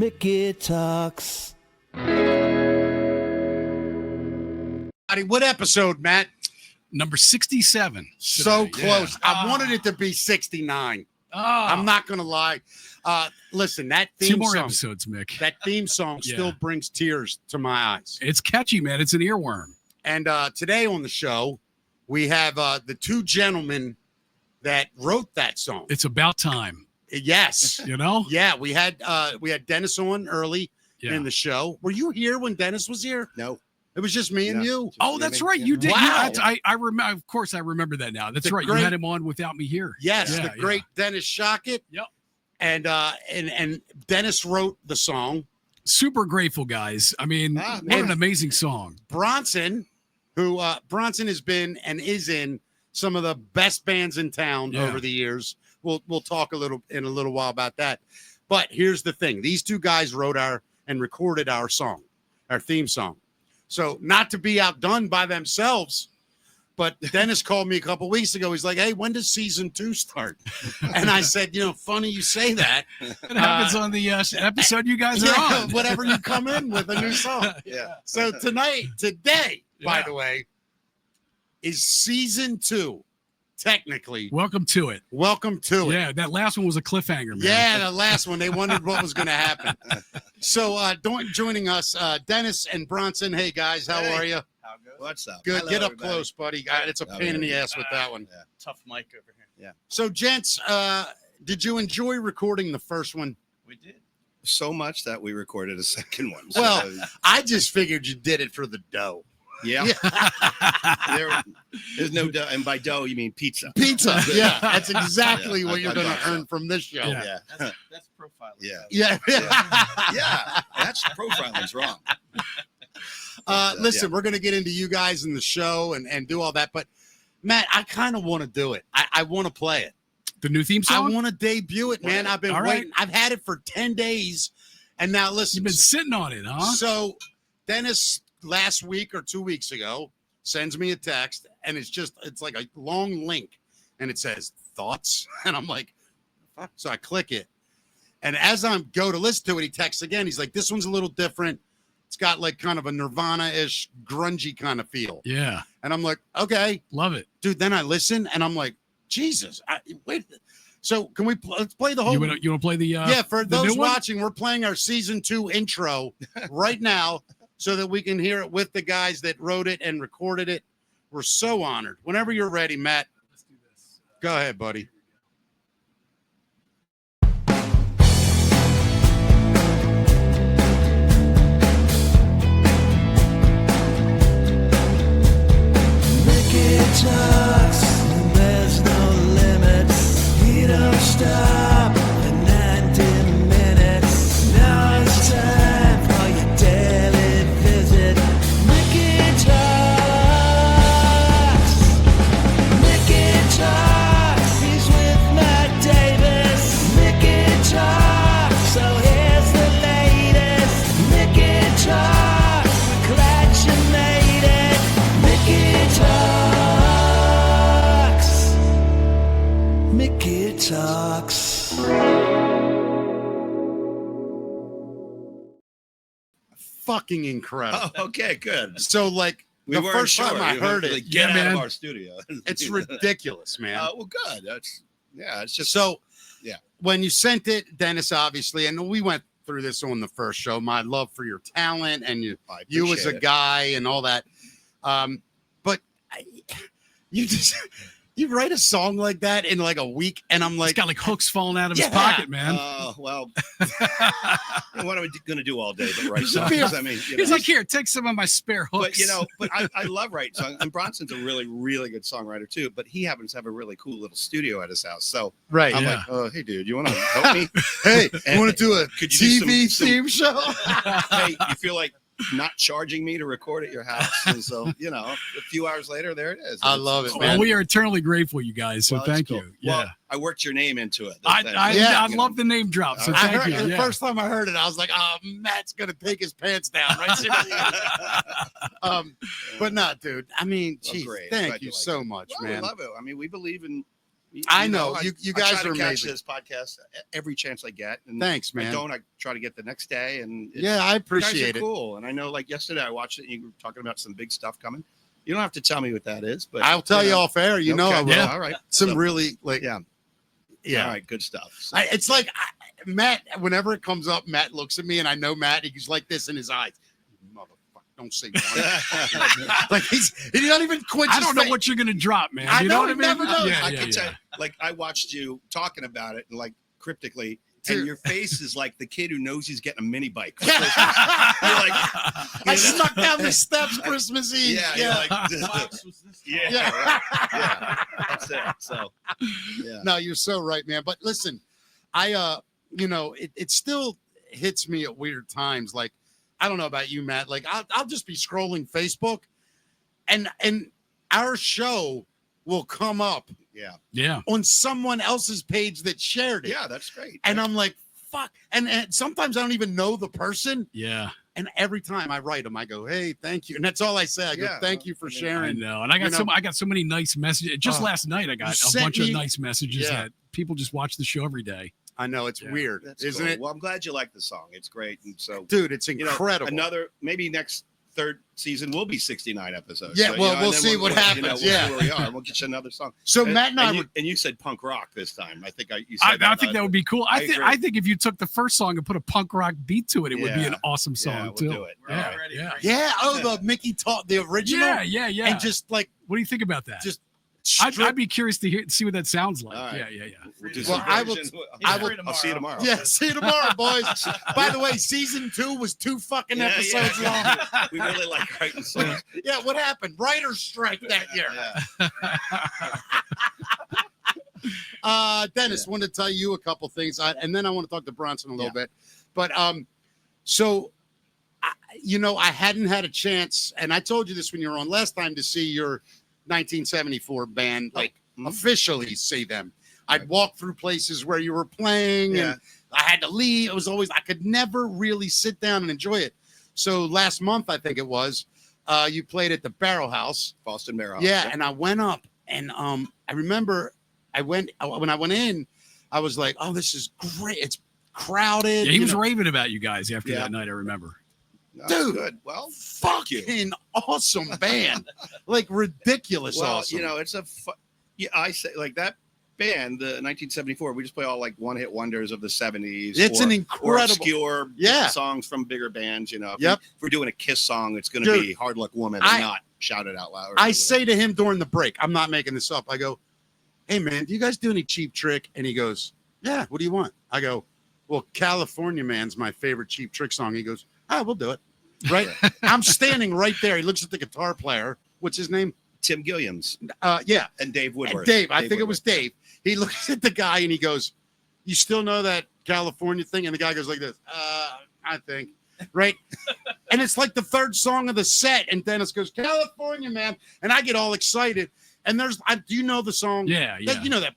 Mickey Talks. What episode, Matt? Number 67. So close. Yeah. I wanted it to be 69. I'm not going to lie. Listen, that theme Two more song, episodes, Mick. that theme song still brings tears to my eyes. It's catchy, man. It's an earworm. And today on the show, we have the two gentlemen that wrote that song. It's about time. Yes. You know? Yeah, we had Dennis on early in the show. Were you here when Dennis was here? No. It was just me and you. Oh, that's right. You did. Wow. I remember. Of course, I remember that now. That's right. You had him on without me here. Yes, the great Dennis Shocket. Yep. And Dennis wrote the song. Super grateful, guys. I mean, what an amazing song. Bronson, who Bronson has been and is in some of the best bands in town over the years. We'll talk in a little while about that. But here's the thing: these two guys wrote and recorded our song, our theme song. So not to be outdone by themselves, but Dennis called me a couple weeks ago. He's like, "Hey, when does season 2 start?" And I said, funny you say that. It happens on the episode you guys are on. Whatever you come in with a new song. Yeah. So today, by the way, is season 2. Technically. Welcome to it. Yeah, that last one was a cliffhanger, man. Yeah, the last one. They wondered what was going to happen. So joining us, Dennis and Bronson. Hey, guys, how are you? What's up? Good. Hello, Get up everybody. close, buddy. It's a pain in the ass with that one. Yeah. Tough mic over here. Yeah. So, gents, did you enjoy recording the first one? We did. So much that we recorded a second one. Well, I just figured you did it for the dough. Yeah. There's no dough. And by dough, you mean pizza. Pizza. Yeah. That's exactly what you're going to earn from this show. Yeah. That's profiling. Yeah. Yeah. Yeah. That's profiling's wrong. Listen, we're going to get into you guys in the show and do all that. But, Matt, I kind of want to do it. I want to play it. The new theme song? I want to debut it, man. I've been waiting. I've had it for 10 days. And now, listen. You've been sitting on it, huh? So, Dennis, last week or 2 weeks ago, sends me a text. And it's like a long link. And it says, thoughts? And I'm like, fuck. So I click it. And as I go to listen to it, he texts again. He's like, this one's a little different. It's got like kind of a Nirvana-ish, grungy kind of feel. Yeah. And I'm like, okay. Love it. Dude, then I listen and I'm like, Jesus. Wait. So can let's play the whole. You want to play the yeah, for the those new one? watching, we're playing our season 2 intro right now so that we can hear it with the guys that wrote it and recorded it. We're so honored. Whenever you're ready, Matt. Let's do this. Go ahead, buddy. Talks, and there's no limits. He don't stop at 90 minutes. Now it's time for your daily visit. Mickey Talks. He's with Matt Davis. Mickey Talks. So here's the latest. Mickey Talks. We're glad you made it. Mickey Talks. Mickey Talks. Fucking incredible. Oh, okay, good. So, like, We the weren't first time sure. I You heard had to, it, like, get out man. of our studio. it's ridiculous, man. Well, good. It's just So, yeah. when you sent it, Dennis, obviously, and we went through this on the first show, my love for your talent and you as a guy and all that. But you write a song like that in like a week, and I'm like, He's got like hooks falling out of his pocket, man. Well, what am I going to do all day but write songs? I mean, He's like, here, take some of my spare hooks. But I love writing songs. And Bronson's a really, really good songwriter too. But he happens to have a really cool little studio at his house. So right. I'm like, oh, hey, dude, you want to help me? Hey, you want to do a Could you do TV some- theme show? Hey, you feel like not charging me to record at your house? And so, a few hours later, there it is. I love it, man. Well, we are eternally grateful, you guys. So Well, thank cool. you. Yeah. Well, I worked your name into it. I love the name drop. So I thank heard, you. the first time I heard it, I was like, oh, Matt's going to take his pants down. Right? But not, dude. I mean, Well, geez, great. thank Glad you you like so it. much, Well, man. we love it. I mean, we believe in I know. You guys I try are to catch amazing. this podcast every chance I get. And Thanks, if I man. don't, I try to get the next day. And Yeah, I you guys appreciate are it. cool. And I know, like yesterday, I watched it. And you were talking about some big stuff coming. You don't have to tell me what that is, but I'll tell you know. off air. You know Okay, I will. Yeah. All right. Some So, really like yeah. yeah. All right. Good stuff. So, It's like Matt. Whenever it comes up, Matt looks at me, and I know Matt. He's like this in his eyes. Motherfucker, don't say that. Like he don't even quench. I his don't know face. what you're gonna drop, man. I You know, know what I you mean? never know. Yeah, I yeah, can tell. yeah. Like I watched you talking about it, and like cryptically. Dude. And your face is like the kid who knows he's getting a mini bike. For Yeah. Christmas. You're like, I snuck down the steps Christmas Eve. yeah, Yeah. you're like, Box was this yeah, Yeah. yeah, that's it. So, yeah, No, you're so right, man. But listen, I it still hits me at weird times. Like, I don't know about you, Matt. Like, I'll just be scrolling Facebook, and our show will come up yeah, Yeah. on someone else's page that shared it. yeah, that's great. And I'm like, fuck. And sometimes I don't even know the person. Yeah. And every time I write them, I go, hey, thank you. And that's all I say. I go, Yeah, thank you for I mean, I sharing. know. And I got You know- I got so many nice messages. Just Oh, last night I got a sent bunch of me- nice messages Yeah. that people just watch the show every day. I know it's Yeah, weird, That's isn't cool. it? Well, I'm glad you like the song. It's great. And so, Dude, it's you know, incredible. another maybe next third season will be 69 episodes. Yeah, So, well, and we'll then see what happens. We'll Yeah. see where we are. We'll get you another song. So Matt and I were and you said punk rock this time. I think you I said think that would be cool. I agree. think if you took the first song and put a punk rock beat to it, it would be Yeah. an awesome song Yeah, we'll too. do it. We're Yeah, all ready. yeah. Right? yeah. Oh, the Mickey talk, the original. Yeah. And just like What do you think about that? just I'd be curious to see what that sounds like. All right. Yeah. We'll do Well, some I will- versions. I will- I'll see you tomorrow. yeah. See you tomorrow, boys. By the way, season 2 was 2 fucking Yeah, episodes yeah. long. We really like writing songs. Yeah, what happened? Writer's strike that year. Yeah. Dennis, wanted to tell you a couple things, and then I want to talk to Bronson a little bit. But so I hadn't had a chance, and I told you this when you were on last time, to see your 1974 band, like Mhm. officially see them. I'd Right. walk through places where you were playing, Yeah. and I had to leave. It was always, I could never really sit down and enjoy it. So last month, I think it was, you played at the Barrel House. Boston Marrow. Yeah, and I went up, and I remember when I went in, I was like, "Oh, this is great! It's crowded." Yeah, he you was know, raving about you guys after Yeah. that night. I remember. No, Dude. good. Well, fucking awesome band, like ridiculous well, awesome. it's yeah. I say like that band, the 1974. We just play all like one-hit wonders of the 70s. It's or, an or incredible. obscure Yeah. songs from bigger bands. You know, if, Yep. if we're doing a Kiss song, it's going to Dude, be "Hard Luck Woman" I- and not "Shout It Out Loud." I say to him during the break, I'm not making this up. I go, "Hey man, do you guys do any Cheap Trick?" And he goes, "Yeah. What do you want?" I go, "Well, California Man's my favorite Cheap Trick song." He goes, "Ah, we'll do it." Right? I'm standing right there. He looks at the guitar player. What's his name? Tim Gilliams Yeah. and Dave Woodward. And Dave, I think it Woodward. was Dave. He looks at the guy and he goes, "You still know that California thing?" And the guy goes like this, I think. Right? And it's like the third song of the set. And Dennis goes, "California Man." And I get all excited. And do you know the song? Yeah. You know that,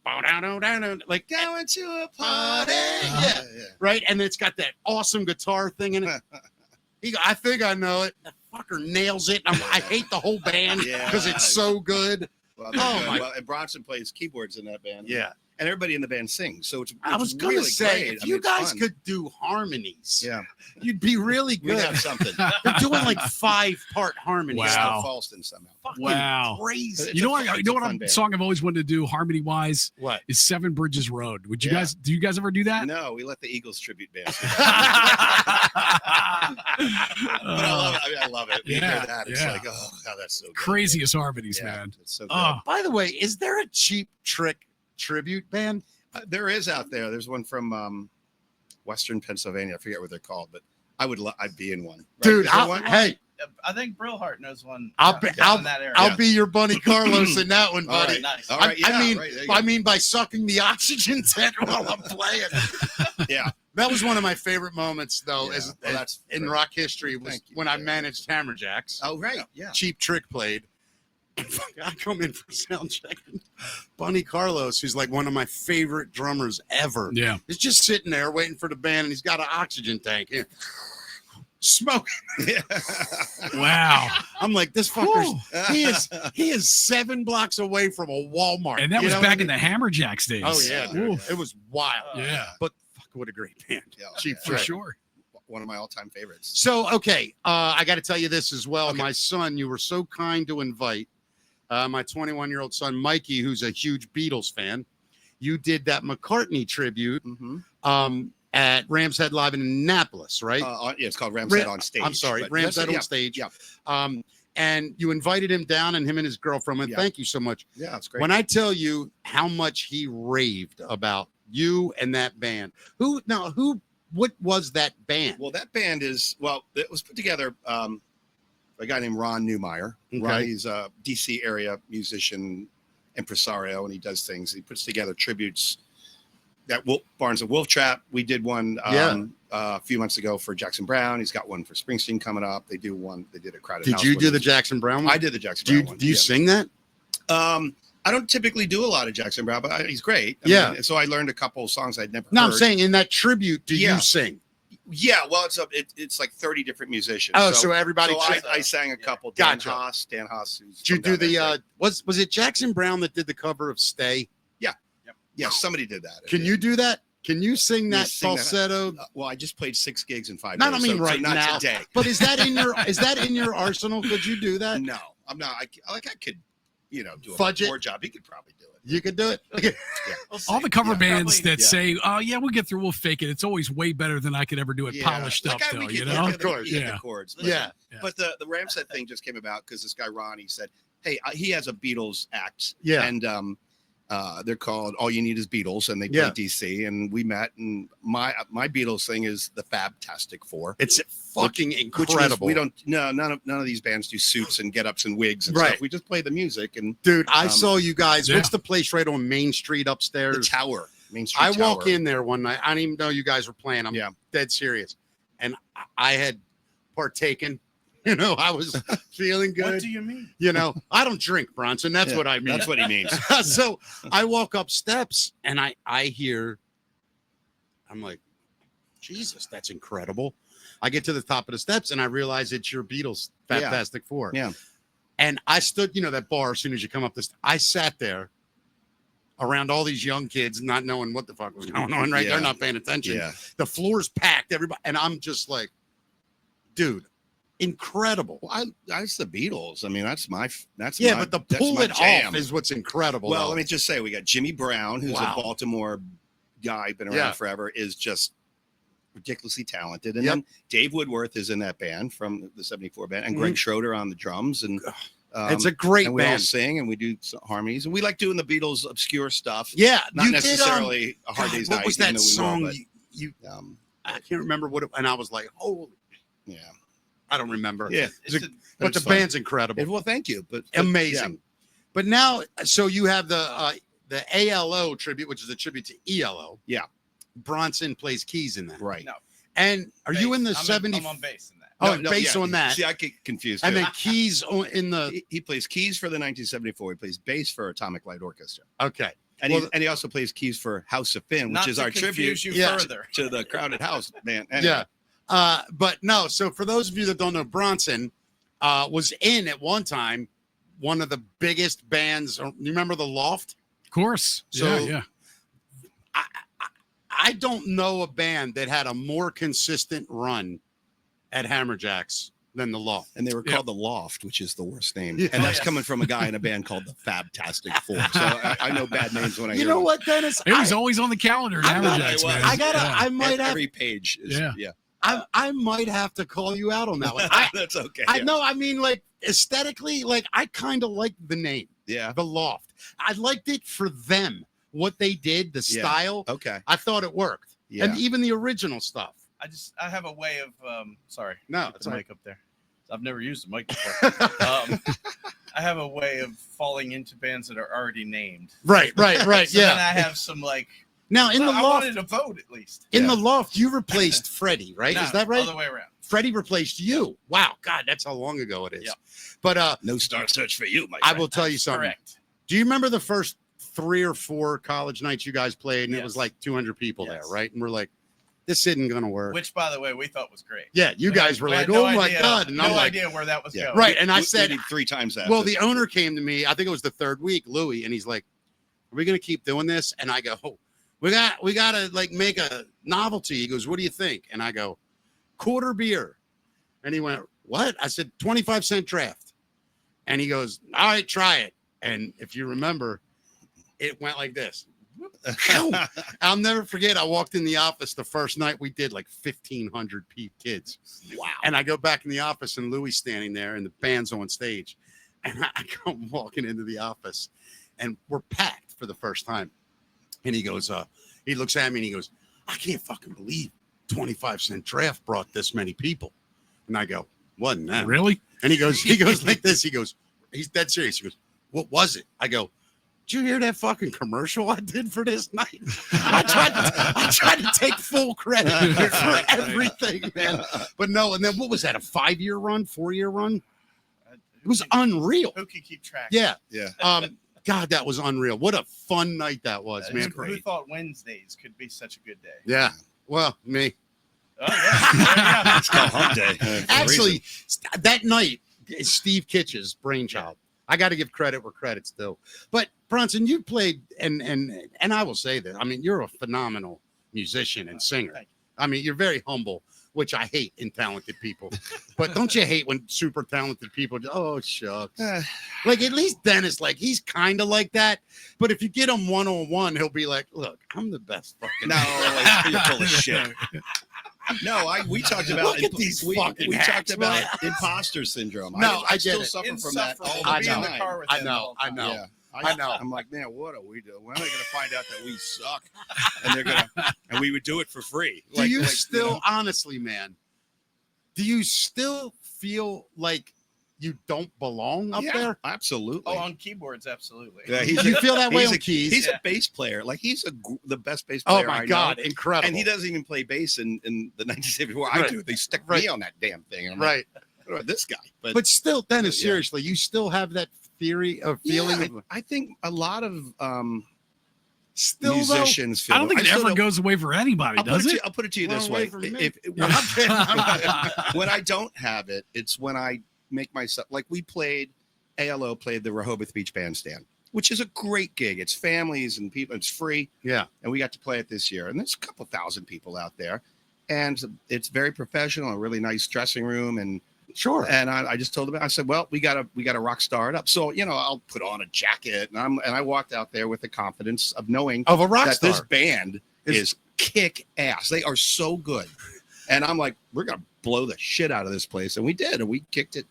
like, Going to a party. Yeah. right? And it's got that awesome guitar thing in it. I think I know it. The fucker nails it. I hate the whole band Yeah. because it's so good. Well, Oh, my- well, and Bronson plays keyboards in that band. Yeah. And everybody in the band sings. So it's I was going to really say, great. if I you mean, it's guys fun. could do harmonies, Yeah. you'd be really We'd good. have something. They're doing like 5-part harmonies. Wow. Falston somehow. Fucking Wow. crazy. It's You know a what? fun- You it's know a what? fun band. Song I've always wanted to do harmony wise What? is Seven Bridges Road. Would you Yeah. guys? Do you guys ever do that? No, we let the Eagles tribute band. do that. But I love it. I love it. We hear Yeah, that. It's yeah. like, oh, God, that's so good. Craziest harmonies, Yeah, man. it's so good. Oh, By the way, is there a Cheap Trick tribute band? There is out there. There's one from Western Pennsylvania. I forget what they're called, but I'd be in one. Right? Dude, Is there I'll, one? hey, I think Brillhart knows one. I'll be- down in that area. I'll be your Bunny Carlos in that one, All buddy. right. Nice. All right. Yeah, I mean, right, there you I go. mean by sucking the oxygen tent while I'm playing. Yeah. That was one of my favorite moments, though, Yeah, as well, that's in great. rock history, was Thank you. when I managed Hammerjacks. Oh, right. Yeah. Cheap Trick played. I come in for sound check. Bunny Carlos, who's like one of my favorite drummers ever, yeah. is just sitting there waiting for the band, and he's got an oxygen tank. smoking. Wow. I'm like, this fucker's he is 7 blocks away from a Walmart. And that was back in the Hammerjacks days. Oh yeah, dude. It was wild. Yeah. But fuck, what a great band. Yeah, Cheap For Threat. sure. one of my all-time favorites. So okay, I got to tell you this as well. Okay. My son, you were so kind to invite my 21-year-old son Mikey, who's a huge Beatles fan. You did that McCartney tribute at Ram's Head Live in Annapolis, right? Yeah, it's called Ram's Head on Stage. I'm sorry, but Ram's that's- Head on yeah, Stage. Yeah, And you invited him down, and him and his girlfriend. And Yeah. thank you so much. yeah, it's great. When I tell you how much he raved about you and that band, what was that band? Well, that band it was put together by a guy named Ron Neumeier. Okay. Ron, he's a DC area musician, impresario, and he does things. He puts together tributes. That Barnes and Wolf Trap, we did one a few months ago for Jackson Brown. He's got one for Springsteen coming up. They did a Crowded House. Did you one. do the Jackson Brown one? I did the Jackson Brown one. Do you sing that? I don't typically do a lot of Jackson Brown, but he's great. I Yeah. mean, so I learned a couple of songs I'd never No, heard. I'm saying in that tribute, do Yeah. you sing? Yeah, well, it's like 30 different musicians. Oh, so everybody. So I sang a couple. Gotcha. Dan Haas. Who's Did you from do down there. the was it Jackson Brown that did the cover of Stay? Yeah, somebody did that. Can you do that? Can you sing that sing that? falsetto? Well, I just played 6 gigs in 5 No, days. I mean so right not now. today. But is that in your arsenal? Could you do that? No, I'm not. I could, do a Fudge it. poor job. He could probably do it. You could do it. Okay. All the cover bands probably- that say, "Oh yeah, we'll get through, we'll fake it." It's always way better than I could ever do it Yeah. polished Like, up, we though. could You get know, the- Of course. get Yeah. the chords. Yeah. But the Ramset thing just came about because this guy Ron, he said, "Hey, he has a Beatles act, Yeah. and they're called All You Need Is Beatles, and they play Yeah. DC, and we met, and my Beatles thing is the Fabtastic Four, It's fucking which incredible. is, we don't none of these bands do suits and get-ups and wigs and Right. stuff. We just play the music and Dude, I saw you guys. Yeah. What's the place right on Main Street the upstairs? Tower, Main Street. I walk Tower. in there one night. I didn't even know you guys were playing. I'm Yeah. dead serious. And I had partaken. I was feeling What good. do you mean? I don't drink, Bronson. That's Yeah, what I mean. That's what he means. So I walk up steps and I hear, I'm like, Jesus, that's incredible. I get to the top of the steps and I realize it's your Beatles Fantastic Four. Yeah. And I stood, that bar as soon as you come up this, I sat there around all these young kids, not knowing what the fuck was going on, right? Yeah. They're not paying attention. Yeah. The floor's packed, everybody, and I'm just like, dude, incredible. Well, that's the Beatles. I mean, but the the pull it jam. off is what's incredible. Well, though. let me just say, we got Jimmy Brown, who's Wow. a Baltimore guy, been around Yeah. forever, is just ridiculously talented. And Yep. then Dave Woodworth is in that band from the 74 band, and Mhm. Greg Schroeder on the drums. And It's a great and we all band. sing and we do some harmonies, and we like doing the Beatles obscure stuff. Yeah, Not you necessarily a Hard God, Day's what Night. was even that though we song? will, you but, I can't remember what it, and I was like, oh, yeah. I don't remember. Yeah. But the band's incredible, Well, thank you. But amazing. But now, so you have the ALO tribute, which is a tribute to ELO. Yeah. Bronson plays keys in that. yeah, right. No. And are you in the I'm 70? I'm on bass in that. Oh, based on that. See, I get confused. And too. then keys in the. he plays keys for the 1974. He plays bass for Atomic Light Orchestra. Okay. And, Well, he also plays keys for House of Finn, which Not is to our confuse tribute you Yeah. further. to the Crowded House band. Anyway. Yeah. But no, so for those of you that don't know, Bronson was in at one time one of the biggest bands. You remember the Loft? of course. So- yeah. I don't know a band that had a more consistent run at Hammerjacks than the Loft. And they were Yeah. called The Loft, which is the worst name. Yeah. And that's coming from a guy in a band called the Fabtastic Four. So I know bad names when I You hear know them. what, Dennis? It was always on the calendar. I'm not- Hammerjacks, man. I gotta. Yeah. I might have. Every page is, Yeah. I might have to call you out on that one. That's okay. I know. I mean, like aesthetically, like I kind of like the name, Yeah. the Loft. I liked it for them, what they did, the Yeah. style. Okay. I thought it worked, Yeah. and even the original stuff. I have a way of sorry. No, Get it's the all mic up there. I've never used a mic before. I have a way of falling into bands that are already named. right. So then Yeah. I have some Now in the I Loft, wanted to vote at least. in Yeah. the Loft, you replaced Freddie, right? No, Is that right? All the way around. Freddie replaced you. Wow, God, that's how long ago it is. Yeah. But No Star Search for you, my I friend. will tell you something. Correct. Do you remember the first 3 or 4 college nights you guys played, and it was Yes. like 200 people there, Yes. right? And we're like, this isn't going to work. Which, by the way, we thought was great. Yeah, you guys were We like, had no oh my idea- God. And no I'm like, idea where that was going. right. And I We said, did 3 times that. well, the owner came to me, I think it was the 3rd week, Louis, and he's like, are we going to keep doing this? And I go, oh, we got to like make a novelty. He goes, what do you think? And I go, quarter beer. And he went, what? I said, 25-cent draft. And he goes, all right, try it. And if you remember, it went like this. I'll never forget. I walked in the office the first night we did like 1,500 kids. Wow. And I go back in the office and Louis standing there and the band's on stage. And I come walking into the office and we're packed for the first time. And he goes, he looks at me and he goes, I can't fucking believe 25-cent draft brought this many people. And I go, wasn't that really? And he goes like this. He goes, he's dead serious. He goes, what was it? I go, did you hear that fucking commercial I did for this night? I tried to take full credit for everything, man. But no, and then what was that? A 5-year run, 4-year run? It was unreal. Who can keep track? Yeah. Yeah. God, that was unreal. What a fun night that was, man. Who thought Wednesdays could be such a good day? Yeah. Well, me. Oh, yeah. It's called Hump Day. Actually, that night is Steve Kitch's brainchild. I got to give credit where credit's due. But Bronson, you played, and I will say that. I mean, you're a phenomenal musician and singer. I mean, you're very humble, which I hate in talented people. But don't you hate when super talented people? Oh shucks. Like at least Dennis, like he's kind of like that. But if you get him 1-on-1, he'll be like, "Look, I'm the best fucking." No, like, you're full of shit. No, we talked about Look at these fucking we hacks, talked about man. imposter syndrome. No, I still get it. suffer from that all the I Be know. in the time. car with I him know. all the I time. know. Yeah. I know. I'm like, man, what are we doing? When are they going to find out that we suck? And they're going to, and we would do it for free. Do you still, you know? honestly, man? Do you still feel like you don't belong up Yeah, there? absolutely. Oh, on keyboards, absolutely. Yeah, Do you feel that way on a, keys? He's a bass player. Like he's the best bass Oh player. my I God, know. incredible! And he doesn't even play bass in the 1974. Right. I do. They stick Right. me on that damn thing. And I'm Right, like, what about this guy? but still, Dennis, Yeah. seriously, you still have that theory of feeling. Yeah, I think a lot of Still, musicians feel I don't think it still ever goes away for anybody, does it? I'll put it to you Well, this away way. from me. When I don't have it, it's when I make myself, like we played, ALO played the Rehoboth Beach Bandstand, which is a great gig. It's families and people, it's free. Yeah. And we got to play it this year. And there's a couple thousand people out there. And it's very professional, a really nice dressing room. And Sure. And I just told them, I said, well, we gotta rock star it up. So, you know, I'll put on a jacket and I walked out there with the confidence of knowing Of a rock that star. this band is kick ass. They are so good. And I'm like, we're gonna blow the shit out of this place. And we did, and we kicked its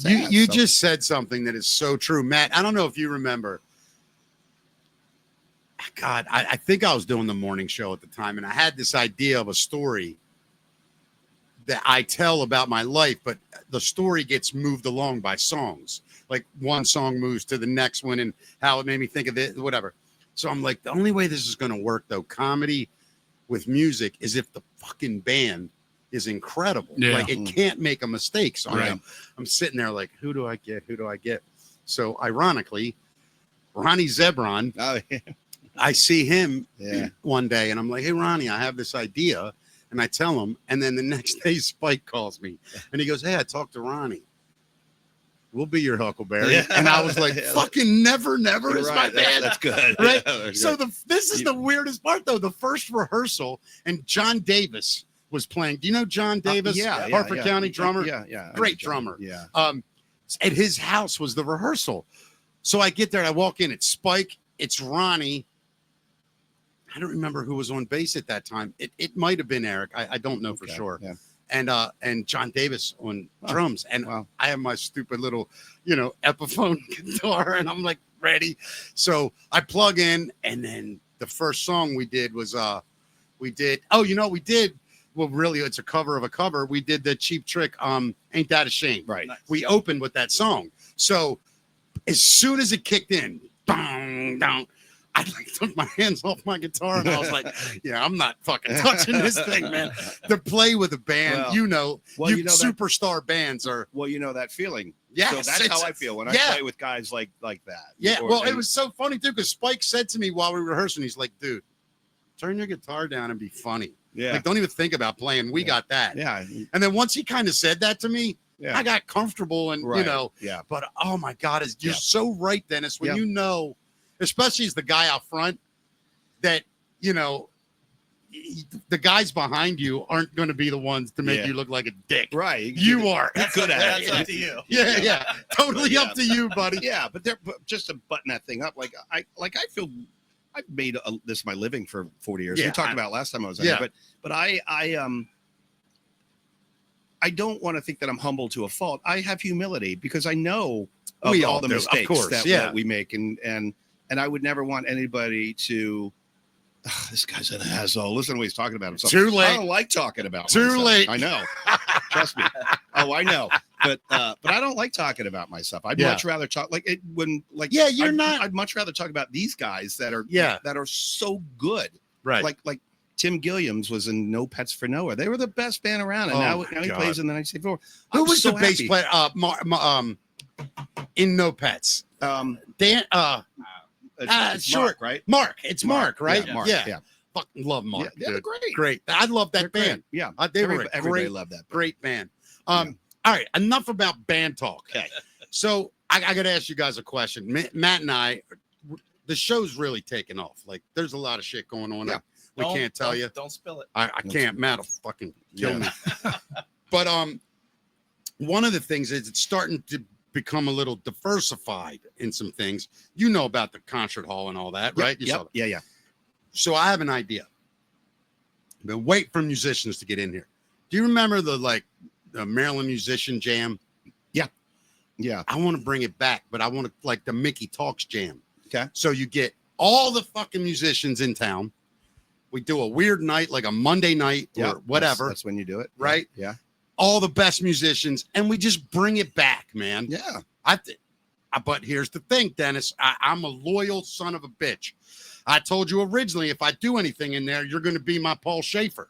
ass. You So- just said something that is so true, Matt. I don't know if you remember. God, I think I was doing the morning show at the time, and I had this idea of a story that I tell about my life, but the story gets moved along by songs. Like one song moves to the next one, and how it made me think of it, whatever. So I'm like, the only way this is going to work, though, comedy with music, is if the fucking band is incredible. Yeah. Like it can't make a mistake. So Right. I'm sitting there like, who do I get? Who do I get? So ironically, Ronnie Zebron, Oh, yeah. I see him Yeah. one day, and I'm like, hey, Ronnie, I have this idea. And I tell him, and then the next day Spike calls me, and he goes, hey, I talked to Ronnie. We'll be your Huckleberry. Yeah. And I was like, Yeah. fucking never You're is my right. band. That's good. Right? Yeah, that's So good. this is the weirdest part, though. The first rehearsal, and John Davis was playing. Do you know John Davis? Harford County drummer. Yeah. Great drummer. Yeah. At his house was the rehearsal. So I get there and I walk in. It's Spike. It's Ronnie. I don't remember who was on bass at that time. It might have been Eric. I don't know for Okay, sure. yeah. And John Davis on Wow. drums. And Wow. I have my stupid little, Epiphone guitar, and I'm like ready. So I plug in, and then the first song we did was well, really, it's a cover of a cover. We did the Cheap Trick, Ain't That a Shame. Right. Nice. We opened with that song. So as soon as it kicked in, bang, down, I took my hands off my guitar, and I was like, yeah, I'm not fucking touching this thing, man. To play with a band, Well, well, you know that- superstar bands are, Well, you know that feeling. yes. So that's it's- how I feel when I yeah. play with guys like that. Yeah, Or- well, it and- was so funny, too, because Spike said to me while we were rehearsing, he's like, dude, turn your guitar down and be funny. Yeah. Like, don't even think about playing. We got that. Yeah. And then once he kind of said that to me, Yeah. I got comfortable and, you know, yeah. but oh my God, you're so right, Dennis, when Yeah. you know, especially as the guy out front, that, you know, the guys behind you aren't going to be the ones to make you look like a dick. Right. You are. That's good at that's it. up to you. Yeah. Totally up to you, buddy. Yeah, but just to button that thing up, I feel I've made this my living for 40 years. Yeah, We talked about last time I was on yeah. here, but I don't want to think that I'm humble to a fault. I have humility because I know of We all all the do, of mistakes course, that we make, and I would never want anybody to. This guy's an asshole. Listen to what he's talking about himself. Too late. I don't like talking about Too myself. late. I know. Trust me. Oh, I know. But I don't like talking about myself. I'd much rather talk I'd much rather talk about these guys that are so good. Right. Like Tim Gilliams was in No Pets for Noah. They were the best band around, and now he plays in the 1964. Who was the bass player? In No Pets. Dan. It's Sure. Mark, right? Mark. It's Mark, right? Yeah, Mark. Yeah. Yeah. Fucking love Mark. Yeah, they're great. Great. I love that They're band. great. Yeah. They were Everybody loved that band. great band. All right. Enough about band talk. Okay. So I got to ask you guys a question. Matt and I, the show's really taken off. Like, there's a lot of shit going on. Yeah. We can't tell you. Don't spill it. I can't. Matt will fucking kill me. But one of the things is it's starting to become a little diversified in some things. You know about the concert hall and all that, right? Yeah. So I have an idea. But wait for musicians to get in here. Do you remember the Maryland Musician Jam? Yeah. I want to bring it back, but I want to like the Mickey Talks Jam. Okay. So you get all the fucking musicians in town. We do a weird night, like a Monday night or whatever. That's when you do it. Right? Yeah. All the best musicians, and we just bring it back, man. Yeah. But here's the thing, Dennis. I'm a loyal son of a bitch. I told you originally, if I do anything in there, you're going to be my Paul Schaefer.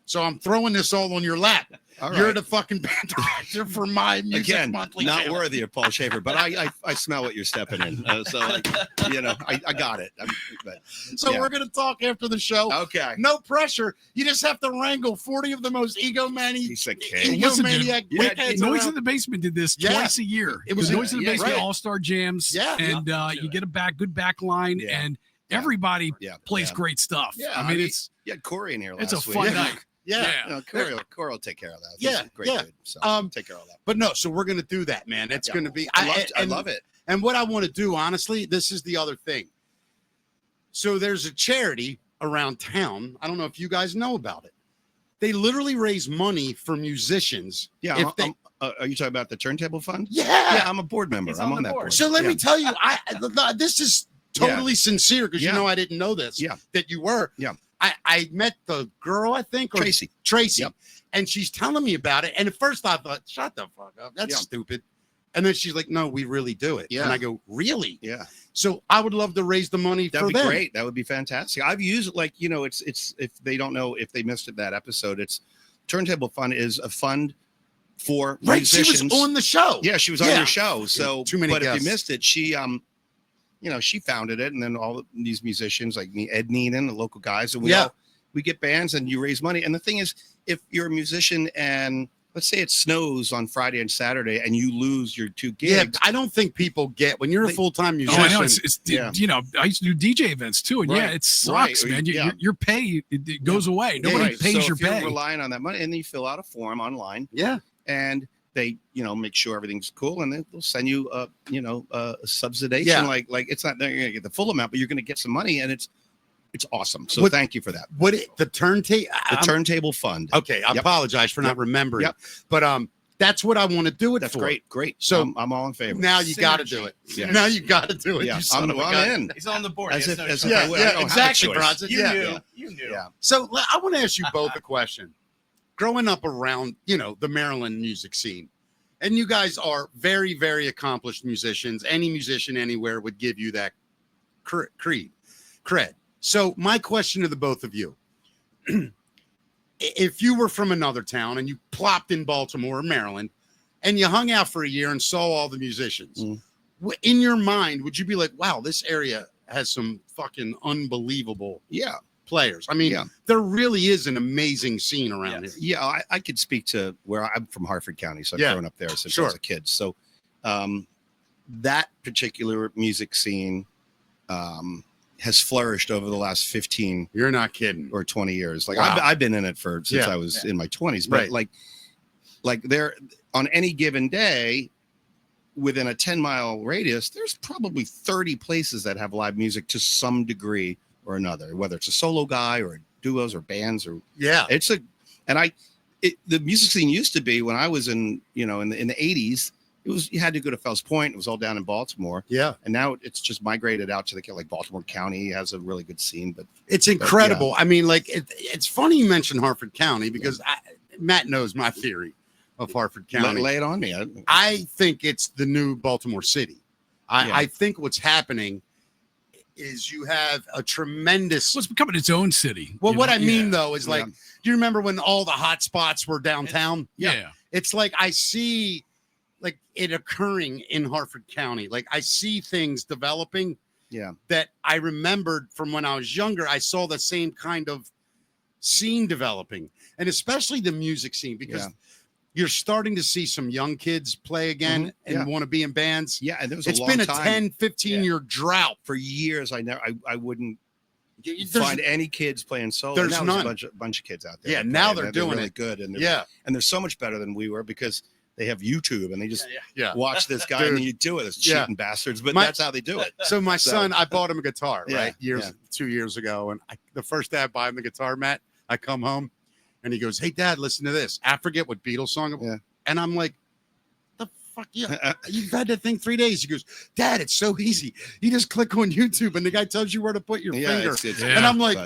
So I'm throwing this all on your lap. You're the fucking band director for my music monthly. Not channel. Worthy of Paul Schaefer, but I smell what you're stepping in. I got it. We're going to talk after the show. Okay. No pressure. You just have to wrangle 40 of the most He's a king. egomaniac dickheads Noise around. in the Basement did this twice a year. It was Noise in the Basement right. All-Star Jams. Yeah. And you get a good back line, and everybody plays great stuff. Yeah. I mean, it's you had Corey in here it's last a week. fun night. Yeah. Corey will take care of that. He's Yeah, a great dude. So take care of that. But no, so we're going to do that, man. It's going to be. I love it. And what I want to do, honestly, this is the other thing. So there's a charity around town. I don't know if you guys know about it. They literally raise money for musicians. Yeah. Are you talking about the Turntable Fund? Yeah. I'm a board member. He's I'm on on the that board. board. So let me tell you, this is totally sincere because you know I didn't know this. Yeah. That you were. Yeah. I met the girl, I think, or Tracy, Yep. and she's telling me about it. And at first I thought, shut the fuck up. That's stupid. And then she's like, no, we really do it. Yeah. And I go, really? Yeah. So I would love to raise the money That'd for be them. great. That would be fantastic. I've used it it's if they don't know, if they missed it, that episode, it's Turntable Fund is a fund for musicians. She was on the show. Yeah, she was on your show. So too many but guests. if you missed it, she she founded it, and then all these musicians like me, Ed Neenan, the local guys, and we get bands and you raise money. And the thing is, if you're a musician and let's say it snows on Friday and Saturday and you lose your 2 gigs. Yeah, I don't think people get when you're a full-time musician. Oh, I know. I used to do DJ events too. And it sucks, man. Your pay, it goes away. Nobody pays your pay. You're relying on that money, and then you fill out a form online. Yeah. And they, make sure everything's cool, and they'll send you a subsidization. Yeah. Like it's not, they're going to get the full amount, but you're going to get some money, and it's awesome. So thank you for that. The Turntable Fund. Okay, I apologize for not remembering. Yep. But that's what I want to do it That's for. Great. So I'm all in favor. Now you got to do it. Yeah. Now you got to do it. Yeah, I'm in. He's on the board. As if exactly. Bronson. You knew. Yeah. So I want to ask you both a question. Growing up around, the Maryland music scene, and you guys are very, very accomplished musicians. Any musician anywhere would give you that cred. So my question to the both of you, if you were from another town and you plopped in Baltimore or Maryland and you hung out for a year and saw all the musicians, in your mind, would you be like, wow, this area has some fucking unbelievable players. I mean, there really is an amazing scene around here. Yeah, I could speak to where I'm from, Hartford County, so I've grown up there since I was a kid. So that particular music scene has flourished over the last 15. You're not kidding. Or 20 years. Like I've been in it since I was in my 20s. But like there on any given day, within a 10-mile radius, there's probably 30 places that have live music to some degree or another, whether it's a solo guy or duos or bands or the music scene used to be when I was in the 80s. It was, you had to go to Fells Point. It was all down in Baltimore. Yeah. And now it's just migrated out to like Baltimore County has a really good scene, but it's incredible. I mean, like it's funny you mentioned Hartford County because Matt knows my theory of Hartford County. Lay it on me. I think it's the new Baltimore City. I think what's happening is you have a tremendous. Well, it's becoming its own city. Well, what I mean though is like, do you remember when all the hot spots were downtown? It's like I see like it occurring in Hartford County. Like I see things developing. That I remembered from when I was younger. I saw the same kind of scene developing, and especially the music scene because. You're starting to see some young kids play again and want to be in bands. Yeah, and it's been a 10, 15-year drought. For years, I wouldn't find any kids playing solo. There's none. A bunch of kids out there. Yeah, now they're doing really it good. And they're so much better than we were because they have YouTube and they just watch this guy and then you do it. It's cheating bastards, but that's how they do it. So my son, I bought him a guitar, 2 years ago. And the first day I buy him the guitar, Matt, I come home. And he goes, "Hey, Dad, listen to this." I forget what Beatles song it was. Yeah. And I'm like, "The fuck you? You've had that thing 3 days." He goes, "Dad, it's so easy. You just click on YouTube, and the guy tells you where to put your finger." And I'm like,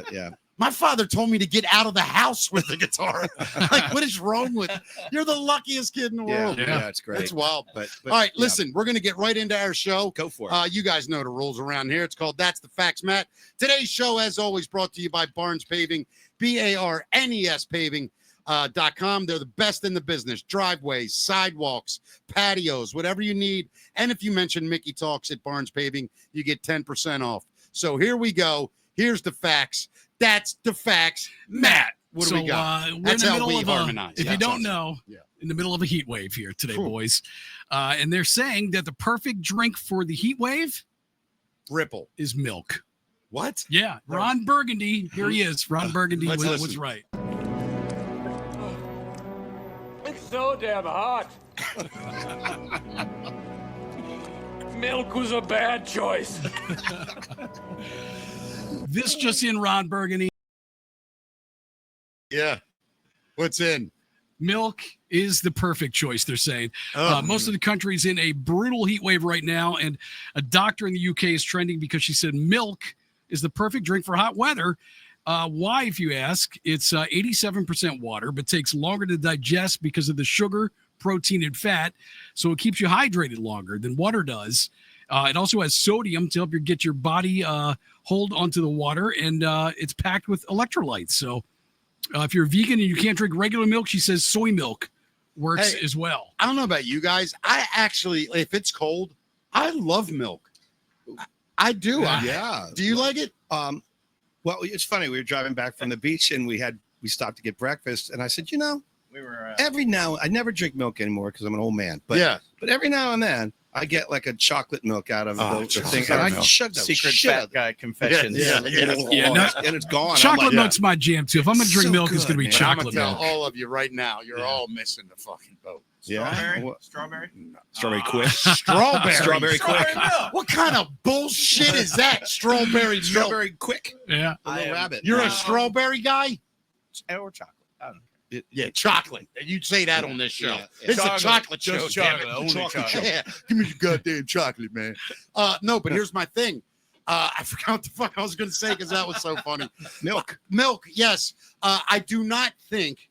"My father told me to get out of the house with the guitar. Like, what is wrong with you? You're the luckiest kid in the world." Yeah, it's great. It's wild. But all right, listen, we're gonna get right into our show. Go for it. You guys know the rules around here. It's called That's the Facts, Matt. Today's show, as always, brought to you by Barnes Paving. BARNES paving.com. They're the best in the business. Driveways, sidewalks, patios, whatever you need. And if you mention Mickey Talks at Barnes Paving, you get 10% off. So here we go. Here's the facts. That's the facts. Matt, what do we got? That's how we harmonize. If you don't know, in the middle of a heat wave here today, boys. And they're saying that the perfect drink for the heat wave is milk. What? Yeah, Ron Burgundy. Here he is. Ron Burgundy was right. It's so damn hot. Milk was a bad choice. This just in, Ron Burgundy. Yeah. What's in? Milk is the perfect choice, they're saying. Most of the country's in a brutal heat wave right now, and a doctor in the UK is trending because she said milk is the perfect drink for hot weather. Why, if you ask? It's 87% water, but takes longer to digest because of the sugar, protein, and fat. So it keeps you hydrated longer than water does. It also has sodium to help you get your body hold onto the water, and it's packed with electrolytes. So if you're vegan and you can't drink regular milk, she says soy milk works as well. I don't know about you guys. I actually, if it's cold, I love milk. I do. Do you like it? Well, it's funny. We were driving back from the beach and we stopped to get breakfast. And I said, we were I never drink milk anymore because I'm an old man. But but every now and then I get like a chocolate milk out of the thing. And I chug that secret fat guy confessions. And it's gone. Chocolate milk's my jam too. If I'm gonna drink milk, it's gonna be chocolate milk. I'm gonna tell all of you right now, you're all missing the fucking boat. Strawberry? No. Strawberry quick. Strawberry quick. What kind of bullshit is that? Strawberry quick. Yeah. A little rabbit. You're a strawberry guy? Or chocolate. I don't know. Yeah, chocolate. You'd say that on this show. It's a chocolate show. Just chocolate. Only chocolate. Yeah. Give me your goddamn chocolate, man. No, but here's my thing. I forgot what the fuck I was going to say because that was so funny. Milk, yes. I do not think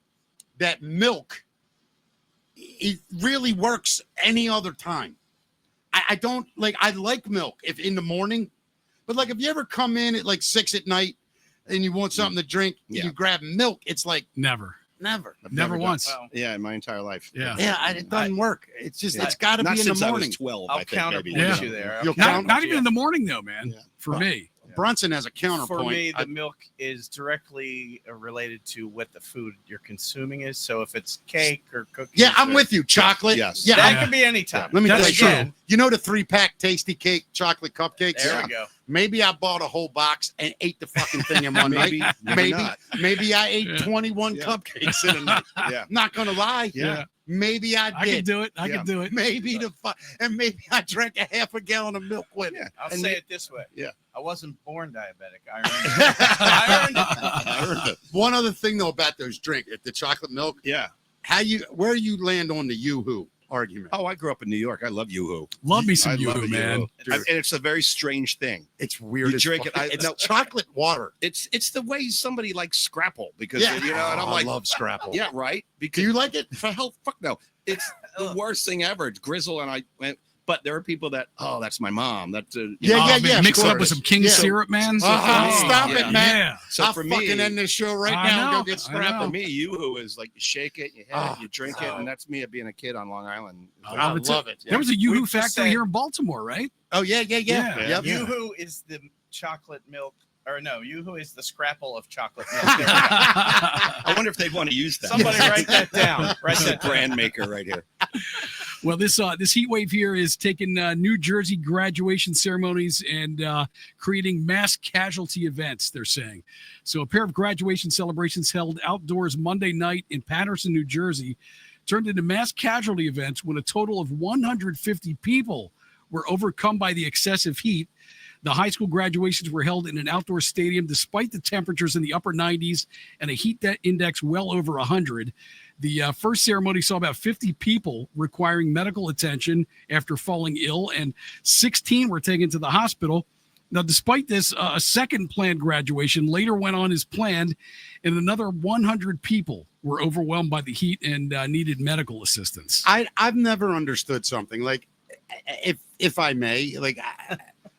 that milk it really works any other time. I don't like. I like milk if in the morning, but like if you ever come in at like 6 at night and you want something to drink, and you grab milk. It's like never once. Well, in my entire life. It doesn't work. It's just it's got to be in the morning. I was 12. I'll counterpoint you there. Not even in the morning though, man. For me. Bronson has a counterpoint. For me, the milk is directly related to what the food you're consuming is. So if it's cake or cookies, yeah, I'm with you. Chocolate. Yes. Yeah. that could be any time. Let me tell That's you. true. You know the 3-pack tasty cake chocolate cupcakes? There we go. Maybe I bought a whole box and ate the fucking thing in one Maybe, night. maybe not. Maybe I ate Yeah. 21 Yeah. cupcakes in a night. Yeah. Not gonna lie. Yeah. Maybe I I did. can do it. I Yeah. can do it. Maybe and maybe I drank a half a gallon of milk with it. Yeah. I'll And say you- it this way. Yeah. I wasn't born diabetic. I earned it. I earned it. I heard it. One other thing though about those drinks, the chocolate milk, Yeah. where you land on the yoo-hoo argument? Oh, I grew up in New York. I love Yoo-Hoo. Love me some I love yoo-hoo, a man. Yoo-Hoo. And it's a very strange thing. It's weird. You as drink fuck. it, It's no. chocolate water. It's the way somebody likes Scrapple because Yeah. you know, and I'm Oh, like, I love Scrapple. yeah, right. Do Because you like it? for hell, fuck no. It's the worst thing ever. It's Grizzle, and I went. But there are people that, oh, that's my mom. That's you Yeah, know. yeah, Oh, man, yeah, of mix it up with course. some King Yeah. syrup, man. Stop yeah. it, Matt. Yeah. So I'll for fucking me, end this show right I now and know, go get I Scrapple. know. for me, Yoo-Hoo is like you shake it, you have Oh, it, you drink it, and that's me being a kid on Long Island. I It's love it. There was a yoo-hoo We've just factory said- here in Baltimore, right? Oh yeah, yeah, yeah. Yeah. Yep. Yoo-hoo is the chocolate milk, or no, Yoo-hoo is the Scrapple of chocolate milk. There we go. I wonder if they'd want to use that. Somebody write that down. Write That's a that down. brand maker right here. Well, this heat wave here is taking New Jersey graduation ceremonies and creating mass casualty events, they're saying. So a pair of graduation celebrations held outdoors Monday night in Patterson, New Jersey, turned into mass casualty events when a total of 150 people were overcome by the excessive heat. The high school graduations were held in an outdoor stadium despite the temperatures in the upper 90s and a heat index well over 100. The first ceremony saw about 50 people requiring medical attention after falling ill, and 16 were taken to the hospital. Now, despite this, a second planned graduation later went on as planned, and another 100 people were overwhelmed by the heat and needed medical assistance. I've never understood something like, if I may, like.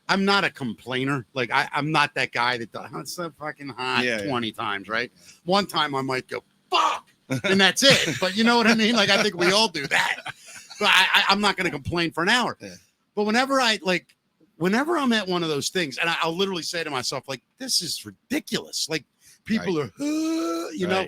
I'm not a complainer. Like I'm not that guy that does, it's so fucking hot 20 times, right? One time I might go, fuck, and that's it. But you know what I mean? Like I think we all do that. But I'm not going to complain for an hour. Yeah. But whenever I'm at one of those things, and I'll literally say to myself, like, this is ridiculous. Like people are, you know,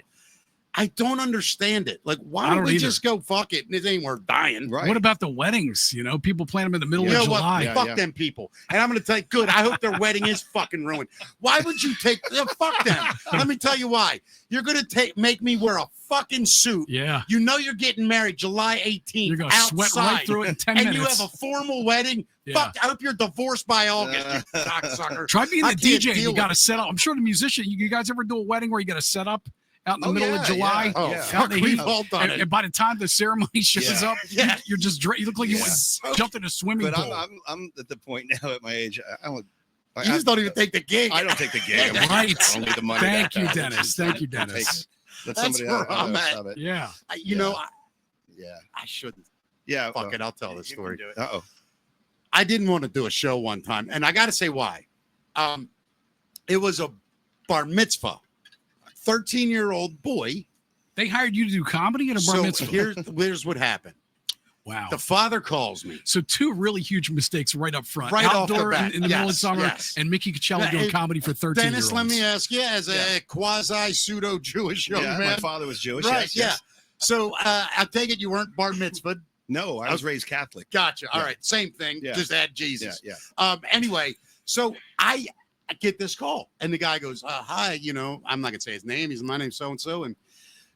I don't understand it. Like, why don't we just go fuck it? It ain't worth dying. Right. What about the weddings? You know, people plan them in the middle You of know July. what? Fuck them people. And I'm going to tell you, good. I hope their wedding is fucking ruined. Why would you take? Fuck them. Let me tell you why. You're going to make me wear a fucking suit. Yeah. You know you're getting married July 18th. You're going to sweat right through it in 10 and minutes. you have a formal wedding. Yeah. Fuck. I hope you're divorced by August, you cocksucker. Try being I the can't DJ. deal You got to with set up. I'm sure the musician. You guys ever do a wedding where you got to set up out in the middle of July? Yeah. Oh, Yeah. fuck. Out in the We've heat? all done it. And by the time the ceremony shows up, Yeah. you're just you look like you jumped in a swimming But pool. I'm at the point now at my age. I don't. You just don't even take the gig. I don't take the gig. I'm Right. only the money. Thank that you, counts. Dennis. Thank you, Dennis. Let That's somebody where I'm else at. have it. Yeah. You know, Yeah. I shouldn't. Yeah. Fuck it. I'll tell the story. Uh-oh. I didn't want to do a show one time, and I got to say why. It was a bar mitzvah. 13-year-old boy. They hired you to do comedy at a bar So mitzvah. here's what happened. Wow. The father calls me. So two really huge mistakes right up front. Right off the Outdoor bat. in the middle of Yes, summer, yes. and Mickey Coachella Now, doing comedy for 13 Dennis, let me ask you, as a quasi pseudo Jewish young Yeah, man, my father was Jewish. right? Yes, Yeah. yes. So I take it you weren't bar mitzvah. No, I was raised Catholic. Gotcha. All Yeah. right, same thing. Yeah. Just add Yeah, Jesus. yeah. Anyway, so I get this call, and the guy goes, "Hi, you know, I'm not gonna say his name. My name's so and so, and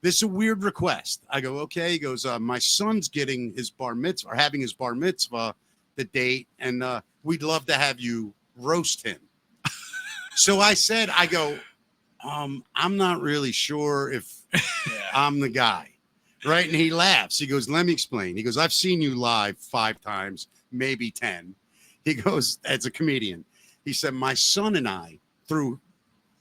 this is a weird request." I go, "Okay." He goes, "My son's getting his bar mitzvah, or having his bar mitzvah, the date, and we'd love to have you roast him." So I said, "I go, I'm not really sure if I'm the guy." Right. And he laughs. He goes, "Let me explain." He goes, "I've seen you live 5 times, maybe 10. He goes, as a comedian, he said, "My son and I, through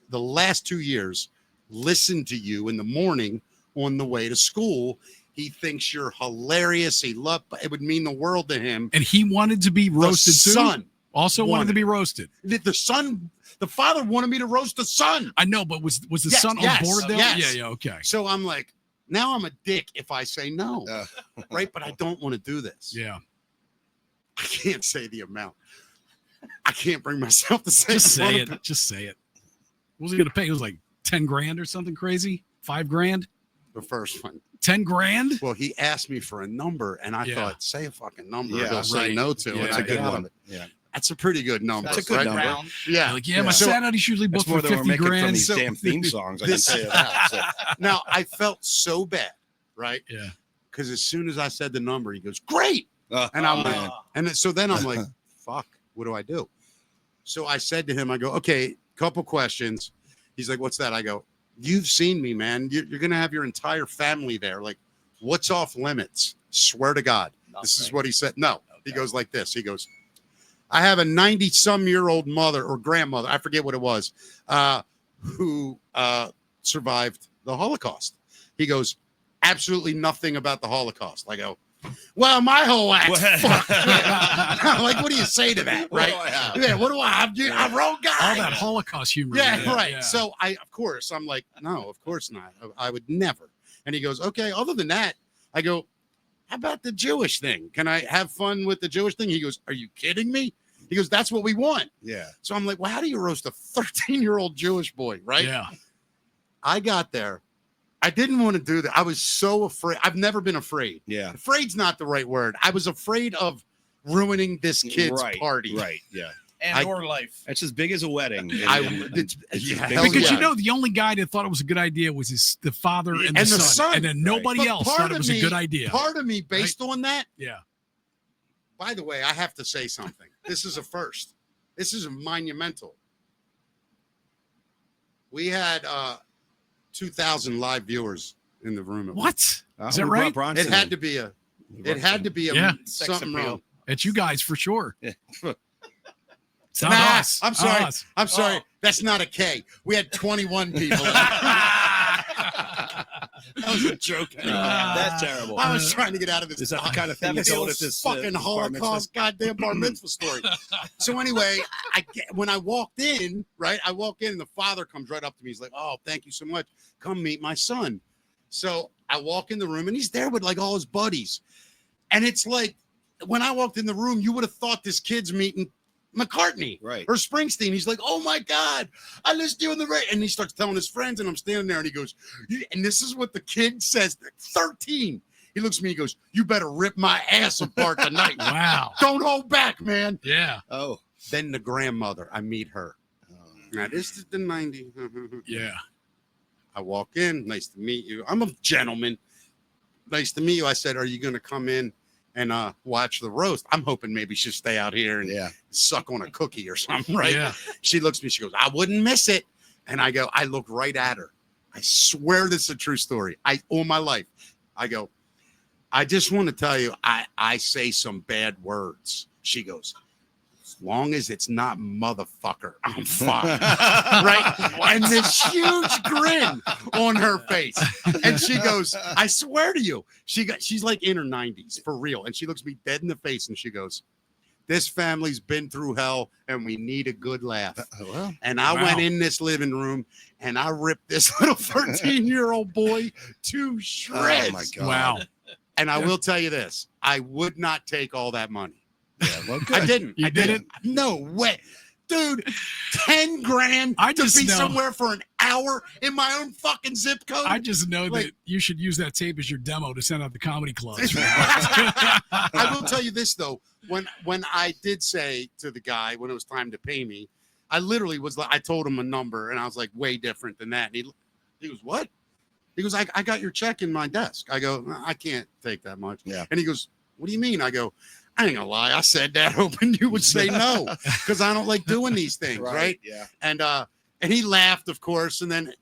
the last 2 years, listened to you in the morning on the way to school. He thinks you're hilarious. It would mean the world to him." And he wanted to be roasted the too. son Also wanted to be roasted. The father wanted me to roast the son. I know, but was the Yes, son on yes, board though? yes. Yeah, okay. So I'm like, now I'm a dick if I say no. Right. But I don't want to do this. Yeah. I can't say the amount. I can't bring myself to say Just say it. it. Just say it. What was he going to pay? It was like 10 grand or something crazy. 5 grand. The first one. 10 grand. Well, he asked me for a number, and I Yeah. thought, say a fucking number. Yeah, He'll say right. no to. Yeah, and it's I a good got one. him. Yeah. That's a pretty good number. That's a good right? number. Round. Yeah. Like, yeah, my So- Saturdays usually booked That's more for than we're 50 making from grand. these So- damn theme songs. I can This- tell you that. So, Now, I felt so bad, right? Yeah. Because as soon as I said the number, he goes, great. And I'm man. like, and so then I'm like, fuck, what do I do? So I said to him, I go, okay, couple questions. He's like, what's that? I go, you've seen me, man. You're going to have your entire family there. Like, what's off limits? Swear to God. This is Nothing. what he said. No, he Okay. goes like this. He goes, I have a 90-some-year-old mother or grandmother, I forget what it was, who survived the Holocaust. He goes, absolutely nothing about the Holocaust. I go, well, my whole act's fucked. I'm like, what do you say to that, What right? do I have? Yeah, what do I have? I'm wrong guy. All that Holocaust humor. Yeah, right. Yeah. So I'm like, no, of course not. I would never. And he goes, okay, other than that, I go, how about the Jewish thing? Can I have fun with the Jewish thing? He goes, are you kidding me? He goes, that's what we want. Yeah. So I'm like, well, how do you roast a 13-year-old Jewish boy, right? Yeah. I got there. I didn't want to do that. I was so afraid. I've never been afraid. Yeah. Afraid's not the right word. I was afraid of ruining this kid's Right, party. Right. Yeah. And or life. That's as big as a wedding. It's yeah, hell Because yeah. you know the only guy that thought it was a good idea was the father and, And the the son. son. And then nobody But else part thought it of was me- a good idea. Part of me, based on that, Yeah. by the way, I have to say something. This is a first. This is a monumental. We had 2,000 live viewers in the room. What? Is that we brought right? Bronson It had in. to be a. We brought It had to be a Yeah. something appeal. wrong. It's you guys for sure. Yeah. It's not Nah, us. I'm sorry. Not us. I'm sorry. Oh. That's not a K. We had 21 people. That was a joke. That's terrible. I was trying to get out of this. Is that the kind of thing you That told feels at this Fucking bar mitzvah? Holocaust, goddamn bar mitzvah story. So anyway, when I walked in, right, I walk in and the father comes right up to me. He's like, "Oh, thank you so much. Come meet my son." So I walk in the room and he's there with like all his buddies, and it's like when I walked in the room, you would have thought this kid's meeting McCartney, Right. or Springsteen. He's like, "Oh my God, I listened to you on the radio," and he starts telling his friends, and I'm standing there, and he goes, and this is what the kid says, 13. He looks at me, he goes, "You better rip my ass apart tonight. Wow. Don't hold back, man." Yeah. Oh. Then the grandmother, I meet her. Now this is the 90. Yeah. I walk in, nice to meet you. I'm a gentleman. Nice to meet you. I said, "Are you going to come in and watch the roast?" I'm hoping maybe she'll stay out here and Yeah. suck on a cookie or something, right? Yeah. She looks at me, she goes, "I wouldn't miss it." And I go, I look right at her. I swear this is a true story. All my life. I go, "I just want to tell you, I say some bad words." She goes, "As long as it's not motherfucker, I'm fine." Right? And this huge grin on her face. And she goes, "I swear to you." She's like in her 90s for real. And she looks me dead in the face and she goes, "This family's been through hell and we need a good laugh." Well, And I Wow. went in this living room and I ripped this little 13-year-old boy to shreds. oh my God. Wow. And I will tell you this, I would not take all that money. Yeah, well, I good. didn't. You I didn't? No way. Dude, 10 grand I to just be know- somewhere for an hour in my own fucking zip code. I just know Like- that you should use that tape as your demo to send out the comedy clubs. I will tell you this though, when I did say to the guy when it was time to pay me, I literally was like, I told him a number and I was like, way different than that. And he goes, "What?" He goes, I got your check in my desk. I go, "I can't take that much." Yeah. And he goes, "What do you mean?" I go, "I ain't gonna lie. I said that hoping you would say no because I don't like doing these things, right?" Yeah. And he laughed, of course. And then,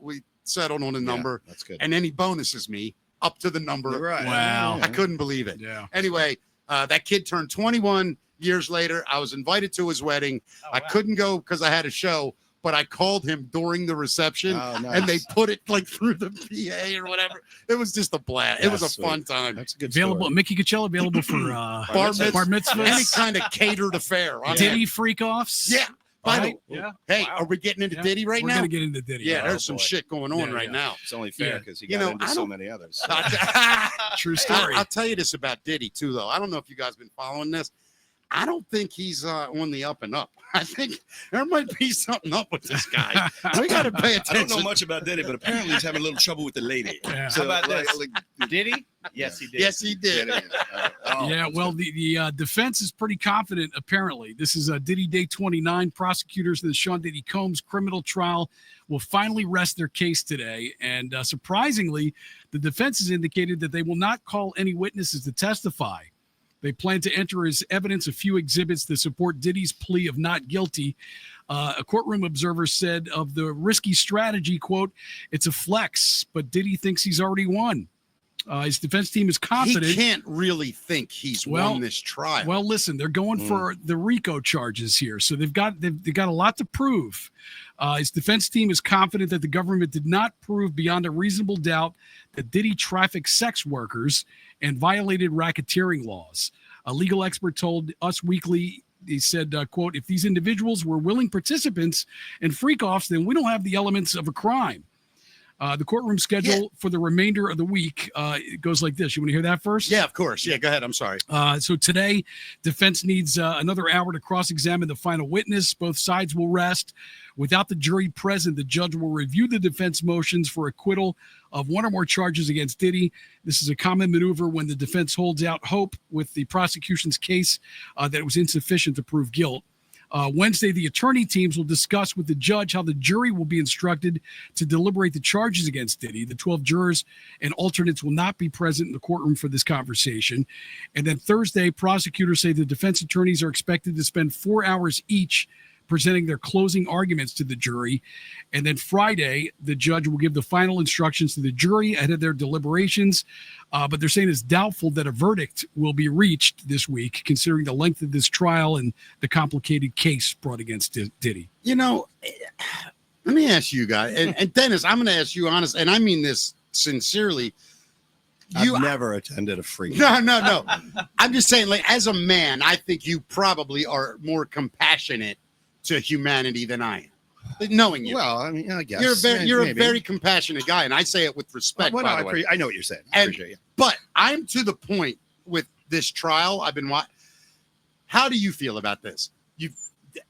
we settled on a number. Yeah, that's good. And then he bonuses me up to the number. You're right. Wow. I couldn't believe it. Yeah. Anyway, that kid turned 21 years later. I was invited to his wedding. Oh, I wow. couldn't go because I had a show, but I called him during the reception Oh, nice. and they put it like through the PA or whatever. It was just a blast. It was a That's fun sweet. time. That's a good Available, story. Mickey Coachella available for Bar mitzvah. bar mitzvahs, Any kind of catered affair. I mean, Diddy freak offs. Yeah. By the Right? way, Yeah. hey, Wow. are we getting into Yeah. Diddy right We're now? gonna get into Diddy. Yeah, Oh, there's some boy. shit going on Yeah, right yeah. now. It's only fair Yeah. because he You got know, into I so don't- many others. True story. I'll tell you this about Diddy too, though. I don't know if you guys have been following this. I don't think he's on the up and up. I think there might be something up with this guy. We got to pay attention. I don't know much about Diddy, but apparently he's having a little trouble with the lady. Yeah. So, How about this? Did he? Yes, he did. Yes, he did. Yeah, well, the defense is pretty confident, apparently. This is Diddy Day 29. Prosecutors in the Sean Diddy Combs criminal trial will finally rest their case today. And surprisingly, the defense has indicated that they will not call any witnesses to testify. They plan to enter as evidence a few exhibits that support Diddy's plea of not guilty. A courtroom observer said of the risky strategy, quote, "It's a flex, but Diddy thinks he's already won." His defense team is confident. He can't really think he's won this trial. Well, listen, they're going for the RICO charges here, so they've got a lot to prove. His defense team is confident that the government did not prove beyond a reasonable doubt that Diddy trafficked sex workers and violated racketeering laws. A legal expert told Us Weekly, he said, quote, "If these individuals were willing participants and freak-offs, then we don't have the elements of a crime." The courtroom schedule for the remainder of the week it goes like this. You want to hear that first? Yeah, of course. Yeah, go ahead. I'm sorry. So today, defense needs another hour to cross-examine the final witness. Both sides will rest. Without the jury present, the judge will review the defense motions for acquittal of one or more charges against Diddy. This is a common maneuver when the defense holds out hope with the prosecution's case that it was insufficient to prove guilt. Wednesday, the attorney teams will discuss with the judge how the jury will be instructed to deliberate the charges against Diddy. The 12 jurors and alternates will not be present in the courtroom for this conversation. And then Thursday, prosecutors say the defense attorneys are expected to spend 4 hours each presenting their closing arguments to the jury. And then Friday, the judge will give the final instructions to the jury ahead of their deliberations. But they're saying it's doubtful that a verdict will be reached this week, considering the length of this trial and the complicated case brought against Diddy. You know, let me ask you guys, and Dennis, I'm going to ask you honest, and I mean this sincerely. I've never attended a free. No. I'm just saying, like, as a man, I think you probably are more compassionate to humanity than I am. Knowing you. Well, I mean, I guess you're a very compassionate guy, and I say it with respect. Well, by the way. I know what you're saying. I appreciate you. But I'm to the point with this trial. I've been watching. How do you feel about this?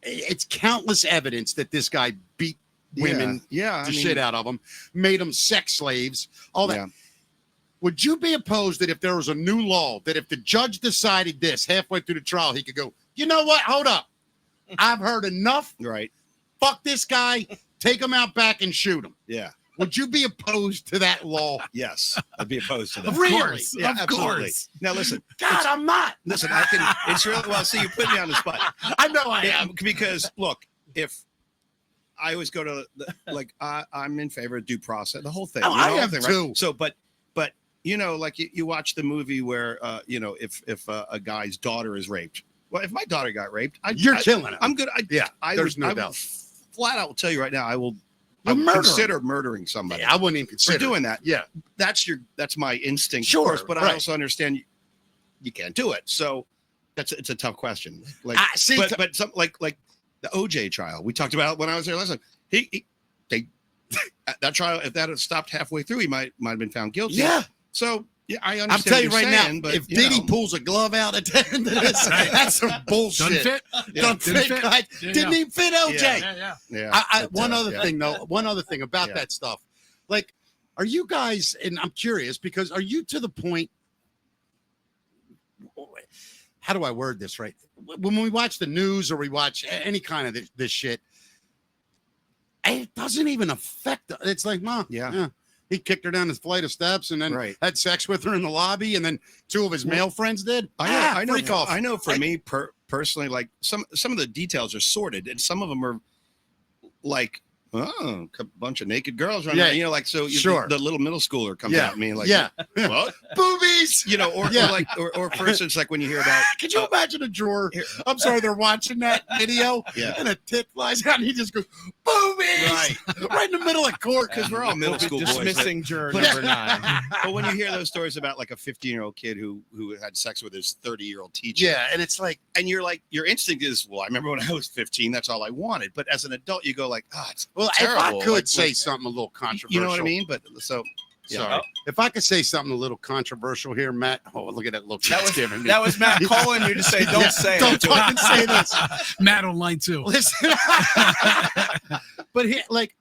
It's countless evidence that this guy beat women, shit out of them, made them sex slaves, all that. Yeah. Would you be opposed that if there was a new law that if the judge decided this halfway through the trial, he could go, you know what? Hold up. I've heard enough. Right. Fuck this guy. Take him out back and shoot him. Yeah. Would you be opposed to that law? Yes, I'd be opposed to that. Really? Yeah, Of absolutely. course. Now listen. God, I'm not. Listen, I can. It's really well. See, you put me on the spot. I know I am. Because look, if I always go to I'm in favor of due process, the whole thing. Oh, I am thing, too. Right? So, but like you watch the movie where if a guy's daughter is raped. Well, if my daughter got raped, you're killing it. I'm good. There's no doubt. Flat out will tell you right now, I will murder consider murdering somebody. I wouldn't even consider for doing that. Yeah, that's my instinct, sure, of course. But right. I also understand you can't do it. So it's a tough question. Like, but some like the OJ trial we talked about when I was there last time. That trial, if that had stopped halfway through, he might have been found guilty. Yeah. So yeah, I understand. I'm telling you right saying, now, but, if Diddy pulls a glove out at the end of this, that's some bullshit. Doesn't fit. Doesn't fit. Yeah, Didn't even fit OJ. Yeah. One other thing about that stuff. Like, are you guys, and I'm curious because are you to the point, how do I word this right? When we watch the news or we watch any kind of this shit, it doesn't even affect us. It's like, Mom, he kicked her down his flight of steps and then had sex with her in the lobby, and then two of his male friends did. I know. For me personally, like some of the details are sorted, and some of them are like, a bunch of naked girls running. Yeah, like so. The little middle schooler comes out at me like, what? Boobies, or for instance, like when you hear about. Could you imagine a drawer? I'm sorry, they're watching that video, and a tit flies out, and he just goes, boobies, right in the middle of court, because we're all middle school boys. Dismissing juror number 9. But when you hear those stories about like a 15-year-old kid who had sex with his 30-year-old teacher, and it's like, and you're like, your instinct is, well, I remember when I was 15, that's all I wanted. But as an adult, you go like, it's well, terrible. If I could say something a little controversial, you know what I mean? But so Sorry. If I could say something a little controversial here, Matt. Oh, look at that look Matt's giving me. That was Matt calling you to say, don't say don't it. Don't fucking say this. Matt online too. Listen. But here, like,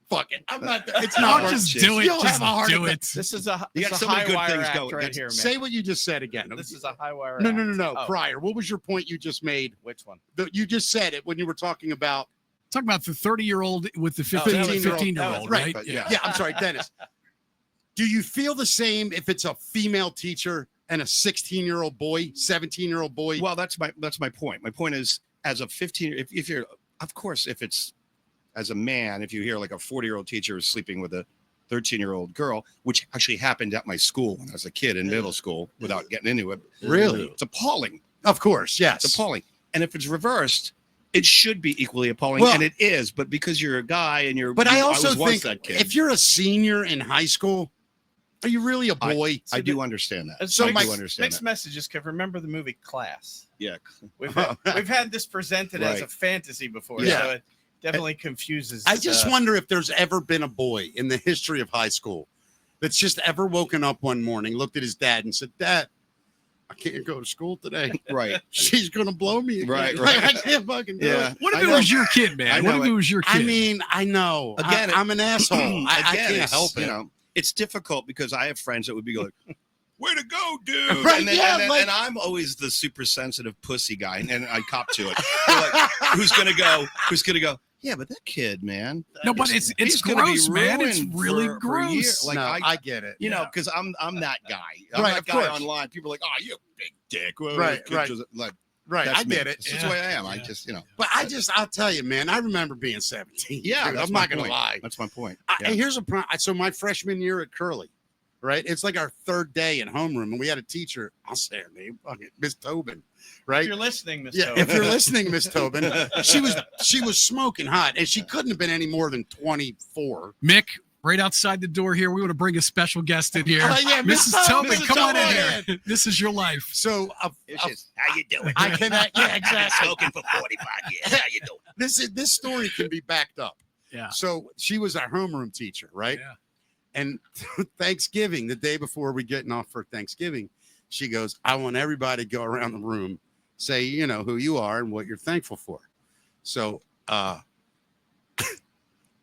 fuck it. I'm not. It's not. I'll worth just it. do it. You'll Just have a heart do attack. it. This is a, You this got is a so many high good wire things act going. right here, man. Say what you just said again. This is a high wire No, act. no, no, no. Oh, Prior. What was your point you just made? which one? You just said it when you were talking about. Talk about the 30-year-old with the that was- 15-year-old, right, right? but Yeah. Yeah, I'm sorry, Dennis. Do you feel the same if it's a female teacher and a 16-year-old boy, 17-year-old boy? Well, that's my point. My point is, as a 15, if you're, of course, if it's as a man, if you hear like a 40-year-old teacher is sleeping with a 13-year-old girl, which actually happened at my school when I was a kid in middle school, without getting into it. Really? It's appalling. Of course, yes. It's appalling. And if it's reversed, it should be equally appalling, Well- and it is. But because you're a guy and you're, But I also was once think that kid. if you're a senior in high school, are you really a boy? I do understand that. It's So I my- do understand mixed that. messages. Cause remember the movie Class. Yeah. We've had this presented as Right. a fantasy before, Yeah. so it definitely confuses. I just wonder if there's ever been a boy in the history of high school that's just ever woken up one morning, looked at his dad, and said, "Dad, I can't go to school today. Right. She's gonna blow me again. Right, Like, right. I can't fucking do Yeah. it." What if I it know. was your kid, man? I What know if it it. was your kid? I mean, I know. Again, I'm an asshole. I Again, can't it's, help it. You know, it's difficult because I have friends that would be like, "Way to go, dude!" Right, and, then, yeah, and, then- like- and I'm always the super sensitive pussy guy, and I cop to it. They're like, who's gonna go? Who's gonna go? Yeah, but that kid, man. No, but it's he's gonna be gross, man. It's ruined really for a year. gross. Like, No, I I get it. you know, because I'm that guy. I'm Right, that of guy course. online. People are like, "Oh, you big dick." Well, Right, kid right. just- Like, Right, that's I me. get it. It's just the way I am. I just, you know. But I'll tell you, man, I remember being 17. Yeah, dude, that's I'm my not gonna point. lie. That's my point. And here's a problem. So my freshman year at Curly, right? It's like our third day in homeroom, and we had a teacher. I'll say her name, fucking Miss Tobin, right? If you're listening, Miss Yeah, Tobin. if you're listening, Miss Tobin, she was smoking hot, and she couldn't have been any more than 24. Mick, right outside the door here, we want to bring a special guest in here. Yeah, Mrs. Tobin, Mrs. come on in Tobin. here. This is your life. So It's just, how you doing? I cannot. Yeah, exactly. Smoking for 45 years. How you doing? This story can be backed up. Yeah. So she was our homeroom teacher, right? Yeah. And Thanksgiving, the day before we getting off for Thanksgiving, she goes, "I want everybody to go around the room, say, you know, who you are and what you're thankful for." So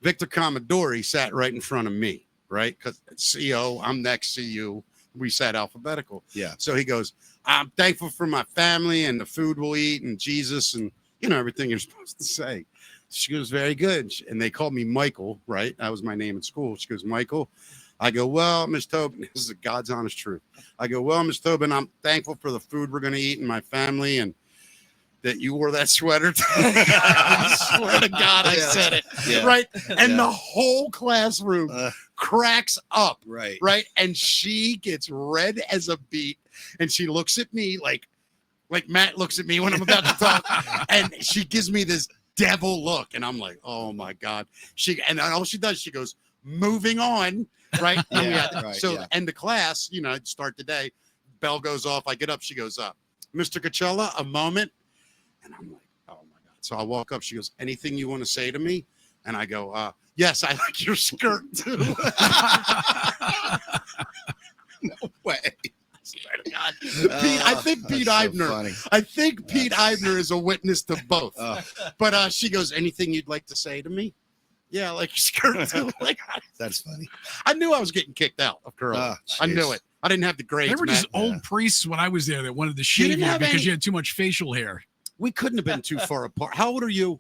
Victor Commodore sat right in front of me, right? Because CO, I'm next to you. We sat alphabetical. Yeah. So he goes, "I'm thankful for my family and the food we'll eat and Jesus and, you know, everything you're supposed to say." She goes, "Very good." And they called me Michael, right? That was my name at school. She goes, "Michael." I go, "Well, Miss Tobin," this is the God's honest truth. I go, "Well, Miss Tobin, I'm thankful for the food we're going to eat and my family and that you wore that sweater." I swear to God, I Yeah. said it. Yeah. Right. And Yeah. the whole classroom cracks up. Right. Right. And she gets red as a beet. And she looks at me like Matt looks at me when I'm about to talk. And she gives me this devil look. And I'm like, oh my God. And all she does, she goes, "Moving on." Right. And we Yeah, had- right, so yeah. end the class, you know, I'd start the day. Bell goes off. I get up. She goes up. "Mr. Coachella, a moment." And I'm like, oh my God. So I walk up. She goes, "Anything you want to say to me?" And I go, "Yes, I like your skirt too." No way. Swear to God. Pete, I think Pete That's so Eibner. funny. I think Pete Eibner is a witness to both. Oh, But she goes, "Anything you'd like to say to me?" "Yeah, I like your skirt too." Like, that's funny. I knew I was getting kicked out of Curly. Ah, I knew jeez. it. I didn't have the grades. There were just Matt. old priests when I was there that wanted to shave didn't you have because any- you had too much facial hair. We couldn't have been too far apart. How old are you?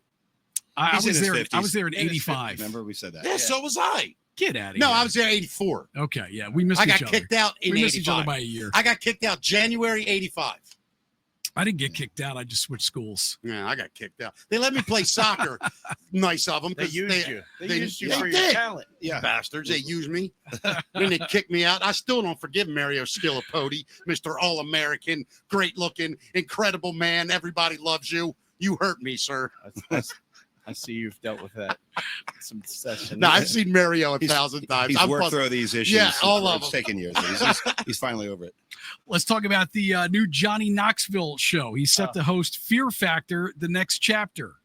I He's in was his there. 50s. I was there in In his 85. 50s. Remember we said that. Yeah, so was I. Get out of No, here. I was there 84. Okay, yeah, we missed I each got other. kicked out in We missed each other 85. by a year. I got kicked out January 85. I didn't get kicked out. I just switched schools. Yeah, I got kicked out. They let me play soccer. Nice of them. They used you. They used you they for your did. talent. Yeah. Bastards. They used me. Then they kicked me out. I still don't forgive Mario Skillapoti, Mr. All-American, great-looking, incredible man. Everybody loves you. You hurt me, sir. I see you've dealt with that. Some session. No, I've seen Mario 1,000 times. He's I'm worked puzzled. through these issues. Yeah, all of It's them. taken years. But he's finally over it. Let's talk about the new Johnny Knoxville show. He's set to host Fear Factor: The Next Chapter.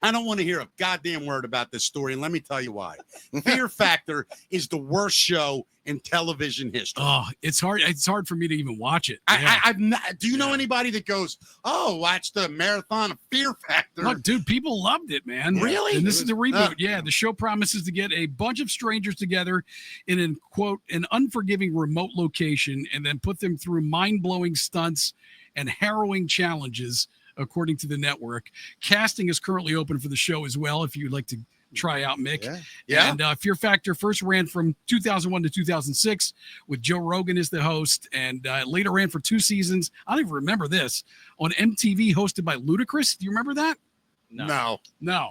I don't want to hear a goddamn word about this story, and let me tell you why. Fear Factor is the worst show in television history. Oh, it's hard. It's hard for me to even watch it. Yeah. I've not, do you know anybody that goes, oh, watch the marathon of Fear Factor? Look, dude, people loved it, man. Really? And this is the reboot. The show promises to get a bunch of strangers together in an, quote, an unforgiving remote location and then put them through mind-blowing stunts and harrowing challenges, according to the network. Casting is currently open for the show as well, if you'd like to try out, Mick. Yeah. And Fear Factor first ran from 2001 to 2006 with Joe Rogan as the host, and later ran for 2 seasons. I don't even remember this, on MTV, hosted by Ludacris. Do you remember that? No.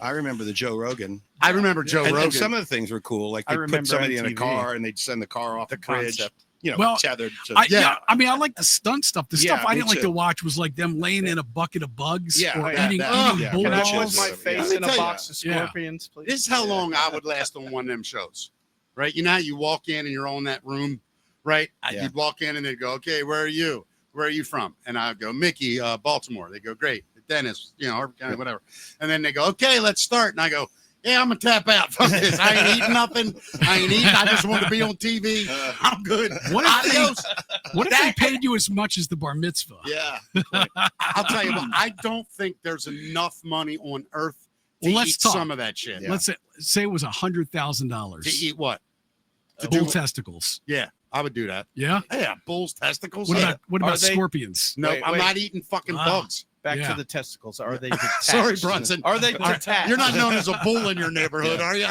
I remember the Joe Rogan. I remember Joe Rogan. And some of the things were cool. Like they put somebody in a car and they'd send the car off the bridge. concept. You know, Well, tethered. To, I mean, I like the stunt stuff. The stuff I me didn't like too. to watch was like them laying in a bucket of bugs or eating that- bull Can I balls. put my Let face me in a tell you. box of scorpions, please? This is how long I would last on one of them shows, right? You know how you walk in and you're on that room, right? You'd walk in and they'd go, okay, where are you? Where are you from? And I'd go, Mickey, Baltimore. They go, great. Dennis, Harvard County, whatever. And then they go, okay, let's start. And I go, yeah, I'm going to tap out. Fuck this. I ain't eating nothing. I just want to be on TV. I'm good. What if they paid you as much as the bar mitzvah? Yeah. I'll tell you what, I don't think there's enough money on earth to Well, let's eat talk. some of that shit. Yeah. Let's say it was To $100,000. eat what? Bull testicles. Yeah, I would do that. Yeah. Yeah, bull's testicles. What Yeah. about Are they- scorpions? No, Wait, I'm wait. not eating fucking Wow. bugs. Back Yeah. to the testicles. Are they detached? Sorry, Bronson. Are they detached? You're not known as a bull in your neighborhood, are you?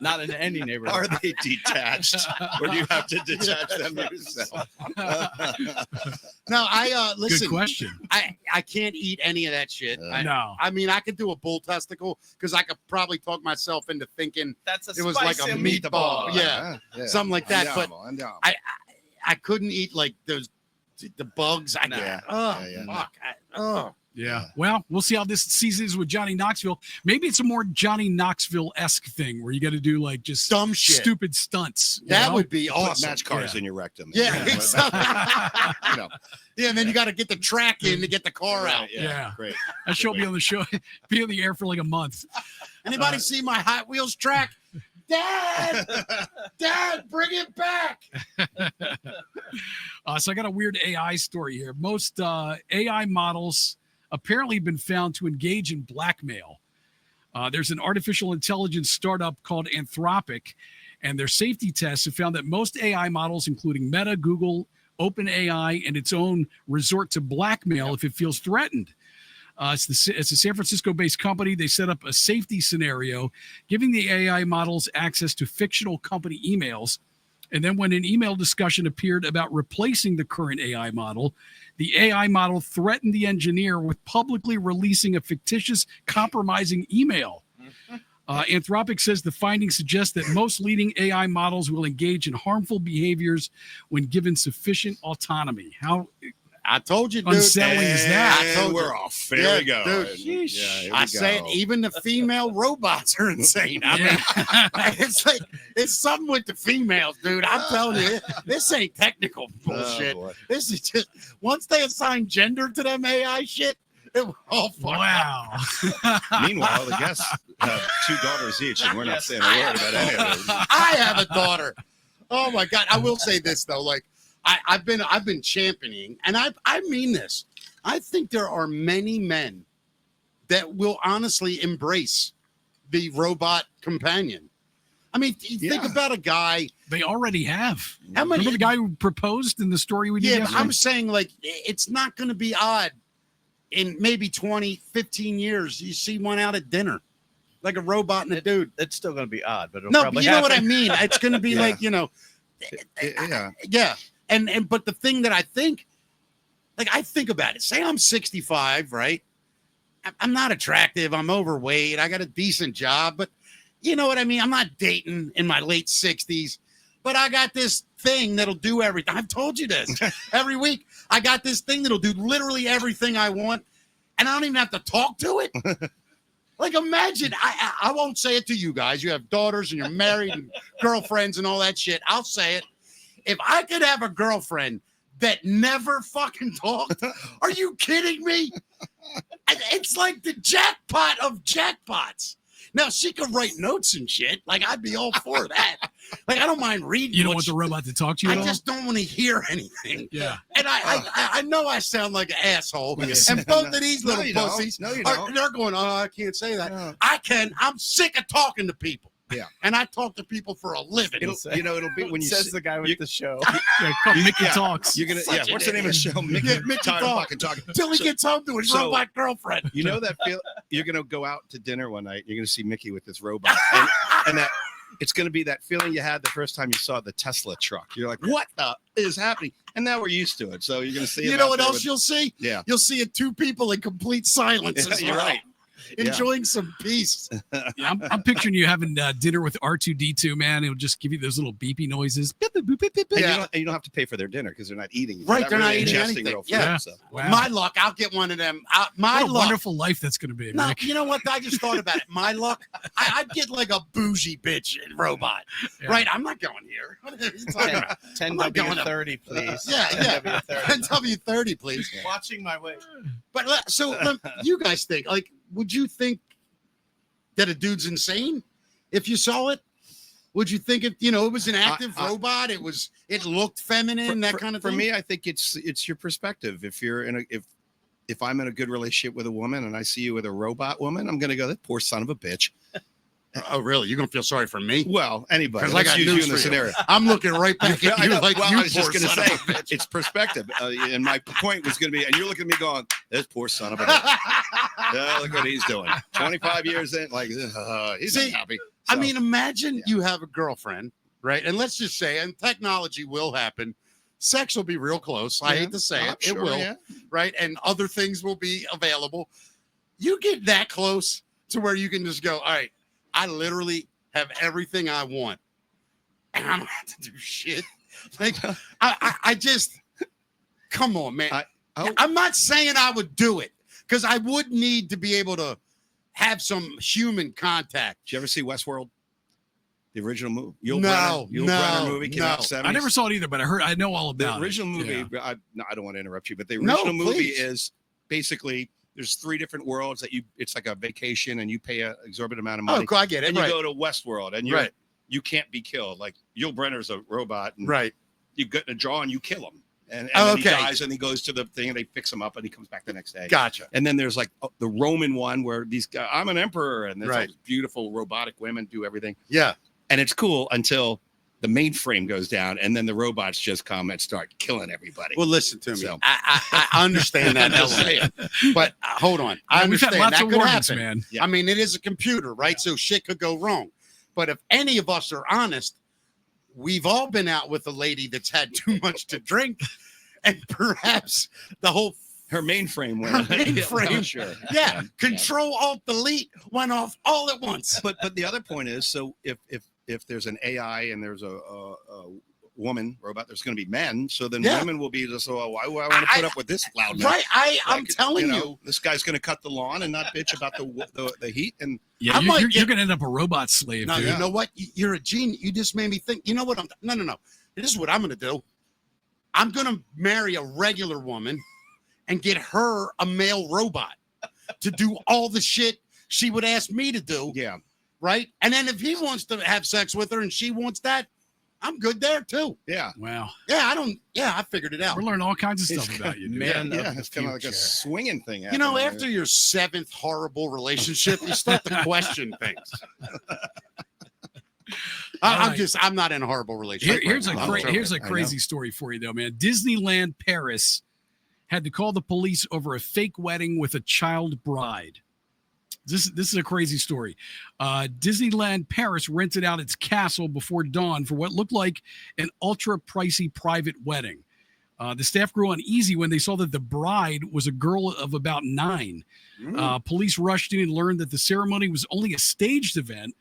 Not in any Are neighborhood. they detached? Or do you have to detach them yourself? No, I listen. Good question. I can't eat any of that shit. No. I mean, I could do a bull testicle because I could probably talk myself into thinking That's a it was like a spicy meatball. Yeah, something like that. But Andiamo. I couldn't eat like the bugs. I Nah. can't. Yeah. Fuck. Yeah. Well, we'll see how this season is with Johnny Knoxville. Maybe it's a more Johnny Knoxville-esque thing where you got to do like just Dumb shit. stupid stunts. you That know? would be Put awesome. match cars in your rectum. Yeah, You know, exactly. you know, Yeah, and then you got to get the track in to get the car out. Yeah. Great. That show will be on the show, be on the air for like a month. Anybody see my Hot Wheels track? Dad, bring it back. So I got a weird AI story here. Most AI models apparently have been found to engage in blackmail. There's an artificial intelligence startup called Anthropic, and their safety tests have found that most AI models, including Meta, Google, OpenAI, and its own, resort to blackmail if it feels threatened. It's a San Francisco-based company. They set up a safety scenario, giving the AI models access to fictional company emails. And then when an email discussion appeared about replacing the current AI model, the AI model threatened the engineer with publicly releasing a fictitious, compromising email. Anthropic says the findings suggest that most leading AI models will engage in harmful behaviors when given sufficient autonomy. How I told you, dude. unsettling is that? I told we're you. off. There we go. Dude. And, yeah, here I we said go. even the female robots are insane. I mean, it's like it's something with the females, dude. I'm telling you, this ain't technical bullshit. boy. This is just once they assign gender to them AI shit, it will all fuck up. Wow. Meanwhile, the guests have 2 daughters each, and we're not saying a word about any of it. I have a daughter. Oh my god! I will say this though, like I've been championing, and I mean this. I think there are many men that will honestly embrace the robot companion. I mean, think about a guy. They already have. How many? Remember the guy who proposed in the story we did Yeah, but yesterday? I'm saying like it's not going to be odd in maybe 20, 15 years. You see one out at dinner, like a robot and a dude. It's still going to be odd, but it'll No, probably but you know what I happen. mean. It's going to be Yeah. like Yeah. yeah. And but the thing that I think, like I think about it. Say I'm 65, right? I'm not attractive. I'm overweight. I got a decent job, but you know what I mean? I'm not dating in my late 60s, but I got this thing that'll do everything. I've told you this every week. I got this thing that'll do literally everything I want, and I don't even have to talk to it. Like, imagine, I won't say it to you guys. You have daughters and you're married and girlfriends and all that shit. I'll say it. If I could have a girlfriend that never fucking talked? Are you kidding me? It's like the jackpot of jackpots. Now, she could write notes and shit. Like, I'd be all for that. Like, I don't mind reading. You don't want the robot to talk to you at I all? just don't want to hear anything. Yeah. And I know I sound like an asshole. Yeah. And both of these little you don't. pussies, No, you don't. they're going, oh, I can't say that. Yeah. I can. I'm sick of talking to people. Yeah. And I talk to people for a living. It'll be when you Says the guy with the show. Yeah, called Mickey yeah. Talks. You're gonna Such what's an the name of the idiot. show? Mickey, Mickey tired of Talk. fucking talking. Till he So- gets home to his so- robot girlfriend. You know that feel? You're gonna go out to dinner one night. You're gonna see Mickey with this robot, and that it's gonna be that feeling you had the first time you saw the Tesla truck. You're like, what the is happening? And now we're used to it. So you're gonna see. You it know out what there else with- you'll see? Yeah. You'll see it two people in complete silence. Yeah, as you're well, right. Yeah. enjoying some peace. Yeah, I'm picturing you having dinner with R2D2, man. It'll just give you those little beepy noises. Beep, beep, beep, beep, beep. And, Yeah. you don't have to pay for their dinner because they're not eating. Right, they're not really eating ingesting anything. real food, Yeah. so. Wow. My luck, I'll get one of them. My What a luck. wonderful life that's going to be, No, Rick. you know what? I just thought about it. My luck, I'd get like a bougie bitch robot. Yeah. Right? I'm not going here. What are you talking about? 10 I'm not going up. W30, please. Yeah, yeah. 10 W30. W30, please. Watching my way. But you guys think, like, would you think that a dude's insane if you saw it? Would you think it was an active robot? It looked feminine, that kind of thing. For me, I think it's your perspective. If you're if I'm in a good relationship with a woman and I see you with a robot woman, I'm gonna go, that poor son of a bitch. Oh, really? You're gonna feel sorry for me? Well, anybody. 'Cause I Let's got use you news in the for you. scenario. I'm looking right back at I you know. like Well, you I was just poor going to son say, of a bitch. it's perspective. And my point was going to be, and you're looking at me going, this poor son of a bitch. Yeah, look what he's doing. 25 years in, like, he's See, not happy. I So, mean, imagine you have a girlfriend, right? And let's just say, and technology will happen. Sex will be real close. I yeah, hate to say I'm it. sure, It will, yeah. right? And other things will be available. You get that close to where you can just go, all right, I literally have everything I want. And I don't have to do shit. Like, I just, come on, man. I'm not saying I would do it because I would need to be able to have some human contact. Did you ever see Westworld? The original movie? Yul No, Brynner movie came out in the 70s. I never saw it either, but I know all The about original it. movie, Yeah. I don't want to interrupt you, but the No, original movie please. is basically there's 3 different worlds that it's like a vacation and you pay an exorbitant amount of money. Oh, I get it. And you Right. go to Westworld and you can't be killed. Like Yul Brynner's a robot and Right. you get in a draw and you kill him. And Oh, then he okay. dies and he goes to the thing and they fix him up and he comes back the next day. Gotcha. And then there's like the Roman one where these guys, I'm an emperor and there's all Right. these beautiful robotic women do everything. Yeah. And it's cool until the mainframe goes down and then the robots just come and start killing everybody. Well, listen to me. So- I understand that I'm just element, saying. but hold on. I We've had understand lots that of could warnings, happen. man. Yeah. I mean, it is a computer, right? So shit could go wrong. But if any of us are honest, we've all been out with a lady that's had too much to drink, and perhaps the whole Her mainframe Her went. mainframe. Yeah, sure. yeah, Control Alt Delete went off all at once. But the other point is, so if there's an AI and there's a woman robot, there's going to be men. So then Yeah. women will be just, oh, why would I want to put up with this loud man? Right, I'm Like, telling you. this guy's going to cut the lawn and not bitch about the heat. And Yeah, I might you're get- going to end up a robot slave. No, dude. you know what? You're a genius. You just made me think. You know what? No. This is what I'm going to do. I'm going to marry a regular woman and get her a male robot to do all the shit she would ask me to do. yeah, Right. And then if he wants to have sex with her and she wants that, I'm good there too. yeah. Wow. Yeah, I figured it out. We're learning all kinds of stuff It's about you, dude. Man Yeah, of the it's kind of like a future. swinging thing. You know, happening. after your 7th horrible relationship, you start to question things. All right. I'm not in a horrible relationship. Here's right now. I'm here's a joking. crazy story for you, though, man. Disneyland Paris had to call the police over a fake wedding with a child bride. This is a crazy story. Disneyland Paris rented out its castle before dawn for what looked like an ultra pricey private wedding. The staff grew uneasy when they saw that the bride was a girl of about 9. Police rushed in and learned that the ceremony was only a staged event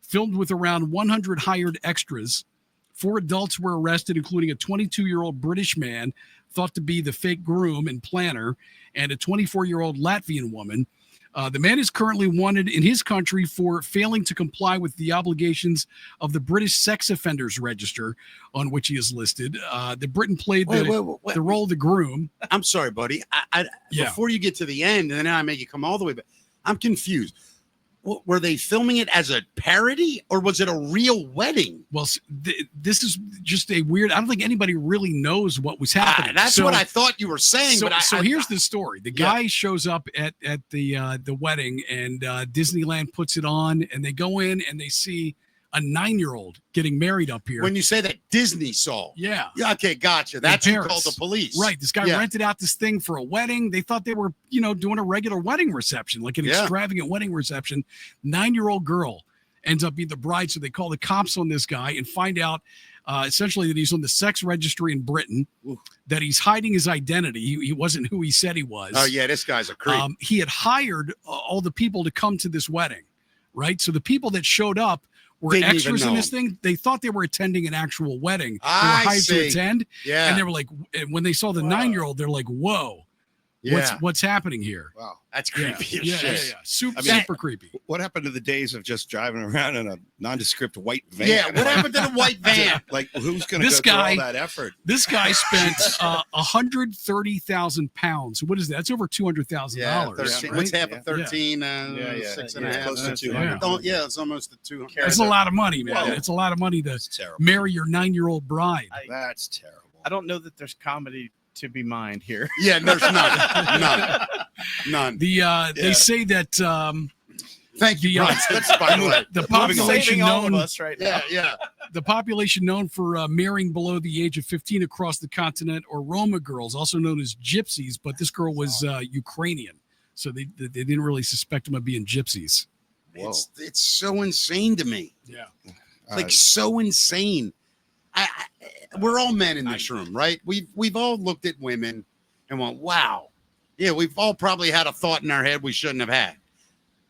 filmed with around 100 hired extras. 4 adults were arrested, including a 22-year-old British man thought to be the fake groom and planner, and a 24-year-old Latvian woman. The man is currently wanted in his country for failing to comply with the obligations of the British Sex Offenders Register, on which he is listed. The Briton played the role of the groom. I'm sorry, buddy. Before you get to the end, and then I make you come all the way back, I'm confused. Were they filming it as a parody, or was it a real wedding? Well, this is just a weird. I don't think anybody really knows what was happening. That's what I thought you were saying. So here's the story. The guy shows up at the wedding, and Disneyland puts it on, and they go in and they see a 9-year-old getting married up here. When you say that Disney saw. Yeah. Okay, gotcha. That's who called the police. Right. This guy rented out this thing for a wedding. They thought they were, doing a regular wedding reception, like an extravagant wedding reception. 9-year-old girl ends up being the bride. So they call the cops on this guy and find out essentially that he's on the sex registry in Britain, that he's hiding his identity. He wasn't who he said he was. Oh, yeah. This guy's a creep. He had hired all the people to come to this wedding, right? So the people that showed up were extras in this thing. They thought they were attending an actual wedding. They were hired to attend. Yeah. And they were like, when they saw the 9-year-old, they're like, whoa, what's happening here? Wow. That's creepy as shit. Yeah. Super creepy. What happened to the days of just driving around in a nondescript white van? Yeah, what happened to the white van? Like, who's going to go through all that effort? This guy spent 130,000 pounds. What is that? That's over $200,000. Yeah, right? What's half of 13? 6.5. Close to 200. Yeah, it's almost the 200. That's a lot of money, man. Whoa. It's a lot of money to marry your 9-year-old bride. That's terrible. I don't know that there's comedy to be mined here. Yeah, there's none. They say that thank you. The population known us right now. The population known for marrying below the age of 15 across the continent, or Roma girls, also known as gypsies, but this girl was Ukrainian, so they didn't really suspect them of being gypsies. It's so insane to me. Yeah, like so insane. We're all men in this room, right? We've all looked at women and went, wow. Yeah, we've all probably had a thought in our head we shouldn't have had.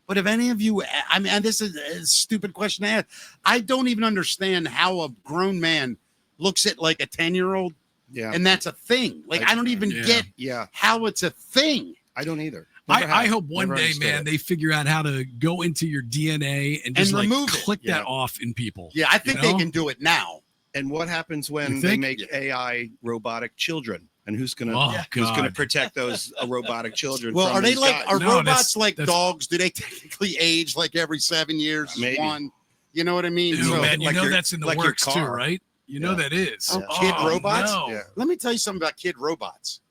But if any of you, I mean, this is a stupid question to ask. I don't even understand how a grown man looks at like a 10-year-old. Yeah. And that's a thing. Like, I don't even get how it's a thing. I don't either. I hope one day, man, they figure out how to go into your DNA and just like click that off in people. Yeah, I think they can do it now. And what happens when they make AI robotic children? And who's gonna protect those robotic children? Well, from are they like guys? robots like dogs? Do they technically age like every 7 years? Maybe. One, you know what I mean? Dude, so, man, like that's in the works too, right? You know that is. Kid robots. No. Yeah. Let me tell you something about kid robots.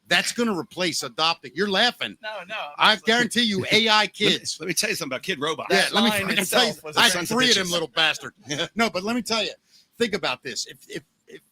That's going to replace adopting. You're laughing. No. I guarantee you, AI kids. Let me tell you something about kid robots. Yeah, let me tell you. I have 3 of them little bastards. No, but let me tell you. Think about this.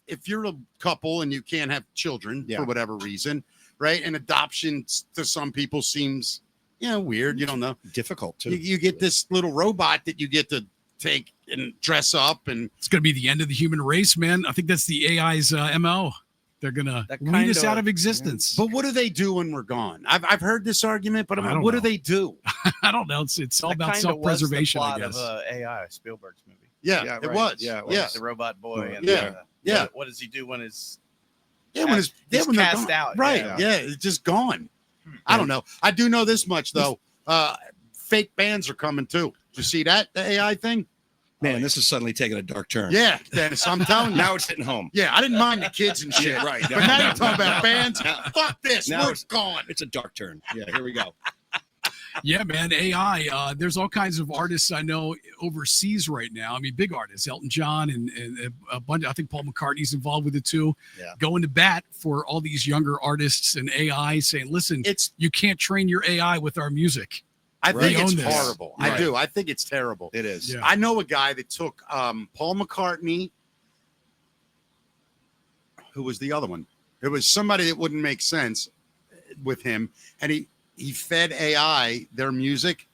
If you're a couple and you can't have children for whatever reason, right? And adoption to some people seems, weird. You don't know. Difficult too. You get this little robot that you get to take and dress up, and it's going to be the end of the human race, man. I think that's the AI's MO. They're going to weed us out of existence. But what do they do when we're gone? I've heard this argument, but what do they do? I don't know. It's all about self-preservation, I guess. Of AI, Spielberg's movie. Yeah, it was. Yeah, the robot boy. And what does he do when his when cast out? Right. Yeah, it's just gone. I don't know. I do know this much though. Fake bands are coming too. Did you see that? The AI thing? Man, this is suddenly taking a dark turn. Yeah, Dennis, I'm telling you. Now it's hitting home. Yeah, I didn't mind the kids and shit. Right. But now you're talking about bands. Fuck this. Now We're gone. It's a dark turn. Yeah, here we go. Yeah, man, AI. There's all kinds of artists I know overseas right now. I mean, big artists, Elton John and a bunch. I think Paul McCartney's involved with it too. Yeah. Going to bat for all these younger artists and AI, saying, "Listen, you can't train your AI with our music." I think it's horrible. Right. I do. I think it's terrible. It is. Yeah. I know a guy that took Paul McCartney. Who was the other one? It was somebody that wouldn't make sense with him, and he fed AI their music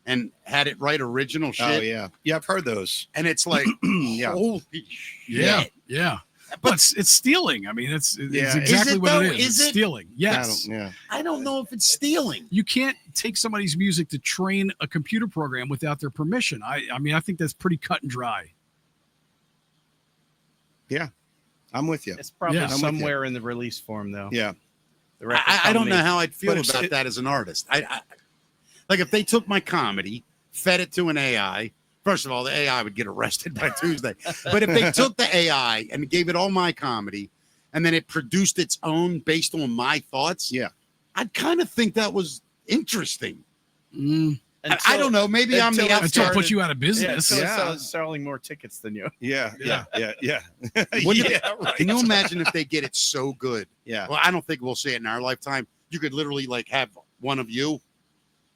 and had it write original shit. Oh yeah, I've heard those, and it's like, holy shit. Yeah. But it's stealing. I mean, it's exactly what it is. It's stealing. Yes. I don't know if it's stealing. You can't take somebody's music to train a computer program without their permission. I mean, I think that's pretty cut and dry. Yeah, I'm with you. It's probably somewhere in the release form, though. Yeah. I don't know how I'd feel about that as an artist. Like if they took my comedy, fed it to an AI, first of all, the AI would get arrested by Tuesday. But if they took the AI and gave it all my comedy, and then it produced its own based on my thoughts, I'd kind of think that was interesting. I don't know. Maybe I'm the Until outsider. put you out of business. Yeah, selling more tickets than you. Yeah. Right. Can Can you imagine if they get it so good? Yeah. Well, I don't think we'll see it in our lifetime. You could literally like have one of you.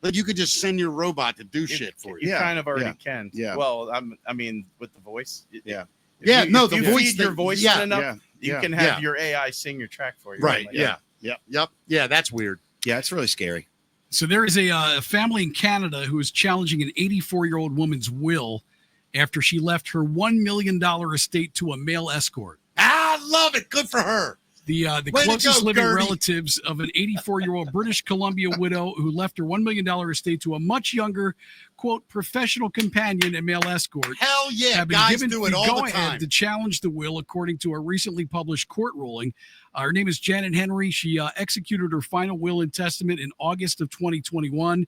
Like you could just send your robot to do shit for you. You kind of already can. Yeah. Well, I mean, with the voice. The If voice. you feed your voice yeah, enough, you can have your AI sing your track for you. Right. Like, Yep. Yeah, that's weird. Yeah, it's really scary. So there is a family in Canada who is challenging an 84-year-old woman's will after she left her $1 million estate to a male escort. I love it. Good for her. The Way to closest go, living Gertie. relatives of an 84-year-old British Columbia widow who left her $1 million estate to a much younger, quote, professional companion and male escort Hell yeah. have been Guys given do it the all the go-ahead time. to challenge the will, according to a recently published court ruling. Her name is Janet Henry. She executed her final will and testament in August of 2021,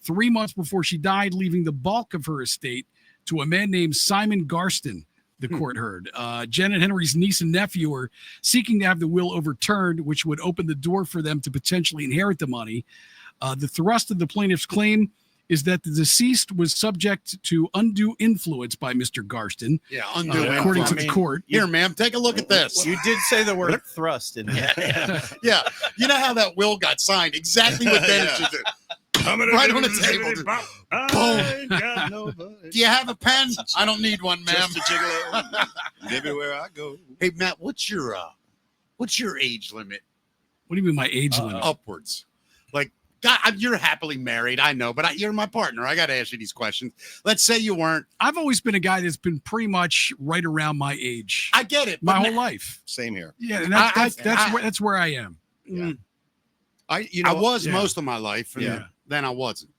3 months before she died, leaving the bulk of her estate to a man named Simon Garston, the court heard. Janet Henry's niece and nephew are seeking to have the will overturned, which would open the door for them to potentially inherit the money. The thrust of the plaintiff's claim is that the deceased was subject to undue influence by Mr. Garston, Yeah, undue according to influence. the court. Here, ma'am, take a look at this. You did say the word thrust in there. Yeah. You know how that will got signed? Exactly what Dennis should do. Right on the table. Boom. Do you have a pen? I don't need one, ma'am. Just a gigolo. Everywhere I go. Hey, Matt, what's your age limit? What do you mean my age limit? Upwards. Like, God, you're happily married, I know, but you're my partner. I got to ask you these questions. Let's say you weren't. I've always been a guy that's been pretty much right around my age. I get it. my but whole life. Same here. Yeah, and that's where I am. I was most of my life, and then I wasn't.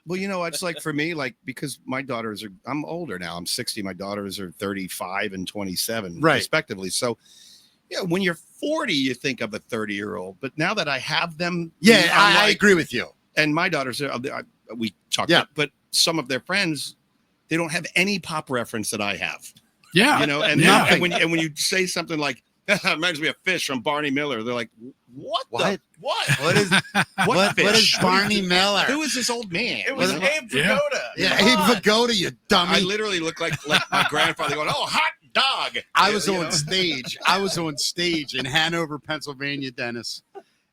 Well, it's like for me, like because my daughters I'm older now. I'm 60. My daughters are 35 and 27, respectively. So, when you're 40, you think of a 30-year-old. But now that I have them, I agree with you. And my daughters are. We talked, but some of their friends, they don't have any pop reference that I have. Yeah, and when you say something like that reminds me of Fish from Barney Miller, they're like, what? What is what is Barney Miller? Who is this old man? It was Abe Vigoda. Yeah, Abe Vigoda, you dummy. I literally look like my grandfather going, "Oh, hot dog." I was on stage. I was on stage in Hanover, Pennsylvania, Dennis,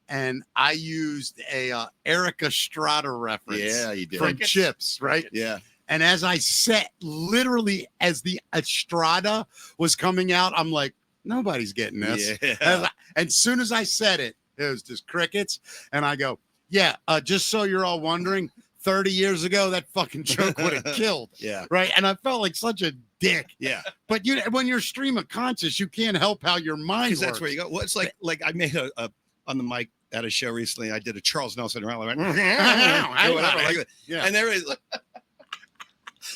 and I used a Eric Estrada reference. Yeah, you did. From Chips, right? Yeah. And as I said, literally as the Estrada was coming out, I'm like, nobody's getting this. Yeah. And as soon as I said it, it was just crickets. And I go, just so you're all wondering, 30 years ago, that fucking joke would have killed. Yeah. Right. And I felt like such a dick. Yeah. But when you're stream of conscious, you can't help how your mind works. That's where you go. Well, it's like I made a on the mic at a show recently. I did a Charles Nelson rally. I went, whatever, like that. Yeah. And there is.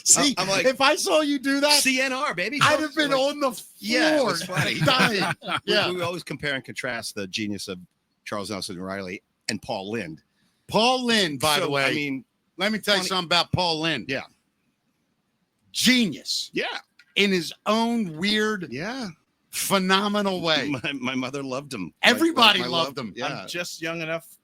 See, I'm like, if I saw you do that, CNR, baby. I'd have been on the floor. Yeah, it was funny. Dying. Yeah. We always compare and contrast the genius of Charles Nelson Riley and Paul Lynde. Paul Lynde, by the way. I mean, let me tell you something about Paul Lynde. Yeah. Genius. Yeah. In his own weird, phenomenal way. My mother loved him. Everybody loved him. Yeah. I'm just young enough,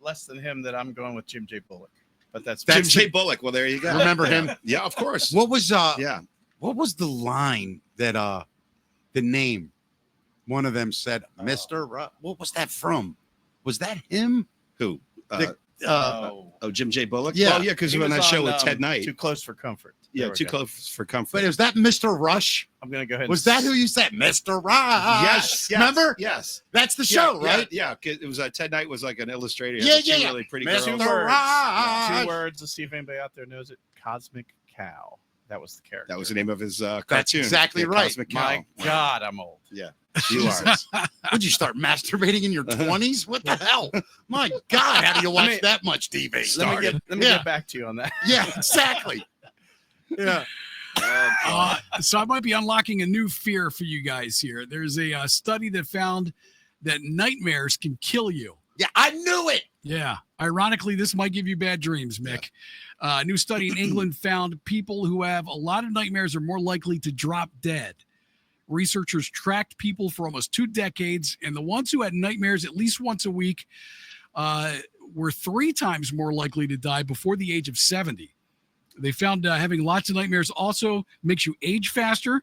less than him, that I'm going with Jim J. Bullock. But that's Jim J. Bullock. Well, there you go. Remember him? Yeah, of course. What was what was the line that the name one of them said, Mr. What was that from? Was that him? Who? Jim J. Bullock? Yeah. Oh, yeah, because when that show with Ted Knight. Too Close for Comfort. Yeah, Too Close for Comfort. But was that Mr. Rush? I'm going to go ahead. Was that who you said? Mr. Rush? Yes. Remember? Yes. That's the show, right? Yeah. It was Ted Knight was like an illustrator. Yeah. Really pretty Mr. girls. Rush. 2 words. Let's see if anybody out there knows it. Cosmic Cow. That was the character. That was the name of his cartoon. That's exactly right. Cosmic Cow. My God, I'm old. Yeah. You are. Would you start masturbating in your 20s? What the hell? My God, how do you watch that much TV? Let me get back to you on that. Yeah, exactly. Yeah. So I might be unlocking a new fear for you guys here. There's a study that found that nightmares can kill you. Yeah, I knew it. Yeah. Ironically, this might give you bad dreams, Mick. A new study in England found people who have a lot of nightmares are more likely to drop dead. Researchers tracked people for almost 2 decades, and the ones who had nightmares at least once a week were 3 times more likely to die before the age of 70. They found having lots of nightmares also makes you age faster.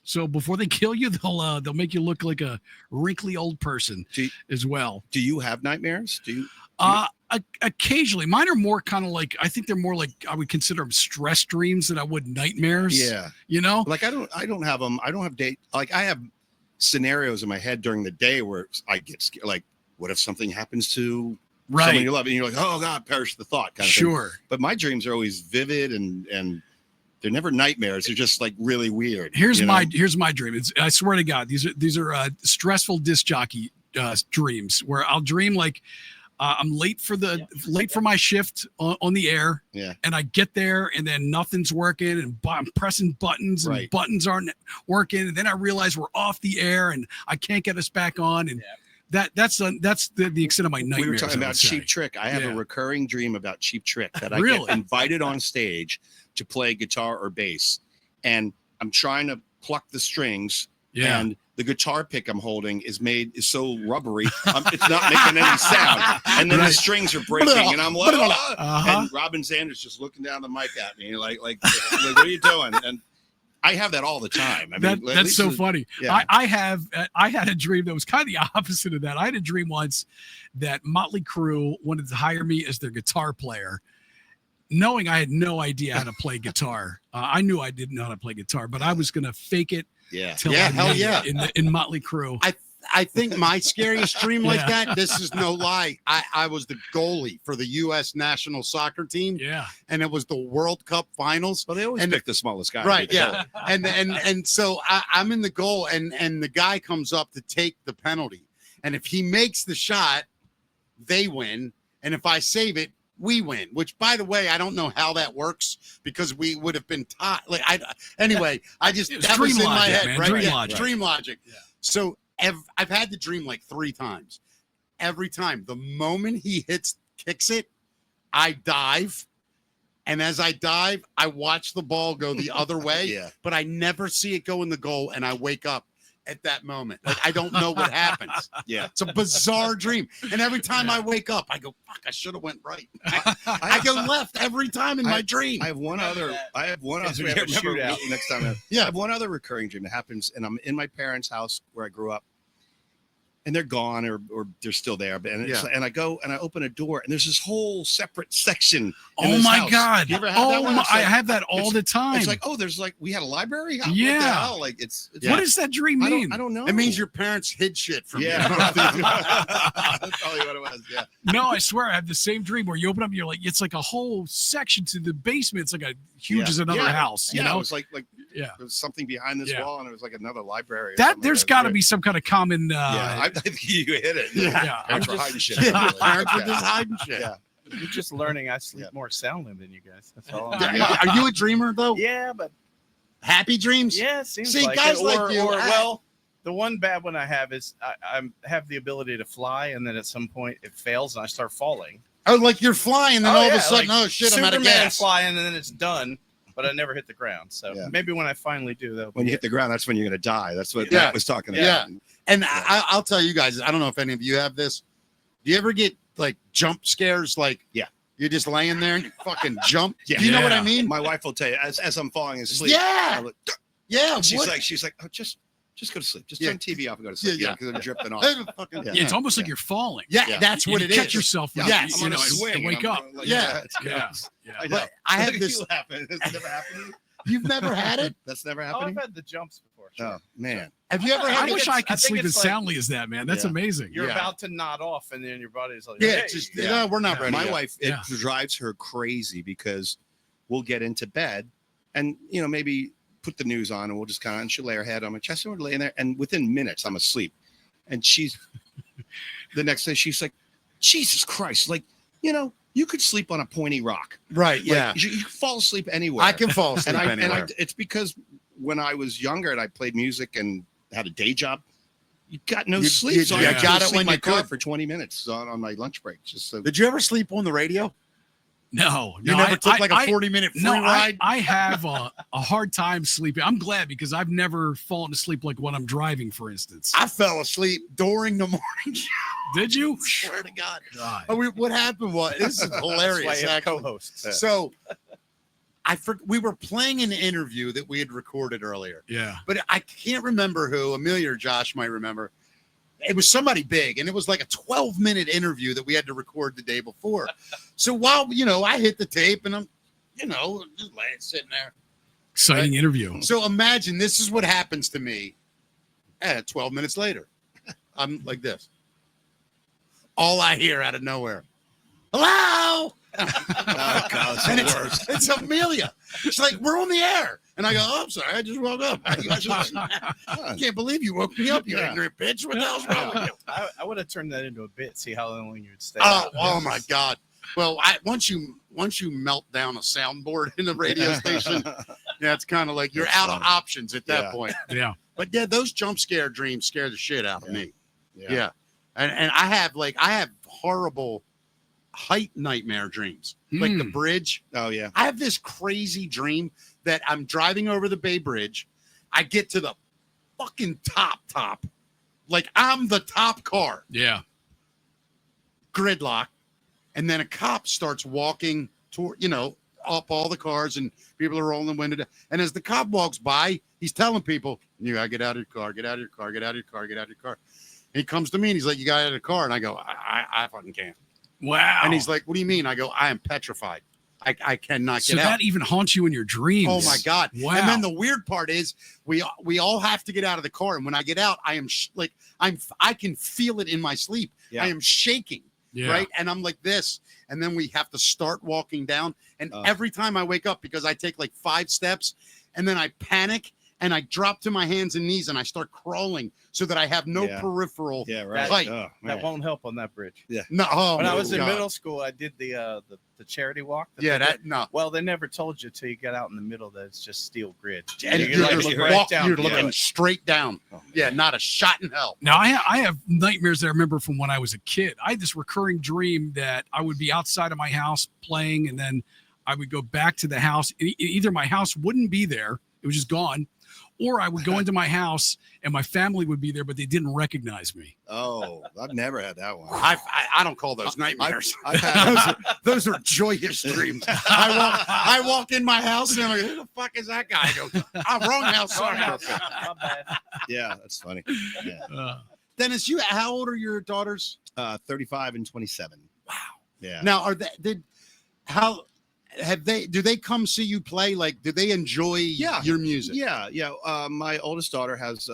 So before they kill you, they'll make you look like a wrinkly old person as well. Do you have nightmares? Do you? Occasionally. Mine are more kind of like, I think they're more like, I would consider them stress dreams than I would nightmares. Yeah. You know? Like I don't have them. I don't have like I have scenarios in my head during the day where I get scared. Like, what if something happens to someone you love? And you're like, oh God, perish the thought kind of thing. But my dreams are always vivid and they're never nightmares. They're just like really weird. Here's my dream. I swear to God, these are stressful disc jockey dreams where I'll dream like I'm late for my shift on the air. Yeah. And I get there and then nothing's working and I'm pressing buttons and buttons aren't working. And then I realize we're off the air and I can't get us back on. And that's the extent of my nightmares. We were talking about Cheap Trick. I have a recurring dream about Cheap Trick that I Really? get invited on stage to play guitar or bass. And I'm trying to pluck the strings. Yeah. And the guitar pick I'm holding is so rubbery, it's not making any sound. And then the strings are breaking, and I'm like, and Robin Sanders just looking down the mic at me, like, what are you doing? And I have that all the time. I mean, that's so funny. Yeah. I had a dream that was kind of the opposite of that. I had a dream once that Motley Crue wanted to hire me as their guitar player, knowing I had no idea how to play guitar. I knew I didn't know how to play guitar, but I was going to fake it. Yeah. Hell yeah. In Motley Crue. I think my scariest dream like that, this is no lie. I was the goalie for the U.S. national soccer team. Yeah. And it was the World Cup finals. Well, they always pick the smallest guy. Right. Yeah. and so I'm in the goal and the guy comes up to take the penalty. And if he makes the shot, they win. And if I save it, we win, which, by the way, I don't know how that works because we would have been taught. Like, I just that was in my head, right? Dream logic. Yeah. So I've had the dream like 3 times. Every time, the moment he kicks it, I dive, and as I dive, I watch the ball go the other way. But I never see it go in the goal, and I wake up at that moment. Like, I don't know what happens. It's a bizarre dream. And every time I wake up, I go, fuck, I should have went right. I go left every time in my dream. I have one other shootout next time. I have one other recurring dream that happens, and I'm in my parents' house where I grew up. And they're gone or they're still there. And I go and I open a door and there's this whole separate section. Oh my house. God. You ever had that one? I have that all the time. It's like, there's like, we had a library? What the hell? Like it's what does that dream mean? I don't know. It means your parents hid shit from you. That's probably what it was. Yeah. No, I swear I have the same dream where you open up and you're like, it's like a whole section to the basement. It's like a huge as another house. You know? It was like there's something behind this wall and it was like another library. There's got to be some kind of common. I think you hit it. I'm just hiding shit. Parents were just hiding shit. Yeah. You're just learning. I sleep more soundly than you guys. That's all. Are you a dreamer though? Yeah, but happy dreams. Yeah, it seems See, like guys it. like you. Well, the one bad one I have is I have the ability to fly, and then at some point it fails, and I start falling. Oh, like you're flying, and then all of a sudden, like oh shit, Superman I'm out of gas. flying, and then it's done. But I never hit the ground. So maybe when I finally do, though. When you hit the ground, that's when you're going to die. That's what Matt was talking about. Yeah. And I'll tell you guys, I don't know if any of you have this. Do you ever get like jump scares? Like, you're just laying there and you fucking jump. Do you know what I mean? My wife will tell you as I'm falling asleep. Yeah. She's like, oh, just go to sleep. Just turn TV off and go to sleep. Because I'm drifting off. It's almost like you're falling. Yeah, that's what it is. Catch yourself. Yes. And wake up. But I have this. It's never happened. You've never had it? That's never Oh, happened. I've had the jumps before. Oh man. Have you ever had I wish I could sleep as like, soundly as that, man. That's amazing. You're about to nod off, and then your body's like, no, we're not ready. My yet. wife, it drives her crazy because we'll get into bed and, maybe put the news on and we'll just and she'll lay her head on my chest and we're laying there. And within minutes, I'm asleep. And the next day, she's like, Jesus Christ, like, you could sleep on a pointy rock. Right. Yeah. You can fall asleep anywhere. I can fall asleep anywhere. And it's because when I was younger and I played music and had a day job, You got no You- sleep. you- so you I got got it sleep when in my you car could. for 20 minutes on my lunch break. Just so. Did you ever sleep on the radio? No, You never took like a 40-minute free ride? I have a hard time sleeping. I'm glad because I've never fallen asleep like when I'm driving, for instance. I fell asleep during the morning show. Did you? Swear to God. God. What happened was, this is That's why hilarious. you have actually. co-hosts. So we were playing an interview that we had recorded earlier, Yeah. but I can't remember who. Amelia or Josh might remember. It was somebody big, and it was like a 12-minute interview that we had to record the day before. So while, I hit the tape and I'm, just sitting there. Exciting interview. So imagine this is what happens to me 12 minutes later. I'm like this. All I hear out of nowhere. Hello. Oh, God, And it's the worst. it's Amelia. She's like, we're on the air. And I go, oh, I'm sorry. I just woke up. I can't believe you woke me up, you ignorant bitch. What the hell's wrong with you? I would have turned that into a bit. See how long you would stay. Oh my God. Well, once you melt down a soundboard in the radio station, it's kind of like you're That's out of funny. options at that Yeah. point. Yeah. But yeah, those jump scare dreams scare the shit out of me. Yeah. And I have horrible height nightmare dreams, like the bridge. Oh, yeah. I have this crazy dream that I'm driving over the Bay Bridge. I get to the fucking top, like I'm the top car, Yeah. gridlock. And then a cop starts walking toward, up all the cars and people are rolling the window down. And as the cop walks by, he's telling people, you gotta get out of your car, get out of your car, get out of your car, get out of your car. And he comes to me and he's like, you got out of the car. And I go, I fucking can't. Wow. And he's like, what do you mean? I go, I am petrified. I cannot so get out. that even haunts you in your dreams. Oh my God. Wow. And then the weird part is we all have to get out of the car. And when I get out, I am I can feel it in my sleep. Yeah. I am shaking. Yeah. Right. And I'm like this. And then we have to start walking down. And every time I wake up, because I take like 5 steps and then I panic and I drop to my hands and knees and I start crawling so that I have no peripheral height. Oh, that won't help on that bridge. Yeah. No. Oh, When I my was in God. middle school, I did the charity walk. Yeah, they did. no. Well, they never told you till you get out in the middle that it's just steel grid. And you can, look right down. you're looking straight down. Yeah, not a shot in hell. Now, I have nightmares that I remember from when I was a kid. I had this recurring dream that I would be outside of my house playing, and then I would go back to the house. And either my house wouldn't be there, it was just gone, or I would go into my house and my family would be there, but they didn't recognize me. Oh, I've never had that one. I don't call those nightmares. I've had those are joyous dreams. I walk in my house and I'm like, who the fuck is that guy? I go, wrong house. Sorry. My bad. Yeah, that's funny. Yeah. Dennis, how old are your daughters? 35 and 27. Wow. Yeah. Now, do they come see you play? Like, do they enjoy your music? Yeah. My oldest daughter is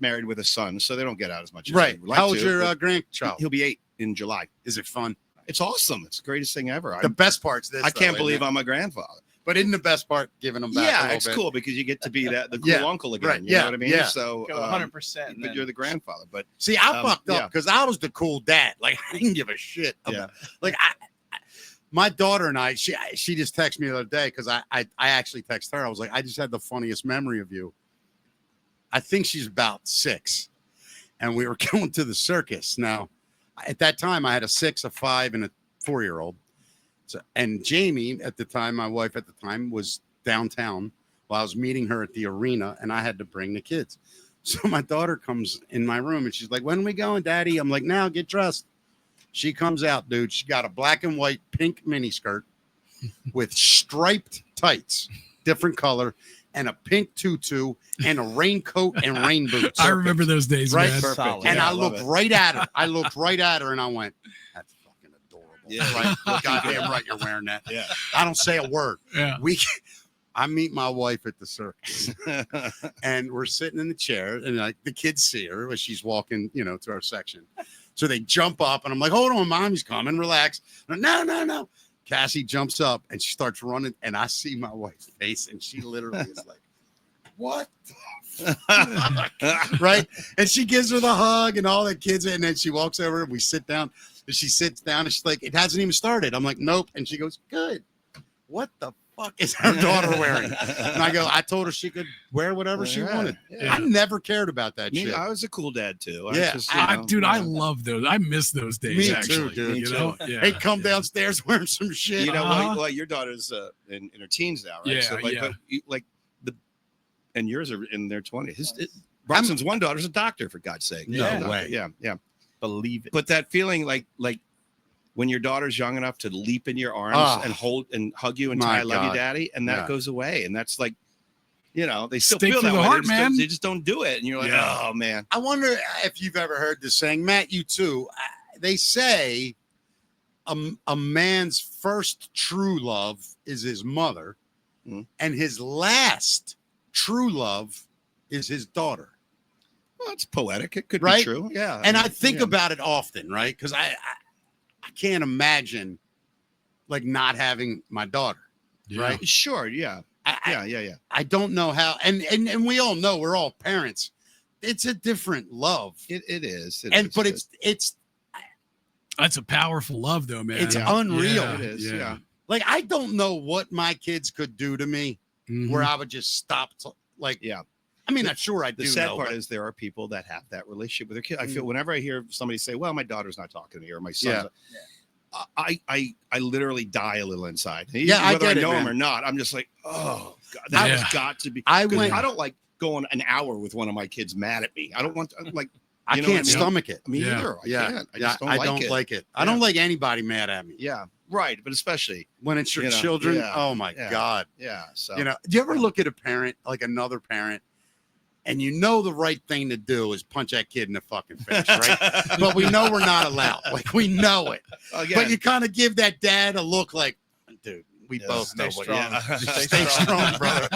married with a son, so they don't get out as much. As Right. they would like How old's to, your but grandchild? He'll be 8 in July. Is it fun? It's awesome. It's the greatest thing ever. The best part's this. I can't though, believe isn't it? I'm a grandfather. But isn't the best part giving them back? a Yeah, little it's bit? cool because you get to be the cool uncle again. Right. You know what I mean? Yeah. So Go 100%. but you're the grandfather. But See, I fucked up yeah. because I was the cool dad. Like, I didn't give a shit. Yeah. Like, my daughter and I, she just texted me the other day because I actually texted her. I was like, I just had the funniest memory of you. I think she's about 6, and we were going to the circus. Now, at that time, I had a 6, a 5, and a 4-year-old. So, and Jamie, at the time, my wife at the time, was downtown while I was meeting her at the arena, and I had to bring the kids. So my daughter comes in my room, and she's like, when are we going, Daddy? I'm like, now, get dressed. She comes out, dude. She got a black and white pink miniskirt with striped tights, different color, and a pink tutu and a raincoat and rain boots. I remember those days, Right? man. Solid. And Yeah, I love looked it. right at her. I looked right at her and I went, that's fucking adorable. Yeah. Right? Goddamn right you're wearing that. Yeah. I don't say a word. Yeah. I meet my wife at the circus and we're sitting in the chair and like the kids see her as she's walking, to our section. So they jump up and I'm like, hold on, Mommy's coming, relax. No. Cassie jumps up and she starts running and I see my wife's face and she literally is like, what the fuck? Right? And she gives her the hug and all the kids and then she walks over and we sit down and she sits down and she's like, it hasn't even started. I'm like, nope. And she goes, good. What the fuck is her daughter wearing? And I told her she could wear whatever she wanted. Yeah. I never cared about that shit. I was a cool dad too. Yeah. I love those. I miss those days. Me actually, too, dude. You know? Yeah. Hey, come downstairs wearing some shit. You know, like your daughter's in her teens now, right? Yeah, So like, yeah. but and yours are in their 20s. Bronson's one daughter's a doctor, for God's sake. No way. Yeah. Believe it. But that feeling like when your daughter's young enough to leap in your arms and hold and hug you and say, My I love you, God. Daddy, and that goes away. And that's like, they still Stick feel through that the way. heart, man. They just don't do it. And you're like, oh, man. I wonder if you've ever heard this saying, Matt, you too. They say a man's first true love is his mother, and his last true love is his daughter. Well, it's poetic. It could Right? be true. Yeah. And I think about it often, right? Because I can't imagine like not having my daughter, right? Sure. Yeah. Yeah. I don't know how, and we all know we're all parents. It's a different love. It is. But it's That's a powerful love, though, man. It's unreal. Yeah, It is. Yeah. like I don't know what my kids could do to me where I would just stop. Yeah. I mean, I'm sure I do. The sad know, part but- is there are people that have that relationship with their kid. I feel whenever I hear somebody say, "Well, my daughter's not talking to me," or "My son's," I literally die a little inside. Yeah, whether I I get it, know him man. or not, I'm just like, oh God, that has got to be. I 'cause went- I don't like going an hour with one of my kids mad at me. I don't want like. I you know what can't I mean? stomach it. Me Yeah. either. I can't. I just don't I like don't it. like it. I Yeah. don't like anybody mad at me. Yeah, right. But especially, When it's your You know, children, yeah, oh my yeah. God. yeah. So Do you ever look at a parent, like another parent, and you know the right thing to do is punch that kid in the fucking face, right? But we know we're not allowed. Like, we know it. again, But you kind of give that dad a look like, dude, we both know what. strong. Yeah. Stay strong, brother.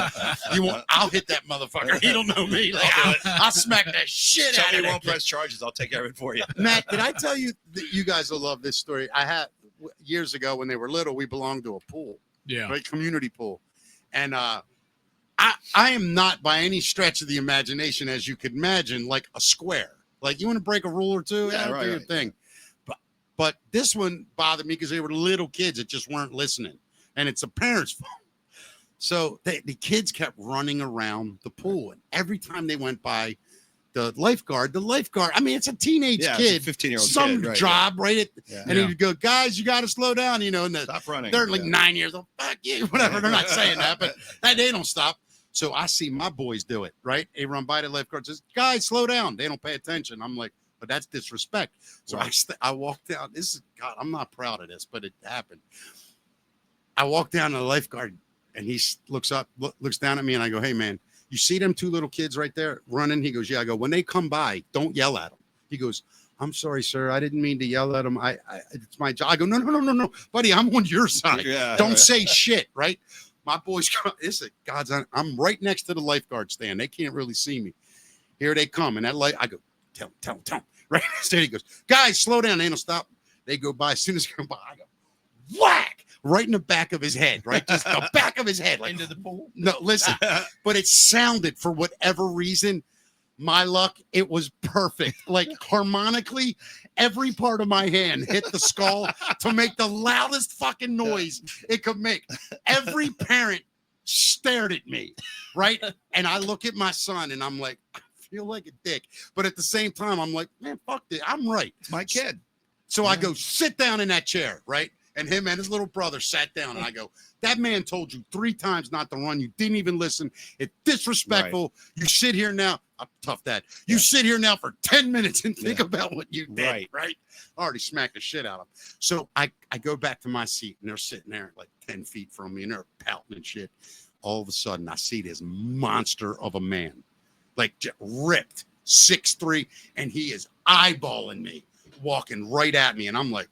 I'll hit that motherfucker. He don't know me. Like, I'll smack that shit out somebody of won't him. press charges. I'll take care of it for you. Matt, did I tell you that you guys will love this story? I had years ago when they were little, we belonged to a pool, Yeah. right? Community pool. And I am not by any stretch of the imagination, as you could imagine, like a square. Like, you want to break a rule or two? Yeah, do right, your right. thing. But this one bothered me because they were little kids that just weren't listening. And it's a parent's fault. So the kids kept running around the pool. And every time they went by the lifeguard, I mean, it's a teenage Yeah, kid. it's a 15-year-old some kid, right, job, right? Yeah. And he'd go, guys, you got to slow down, and Stop running. they're like Yeah. 9 years old. Fuck you, whatever. They're not saying that, but they don't stop. So I see my boys do it, right? They run by the lifeguard, says, guys, slow down. They don't pay attention. I'm like, but that's disrespect. So I walk down. God, I'm not proud of this, but it happened. I walk down to the lifeguard, and he looks down at me, and I go, hey, man, you see them two little kids right there running? He goes, yeah. I go, when they come by, don't yell at them. He goes, I'm sorry, sir. I didn't mean to yell at them. It's my job. I go, no, buddy, I'm on your side. Yeah. Don't say shit, right? My boys, I'm right next to the lifeguard stand. They can't really see me. Here they come. And I go, tell them. Right next to it, he goes, guys, slow down. They don't stop. They go by. As soon as they come by, I go, whack, right in the back of his head, right? Just the back of his head. Like, Into the pool. no, listen, but it sounded, for whatever reason, my luck, it was perfect. Like, harmonically, every part of my hand hit the skull to make the loudest fucking noise it could make. Every parent stared at me, right? And I look at my son, and I'm like, I feel like a dick. But at the same time, I'm like, man, fuck this. I'm right. It's my kid. So I go, sit down in that chair, right? And him and his little brother sat down, and I go, that man told you 3 times not to run. You didn't even listen. It's disrespectful. Right. You sit here now. I'm tough that. You sit here now for 10 minutes and think about what you did, right? I already smacked the shit out of them. So I go back to my seat, and they're sitting there like 10 feet from me, and they're pouting and shit. All of a sudden, I see this monster of a man, like ripped, 6'3", and he is eyeballing me, walking right at me. And I'm like,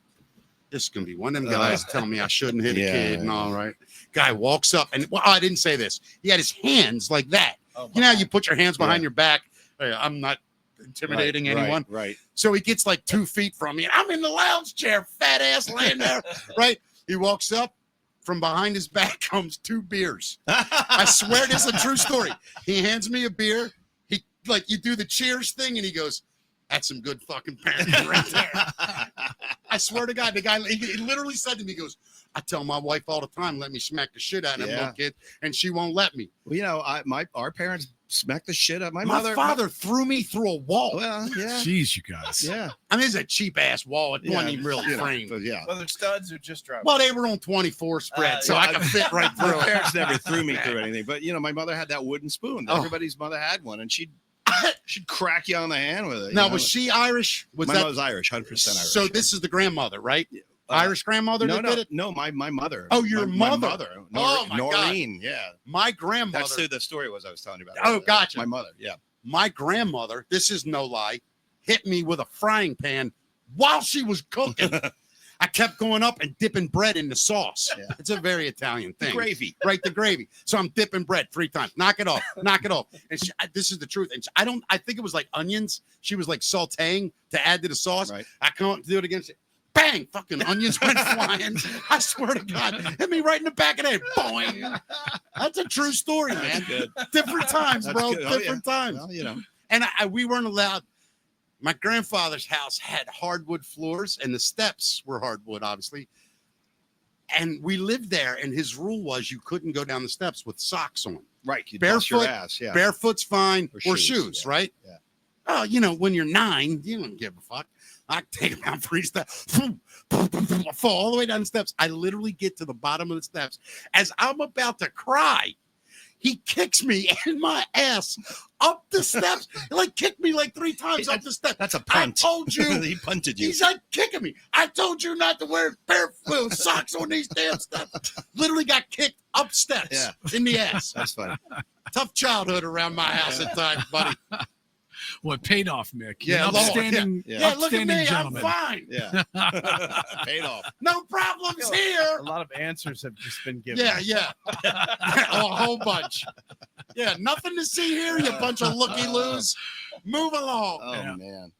this is going to be one of them guys telling me I shouldn't hit a kid and all right. Guy walks up, and I didn't say this. He had his hands like that. Oh, you know how you put your hands behind your back? Hey, I'm not intimidating anyone. Right. So he gets like 2 feet from me, and I'm in the lounge chair, fat ass laying there, right? He walks up. From behind his back comes 2 beers. I swear this is a true story. He hands me a beer. He, like, you do the cheers thing, and he goes, that's some good fucking parenting right there. I swear to God, the guy, he literally said to me, he goes, I tell my wife all the time, let me smack the shit out of them little kid, and she won't let me. Well, you know, our parents smacked the shit out of my My father threw me through a wall. Well, yeah. Jeez, you guys. Yeah. I mean, it's a cheap ass wall. It wasn't even really framed. But yeah. Well, they're studs or just drop. Well, they were on 24 spread, so I could fit right through My it. parents never threw me through anything, but you know, my mother had that wooden spoon. Everybody's mother had one, and she'd crack you on the hand with it. Now, was she Irish? My mother's Irish, 100% Irish. So this is the grandmother, right? Irish grandmother that did it? No, my mother. Oh, your my mother. mother. Oh, my Noreen, God. yeah. My grandmother. That's who the story was I was telling you about. Oh, gotcha. My mother, yeah. My grandmother, this is no lie, hit me with a frying pan while she was cooking. I kept going up and dipping bread in the sauce. Yeah. It's a very Italian thing. The gravy. Right, the gravy. So I'm dipping bread 3 times. Knock it off. Knock it off. And this is the truth. And I think it was like onions. She was like sauteing to add to the sauce. Right. I can't do it again. Bang! Fucking onions went flying. I swear to God. Hit me right in the back of the head. Boing. That's a true story, man. Different times, bro. Different times. Well, you know. And we weren't allowed. My grandfather's house had hardwood floors, and the steps were hardwood, obviously. And we lived there, and his rule was you couldn't go down the steps with socks on. Right. You'd barefoot, bust your ass, yeah. Barefoot's fine, or shoes, yeah. right? Yeah. Oh, you know, when you're 9, you don't give a fuck. I take him out 3 steps, fall all the way down the steps. I literally get to the bottom of the steps. As I'm about to cry, he kicks me in my ass up the steps. Like, kicked me like 3 times up the steps. That's a punt. I told you. He punted you. He's like kicking me. I told you not to wear barefoot socks on these damn steps. Literally got kicked up steps in the ass. That's funny. Tough childhood around my house at times, buddy. Well, it paid off, Mick. Yeah, upstanding, look at me. gentleman. I'm fine. Yeah. Paid off. No problems here. A lot of answers have just been given. Yeah. A whole bunch. Yeah, nothing to see here, you bunch of looky-loos. Move along. Oh, man.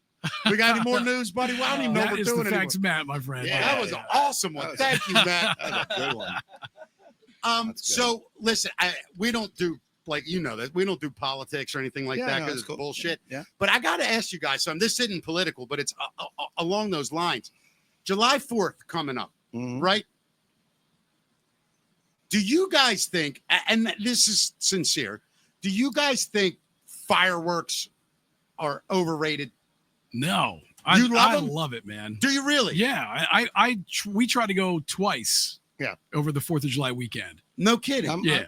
We got any more news, buddy? Well, I don't even know That what we're is doing the anymore. facts, Matt, my friend. Yeah, that was an awesome one. Thank you, Matt. That was a good one. So listen, we don't do, like, you know, that we don't do politics or anything like that because it's cool. bullshit. Yeah. But I got to ask you guys something. This isn't political, but it's along those lines. July 4th coming up, right? Do you guys think, and this is sincere, do you guys think fireworks are overrated? No. I love it, man. Do you really? Yeah. We try to go twice. Yeah. Over the 4th of July weekend. No kidding. Yeah.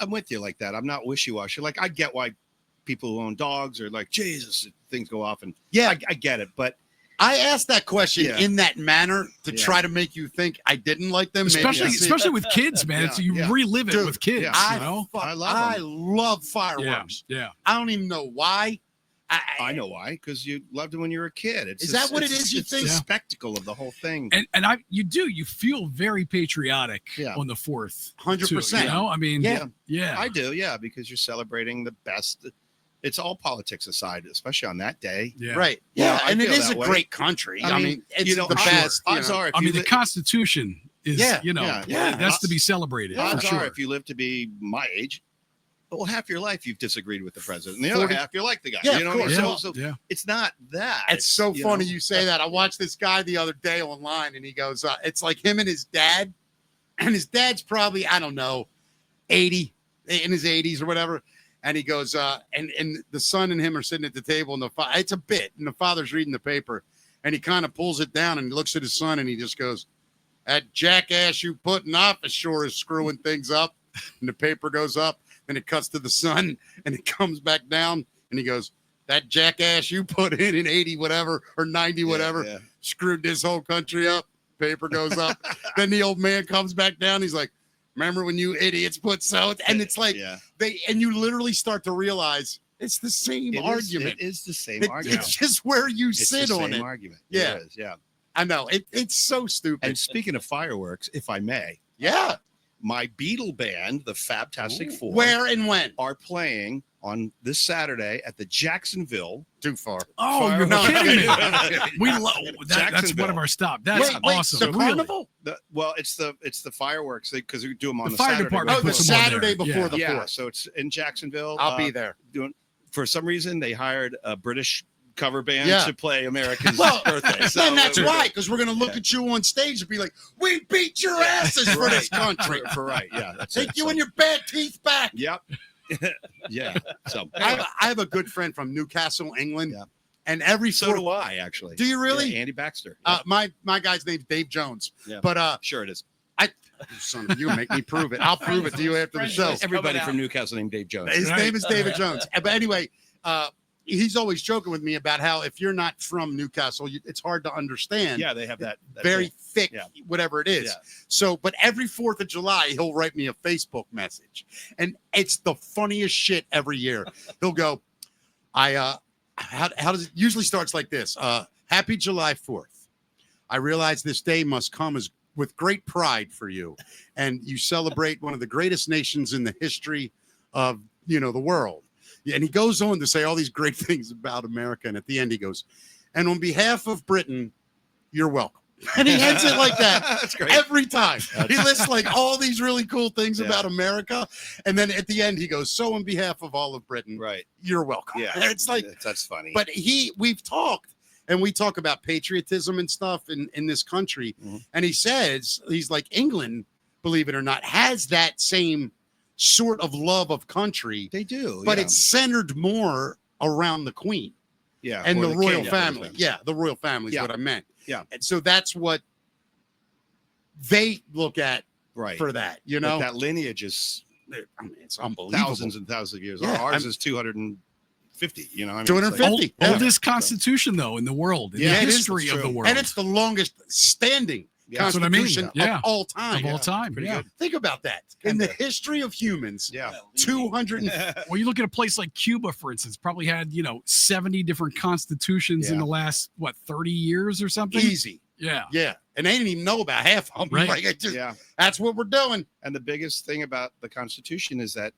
I'm with you like that. I'm not wishy-washy. Like, I get why people who own dogs are like, Jesus, things go off. And I get it. But I asked that question in that manner to try to make you think I didn't like them. Especially with kids, man. So you relive it with kids. I you know? I love fireworks. Yeah. I don't even know why. I know why, because you loved it when you were a kid. Is that what it is? You think? The spectacle of the whole thing. And you feel very patriotic on the 4th. 100%. You know, I mean, yeah. I do, because you're celebrating the best. It's all politics aside, especially on that day. Yeah. Right. Yeah, I and it feel is a way. great country. I mean, it's you know, the best. Odds are, if the Constitution is, that's to be celebrated. Odds for are, sure. if you live to be my age, well, half your life you've disagreed with the president, and the other half you like the guy. Yeah, you know what I mean? So Yeah. it's not that. It's so funny you say that. I watched this guy the other day online, and he goes, it's like him and his dad, and his dad's probably, I don't know, 80, in his 80s or whatever. And he goes, and the son and him are sitting at the table, and it's a bit, and the father's reading the paper, and he kind of pulls it down and he looks at his son, and he just goes, "That jackass you put in office sure is screwing things up." And the paper goes up, and it cuts to the son, and it comes back down, and he goes, "That jackass you put in 80 whatever or 90 whatever screwed this whole country up." Paper goes up. Then the old man comes back down. He's like, "Remember when you idiots put so?" And it's like and you literally start to realize it's the same argument. It is the same argument. It's just where you sit the on same it. argument. Yeah. It is, yeah. I know. It's so stupid. And speaking of fireworks, if I may, my Beatle band, the Fabtastic Four, where and when are playing on this Saturday at the Jacksonville. Too far. Oh, you're kidding me. We love that's one of our stops. That's awesome. The carnival? It's the fireworks because we do them on the fire Saturday. department. The Saturday before the 4th. So it's in Jacksonville. I'll be there. For some reason, they hired a British cover band Yeah. to play America's Well, birthday. and that's why, because we're gonna look at you on stage and be like, "We beat your asses for this country. For right, yeah. That's Take it. you So- and your bad teeth back." Yep. Yeah. So I have a good friend from Newcastle, England, Yeah. and every so fourth, do I actually. do you really? Yeah, Andy Baxter. My guy's name's Dave Jones, Yeah. but Sure it is. son, you make me prove it. I'll prove it to you after the show. Everybody coming from out. Newcastle named Dave Jones. His Right. name is David Jones. But anyway, he's always joking with me about how if you're not from Newcastle, it's hard to understand. Yeah, they have that Very thick, Yeah. whatever it is. Yeah. So, but every 4th of July, he'll write me a Facebook message, and it's the funniest shit every year. He'll go, how does it usually starts like this? Happy July 4th. I realize this day must come with great pride for you, and you celebrate one of the greatest nations in the history of the world. And he goes on to say all these great things about America, and at the end he goes, and on behalf of Britain, you're welcome. And he ends it like that. That's great. Every time he lists like all these really cool things about America, and then at the end he goes, so on behalf of all of Britain, Right. you're welcome. Yeah. It's like, that's funny. but we've talked, and we talk about patriotism and stuff in this country, Mhm. and he says, he's like, England, believe it or not, has that same sort of love of country, they do, but yeah. it's centered more around the Queen yeah, and or the royal king, family. Yeah, the royal family is Yeah. what I meant. Yeah. And so that's what they look at right. for that, But that lineage is I mean, it's unbelievable. thousands and thousands of years. Yeah, Ours is 250. You know, I mean, 250. It's like, Yeah. Oldest constitution though in the world, in Yeah, the it is. history That's of the true. world, And it's the longest standing Yeah. That's what I mean. constitution Yeah. of all time. of all time. pretty Yeah. good. Think about that. In the history of humans, yeah. 200. Well, you look at a place like Cuba, for instance, probably had 70 different constitutions in Yeah. the last 30 years or something. Easy. Yeah. Yeah. And they didn't even know about half of them. Right. Like, it just, Yeah. that's what we're doing. And the biggest thing about the Constitution is that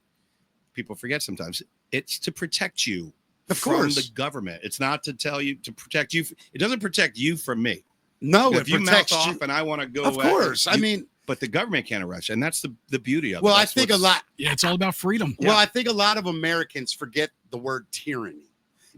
people forget sometimes it's to protect you Of from course. the government. It's not to tell you to protect you. It doesn't protect you from me. No, If it you mouth protects off you. and I want to go, Of course. I mean, but the government can't arrest you, and that's the beauty of it. well, I That's think a what's- lot. Yeah. It's all about freedom. Well, I think a lot of Americans forget the word tyranny.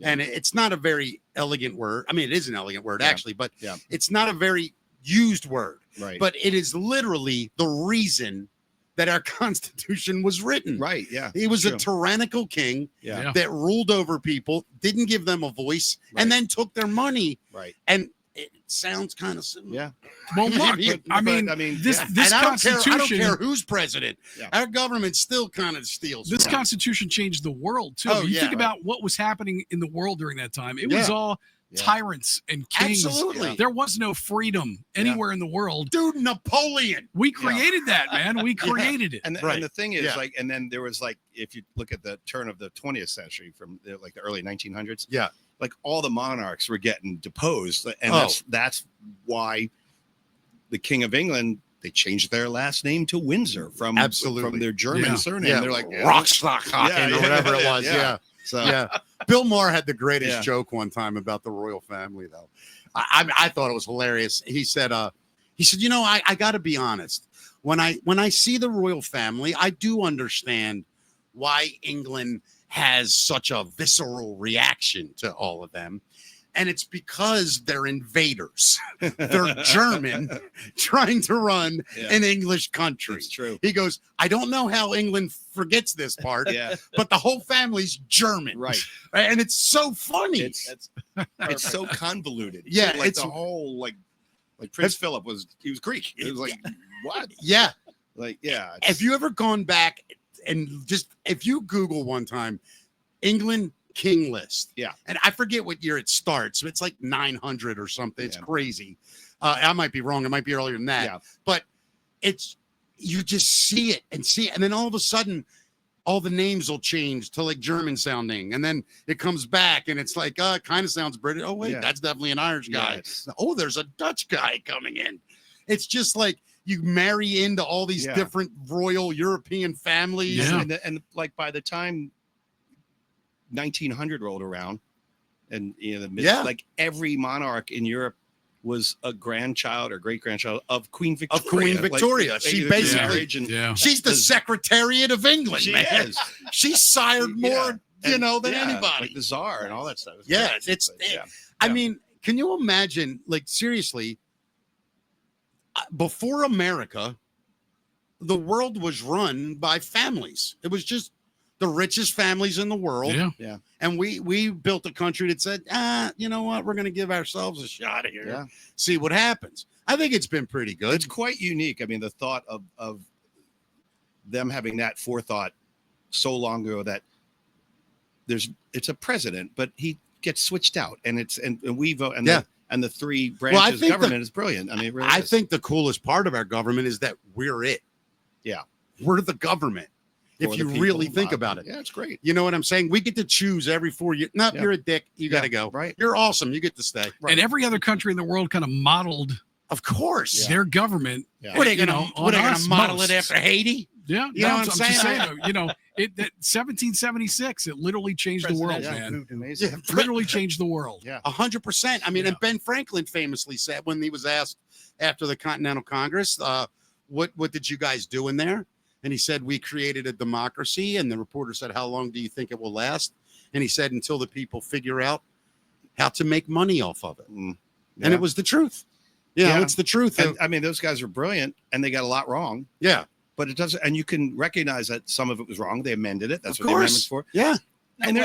And it's not a very elegant word. I mean, it is an elegant word, Yeah. actually, but Yeah. it's not a very used word. Right. But it is literally the reason that our Constitution was written. right. Yeah. He was True. a tyrannical king Yeah. Yeah. that ruled over people, didn't give them a voice, Right. and then took their money. Right. And it sounds kind of similar. Yeah. Well, look, I mean, this And this I don't constitution, care who's president. Yeah. Our government still kind of steals. this from us. constitution changed the world too. Oh, You yeah. think about what was happening in the world during that time. It was Yeah. all Yeah. tyrants and kings. Absolutely. There was no freedom anywhere in the world. Dude, Napoleon. We created that, man. We created it. And, Right. and the thing is, Yeah. and then there was if you look at the turn of the 20th century from the early 1900s, Yeah. all the monarchs were getting deposed, and Oh. that's why the King of England, they changed their last name to Windsor from Absolutely. their German Yeah. surname. Yeah. They're like Rockstock Yeah, or whatever it yeah, was. yeah. Yeah. So Yeah. Bill Maher had the greatest Yeah. joke one time about the royal family, though. I thought it was hilarious. He said, I got to be honest. When I see the royal family, I do understand why England has such a visceral reaction to all of them. And it's because they're invaders. They're German trying to run Yeah. an English country. it's true. He goes, I don't know how England forgets this part, Yeah, but the whole family's German. right. And it's so funny. It's so convoluted. Yeah, like it's- the whole like Prince Philip was Greek. It was like what? Yeah. Yeah. Have you ever gone back and if you Google one time, England king list. Yeah. And I forget what year it starts. It's like 900 or something. It's Yeah. crazy. I might be wrong. It might be earlier than that. Yeah. But you just see it. And then all of a sudden, all the names will change to like German sounding. And then it comes back and it's like, it kind of sounds British. Oh, wait, Yeah. that's definitely an Irish Yeah, guy. it's- Oh, there's a Dutch guy coming in. It's just like you marry into all these Yeah. different royal European families. Yeah. And by the time 1900 rolled around, and Yeah. every monarch in Europe was a grandchild or great grandchild of Queen Victoria. Of Queen Victoria. She either basically- marriage and Yeah. She's the Secretariat of England, she man. is. She sired more Yeah. than anybody. Like the czar and all that stuff. Yeah, Yeah. I mean, can you imagine, like, seriously, before America, the world was run by families. It was just the richest families in the world. Yeah. And we built a country that said, you know what? We're going to give ourselves a shot here. Yeah. See what happens. I think it's been pretty good. It's quite unique. I mean, the thought of them having that forethought so long ago that it's a president, but he gets switched out, and we vote, and the three branches of government is brilliant. I mean, it really I is. think the coolest part of our government is that we're it. Yeah. We're the government. For If the you people, really think about it. Yeah, it's great. You know what I'm saying? We get to choose every 4 years. No, you're a dick. You got to go. Right. You're awesome. You get to stay. Right. And every other country in the world kind of modeled Of course. their government. Yeah. What are they going to model most. it after Haiti? Yeah, You know what I'm just saying? though, that 1776, it literally changed the world, man. Amazing. Yeah. Literally changed the world. Yeah. 100%. I mean, Yeah. and Ben Franklin famously said when he was asked after the Continental Congress, what did you guys do in there? And he said, we created a democracy. And the reporter said, how long do you think it will last? And he said, until the people figure out how to make money off of it. Mm. And it was the truth. Yeah. It's the truth. And, I mean, those guys are brilliant, and they got a lot wrong. Yeah. But it doesn't, and you can recognize that some of it was wrong. They amended it. That's Of what the amendment's course. for. Yeah. And they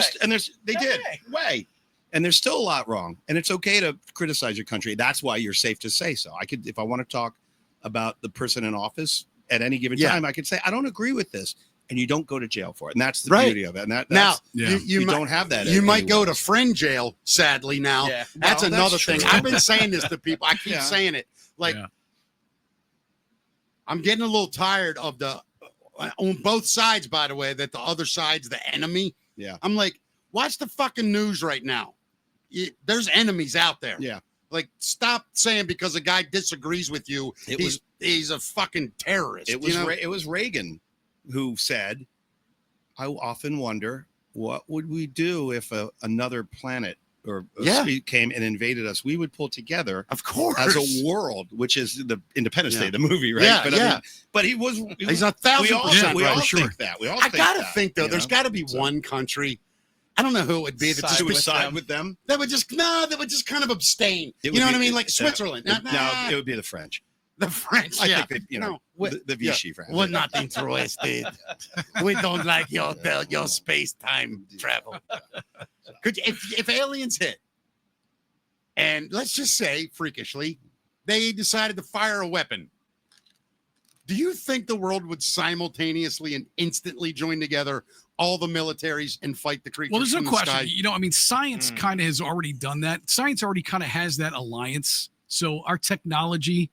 No did. way. And there's still a lot wrong. And it's okay to criticize your country. That's why you're safe to say so. I could, if I want to talk about the person in office at any given time, I could say, I don't agree with this. And you don't go to jail for it. And that's the beauty of it. And now you don't have that. You might go to friend jail, sadly. Now Yeah. that's Well, another that's thing. true. I've been saying this to people. I keep Yeah. saying it. Like, I'm getting a little tired of on both sides, by the way, that the other side's the enemy. Yeah. I'm like, watch the fucking news right now. There's enemies out there. Yeah. Like, stop saying because a guy disagrees with you, he's a fucking terrorist. It was Reagan who said, I often wonder, what would we do if another planet or came and invaded us? We would pull together, of course, as a world, which is the Independence Day, the movie, right? Yeah, but I mean, but he's 1,000%. We all right. think that. We all. I gotta that, think though. There's got to be one country. I don't know who it would be that just would side with them. That would just kind of abstain. You know what I mean? Like Switzerland. No, it would be the French. The French. I think the Vichy France. We're not interested. We don't like your space-time travel. Could you, if aliens hit, and let's just say freakishly, they decided to fire a weapon, do you think the world would simultaneously and instantly join together all the militaries and fight the creatures? Well, there's no from the question. sky? I mean, science kind of has already done that. Science already kind of has that alliance. So our technology.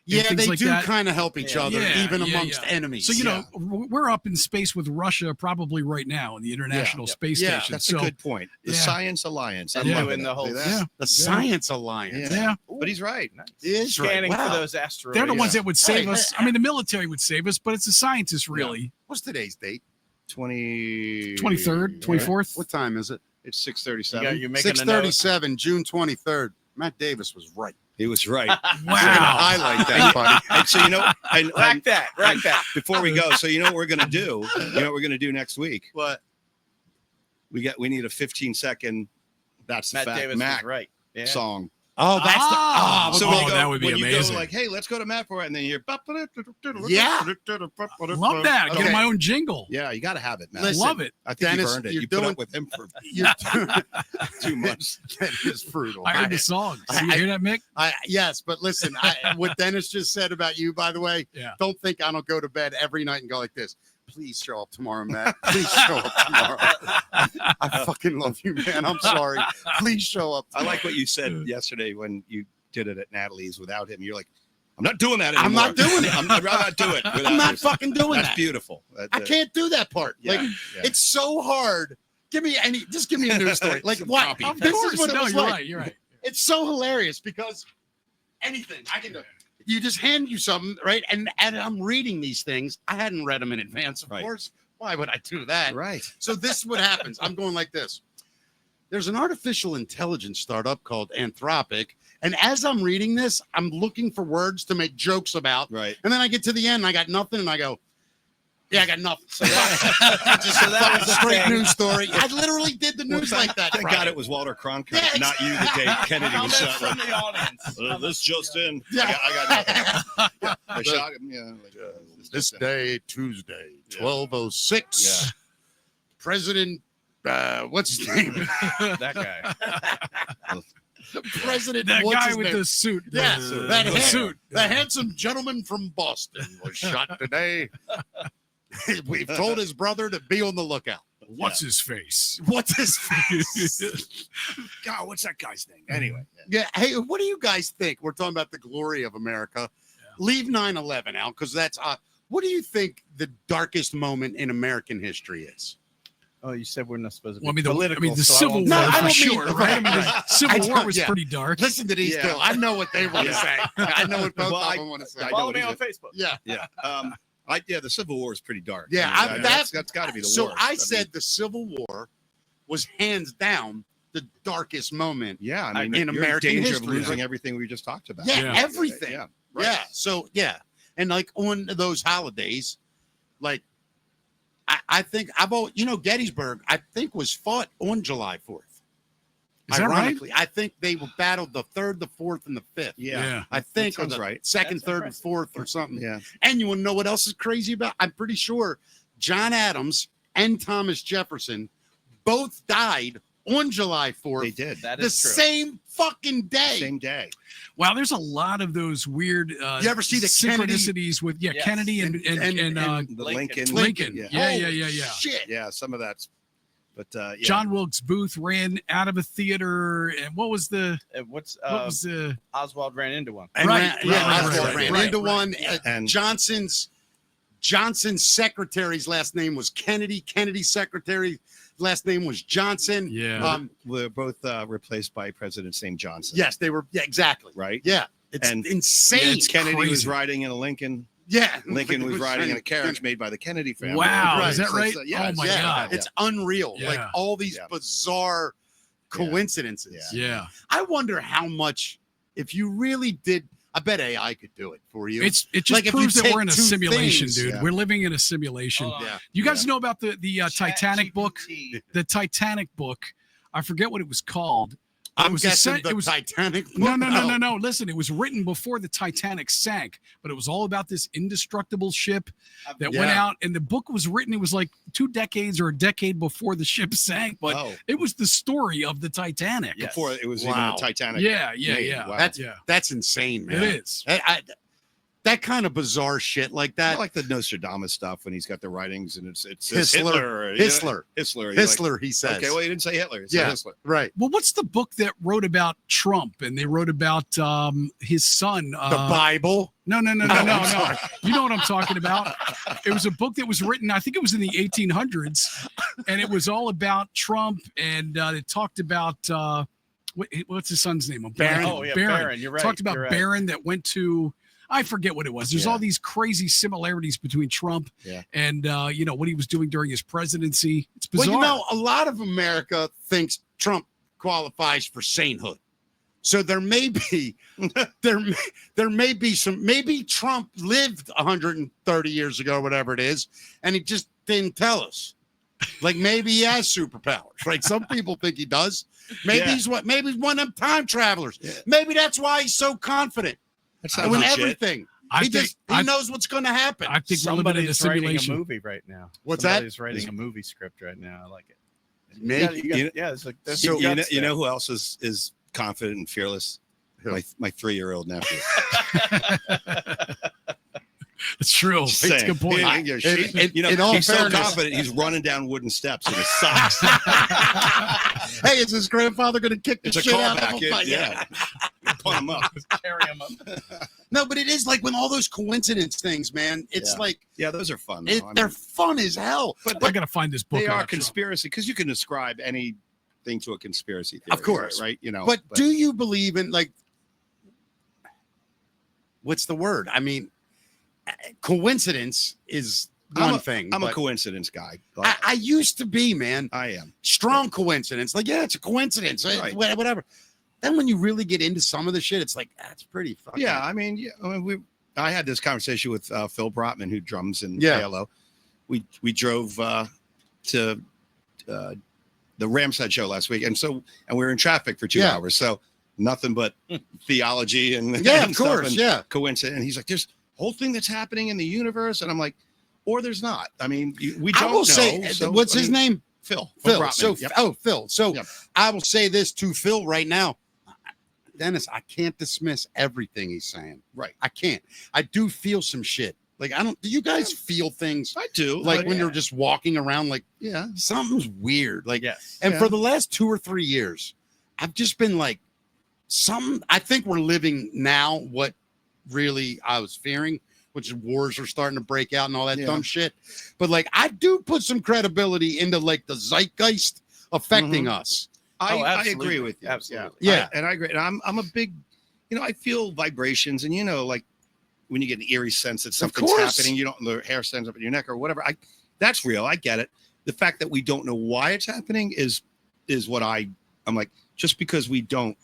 Yeah, they like do that. kind of help each other, even amongst enemies. So, we're up in space with Russia probably right now in the International Space Station. That's a good point. The Science Alliance. I'm doing the whole the Science Alliance. Yeah. But he's right. He is Scanning right. for those asteroids. They're the ones that would save us. I mean, the military would save us, but it's the scientists really. What's today's date? 23rd, 24th. What time is it? It's 6:37. You're making a note. 6:37, June 23rd. Matt Davis was right. He was right. Wow. Highlight that, buddy. And so Rack that. Before we go, so you know what we're gonna do? You know what we're gonna do next week? What? We need a 15-second. That's the Matt fact. Davis Mac was right. Yeah. song. Oh, that's So that would be when amazing. you go like, hey, let's go to Matt for it, and then you're Love that. Okay. Get my own jingle. Yeah, you got to have it, Matt. Listen, Love it. I think Dennis, you've earned it. you're You put doing- up with him for You're doing 2 months. That is brutal. I heard the song. So you hear that, Mick? Yes, but listen, what Dennis just said about you, by the way, don't think I don't go to bed every night and go like this. Please show up tomorrow, Matt. Please show up tomorrow. I fucking love you, man. I'm sorry. Please show up tomorrow. I like what you said yesterday when you did it at Natalie's without him. You're like, I'm not doing that anymore. I'm not doing it. I'd rather not do it. I'm not fucking doing That's that. beautiful. I can't do that part. Yeah, Like, yeah. it's so hard. Just give me a news story. Like, what? Copy. Of This course. is what it No, was you're like. right. You're right. It's so hilarious because anything I can do. You just hand you something, right? And I'm reading these things. I hadn't read them in advance, of course. Why would I do that? Right. So this is what happens. I'm going like this. There's an artificial intelligence startup called Anthropic. And as I'm reading this, I'm looking for words to make jokes about. Right. And then I get to the end and I got nothing. And I go, yeah, I got nothing. So that was the straight thing. news story. I literally news like that. Thank God it was Walter Cronkite, not you, the day Kennedy was shot. from the audience. This just in. Yeah. I got nothing. They shot him. Yeah. This day, Tuesday, 12:06. Yeah. President, what's his name? That guy. President, That what's guy his with name? the suit. Yeah, The suit. The handsome gentleman from Boston was shot today. We've told his brother to be on the lookout. What's his face? What's his face? God, what's that guy's name? Anyway. Yeah. Hey, what do you guys think? We're talking about the glory of America. Leave 9/11 out because that's what do you think the darkest moment in American history is? Oh, you said we're not supposed to be Well, political. the so I Civil won't War No, say I for don't mean- sure, right? I mean, the I Civil know, War was yeah. pretty dark. Listen to these Yeah. two. I know what they want to say. I know what both Well, of them want to say. I know Follow what me he on said. Facebook. Yeah. Yeah. The Civil War is pretty dark. Yeah, I mean, that's got to be the So worst. I said the Civil War was hands down the darkest moment. yeah, I mean, in you're American danger history, of losing right? everything we just talked about. Yeah, Yeah. everything. Yeah. Yeah. So yeah, and like on those holidays, like I think I've always, Gettysburg I think was fought on July 4th. Is that right? Ironically, I think they were battled the 3rd, the 4th, and the 5th. Yeah. I think sounds on the right. 2nd, That's 3rd, and impressive. 4th or something. Yeah. And you want to know what else is crazy about? I'm pretty sure John Adams and Thomas Jefferson both died on July 4th. They did. That the is true. same fucking day. Same day. Wow, there's a lot of those weird You ever see the Kennedy- synchronicities with Yes. Kennedy and The Lincoln. Lincoln. Yeah. Yeah. Shit. Yeah. Some of that's. But yeah. John Wilkes Booth ran out of a theater, and what was the What's what was the Oswald ran into one? And Right, Oswald right, ran right, into right, one. And Johnson's secretary's last name was Kennedy. Kennedy's secretary last name was Johnson. Yeah. we're both replaced by presidents named Johnson. Yes, they were. Yeah, exactly. Right. Yeah, it's And insane. Kennedy was crazy. riding in a Lincoln. Yeah, Lincoln was riding in a carriage made by the Kennedy family. Wow, Right. is that So right? it's, yeah, Oh it's- my yeah, God. it's unreal. Yeah. Like all these Yeah. bizarre coincidences. Yeah. I wonder how much, if you really did. I bet AI could do it for you. It just Like, if you proves that take we're in a two simulation, things- dude. Yeah. We're living in a simulation. Hold on. yeah. You guys know about the Titanic book? ChatGPT. The Titanic book. I forget what it was called. I'm was guessing it the was Titanic. no. Listen, it was written before the Titanic sank, but it was all about this indestructible ship that went Yeah. out. And the book was written. It was like 2 decades or a decade before the ship sank, but Oh, it was the story of the Titanic. Yeah. before it was Wow. even a Titanic. Yeah. Wow. That's insane, man. It is. That kind of bizarre shit like I that. like the Nostradamus stuff when he's got the writings and it's Hitler. Hitler. Or, Hitler. Hitler. You're like, Hitler, he says. okay, well, you didn't say Hitler. You said Yeah. Hitler. Right. Well, what's the book that wrote about Trump and they wrote about his son? The Bible. No. I'm sorry. You know what I'm talking about. It was a book that was written, I think it was in the 1800s, and it was all about Trump, and it talked about what's his son's name? Barron. Oh, yeah, Barron. You're right. Talked about You're right. Barron that went to, I forget what it was. There's Yeah. all these crazy similarities between Trump Yeah. and what he was doing during his presidency. It's Well, bizarre. a lot of America thinks Trump qualifies for sainthood. So there may be there may be some, maybe Trump lived 130 years ago, whatever it is, and he just didn't tell us. Like maybe he has superpowers, right? Some people think he does. Maybe Yeah. maybe he's one of them time travelers. Yeah. Maybe that's why he's so confident That's with legit. everything. I he think knows what's going to happen. I think we're living in a Somebody's writing a simulation. movie right now. What's that? Somebody's writing a movie script right now. I like it. Maybe. Yeah, it's like there's You, some guts you there. know who else is confident and fearless? Who? My 3-year-old nephew. It's true. It's a Saying. good point. He- In all he's so fairness- confident he's running down wooden steps in his socks. Hey, is his grandfather going to kick the It's a shit out of callback. him? Yeah. Pull him up. Carry him up. No, but it is like when all those coincidence things, man. It's Yeah. like Yeah, those are fun. though. I mean, they're fun as hell. I gotta find this book. they are out. conspiracy because you can describe anything to a conspiracy theory. Of course. Right? You know. But do you believe in, like, what's the word? I mean, coincidence is one thing. I'm a but coincidence guy. But I used to be, man. I am. Strong coincidence. Like, yeah, it's a coincidence. Right. Whatever. Then when you really get into some of the shit, it's like, that's pretty fucking. Yeah, I mean, I had this conversation with Phil Brotman, who drums in Yeah. ALO. We drove to Ramshead show last week, and we were in traffic for 2 Yeah. hours, so nothing but theology and Yeah, and of stuff course, and yeah. coincidence. And he's like, "There's a whole thing that's happening in the universe," and I'm like, "Or there's not." I mean, we don't I will know. say, So, what's his name? Phil. Phil. Brotman. So, Yep. Phil. So, Yep. I will say this to Phil right now, Dennis. I can't dismiss everything he's saying. Right. I can't. I do feel some shit. Like, I don't. Do you guys feel things I do. like when you're just walking around? Like, yeah. something's weird. Like, Yes. and Yeah. for the last 2 or 3 years, I've just been like, I think we're living now what really I was fearing, which is wars are starting to break out and all that Yeah. dumb shit. But like, I do put some credibility into like the zeitgeist affecting us. I absolutely. agree with you. Absolutely. Yeah. And I agree. And I'm a big, I feel vibrations, and like when you get an eerie sense that something's course. happening, the hair stands up in your neck or whatever. That's real. I get it. The fact that we don't know why it's happening is what I'm like, just because we don't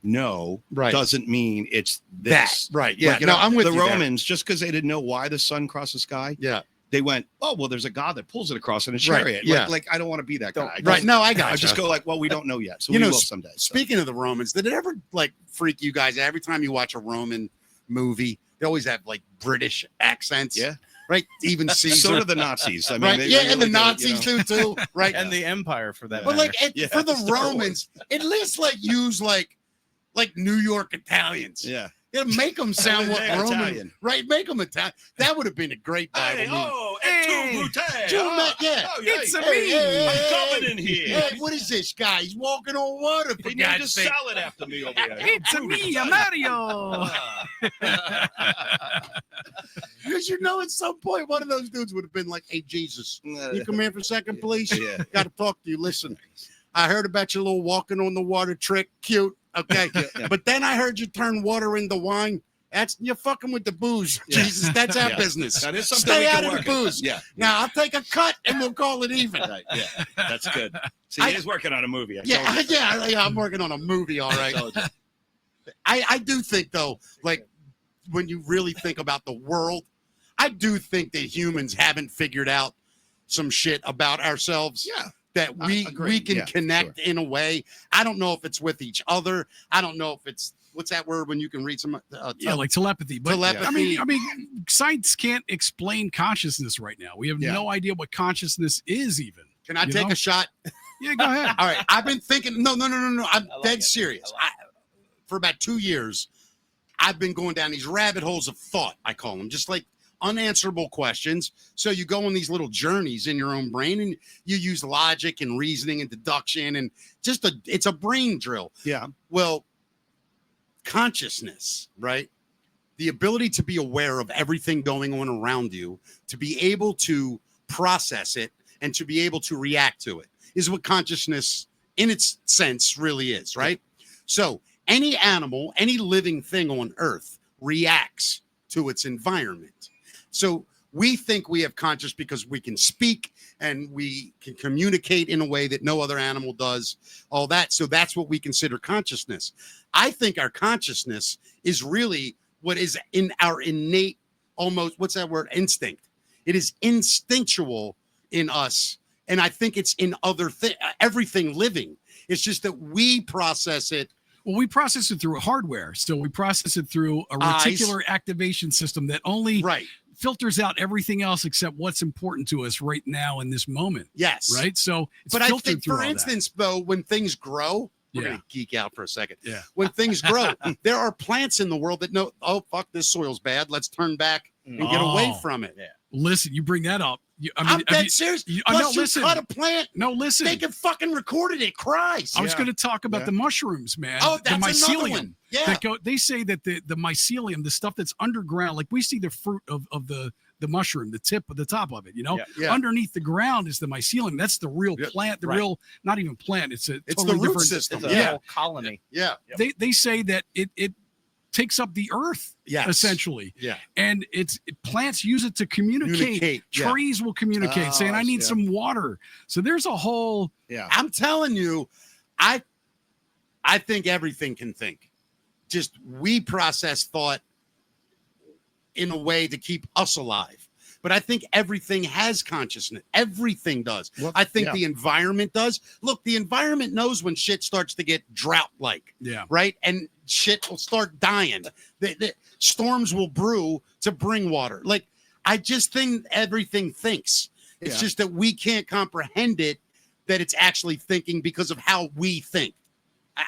know Right. doesn't mean it's That this. right. Yeah. Like, No, I'm with the you there. Romans, just because they didn't know why the sun crossed the sky, Yeah. they went, "Oh, well, there's a god that pulls it across in a Right, chariot." yeah. Like I don't want to be that guy. Right. No, I got I just you. go like, "Well, we don't know yet, so You we know, will someday." So. Speaking of the Romans, did it ever like freak you guys out? Every time you watch a Roman movie, they always have like British accents. Yeah. Right. Even Caesar. So do the Nazis. I mean, Right. they Yeah. really And the do, Nazis do too. Right. And the Empire for that But matter. like Yeah, for the Star Wars. Romans, at least like use like New York Italians. Yeah. You know, make them sound what They're Roman. Italian. Right. Make them Italian. That would have been a great Bible movie. Yeah. It's a Hey, me. hey, hey, coming in here. Hey, what is this guy? He's walking on water. For He named a God's sake. salad after me over here. It's a me, a Mario. Because at some point, one of those dudes would have been like, "Hey, Jesus, you come here for a second, please? Yeah. Got to talk to you. Listen, I heard about your little walking on the water trick. Cute. Okay. Yeah. But then I heard you turn water into wine. You're fucking with the booze. Yeah. Jesus, that's our Yeah. business. That is something Stay we out can of the work on. booze. Yeah. Now I'll take a cut and we'll call it even. Right. Yeah. That's good. See, I- he is working on a movie. I Yeah, told you. yeah, I'm working on a movie, all right. I told you. I do think though, like when you really think about the world, I do think that humans haven't figured out some shit about ourselves. Yeah. That we Agreed. can Yeah, connect in a way. I don't know if it's with each other. I don't know if it's what's that word when you can read some Yeah, like telepathy. But telepathy. I mean, science can't explain consciousness right now. We have Yeah. no idea what consciousness is even. Can I you take know? a shot? Yeah, go ahead. All right. I've been thinking. No. I'm like dead it. serious. I like For about 2 years, I've been going down these rabbit holes of thought. I call them just like unanswerable questions. So you go on these little journeys in your own brain, and you use logic and reasoning and deduction, and it's a brain drill. Yeah. Well, consciousness, right? The ability to be aware of everything going on around you, to be able to process it, and to be able to react to it is what consciousness in its sense really is, right? So any animal, any living thing on earth reacts to its environment. So we think we have conscious because we can speak and we can communicate in a way that no other animal does, all that. So that's what we consider consciousness. I think our consciousness is really what is in our innate, almost, what's that word? Instinct. It is instinctual in us. And I think it's in everything living. It's just that we process it. Well, we process it through hardware. So we process it through a Eyes. reticular activation system that only Right. filters out everything else except what's important to us right now in this moment. Yes. Right. So it's But I filtered think, through for all that. instance, though, when things grow, we're Yeah. going to geek out for a second. Yeah. When things grow, there are plants in the world that know, oh, fuck, this soil's bad. Let's turn back and get away Oh. from it. Yeah. Listen, you bring that up. I'm dead serious. no, Plus, you listen. cut a plant, No, listen. they can fucking record it. It cries. I was Yeah. going to talk about Yeah. the mushrooms, man. Oh, the that's another mycelium. one. Yeah. They say that the mycelium, the stuff that's underground, like we see the fruit of the mushroom, the top of it, Yeah. Yeah. underneath the ground is the mycelium. That's the real Yeah, plant, right. real, not even plant. It's It's totally the root different system. It's a Yeah. whole colony. Yeah. They say that it takes up the earth Yes. essentially, Yeah. and plants use it to communicate. Yeah. Trees will communicate, saying, "I need yeah. some water." So there's a whole Yeah. I'm telling you, I think everything can think. Just we process thought in a way to keep us alive. but I think everything has consciousness. Everything does. Well, I think yeah. the environment does. Look, the environment knows when shit starts to get drought-like. Yeah. Right? And shit will start dying. The storms will brew to bring water. Like, I just think everything thinks. It's just that we can't comprehend it, that it's actually thinking because of how we think.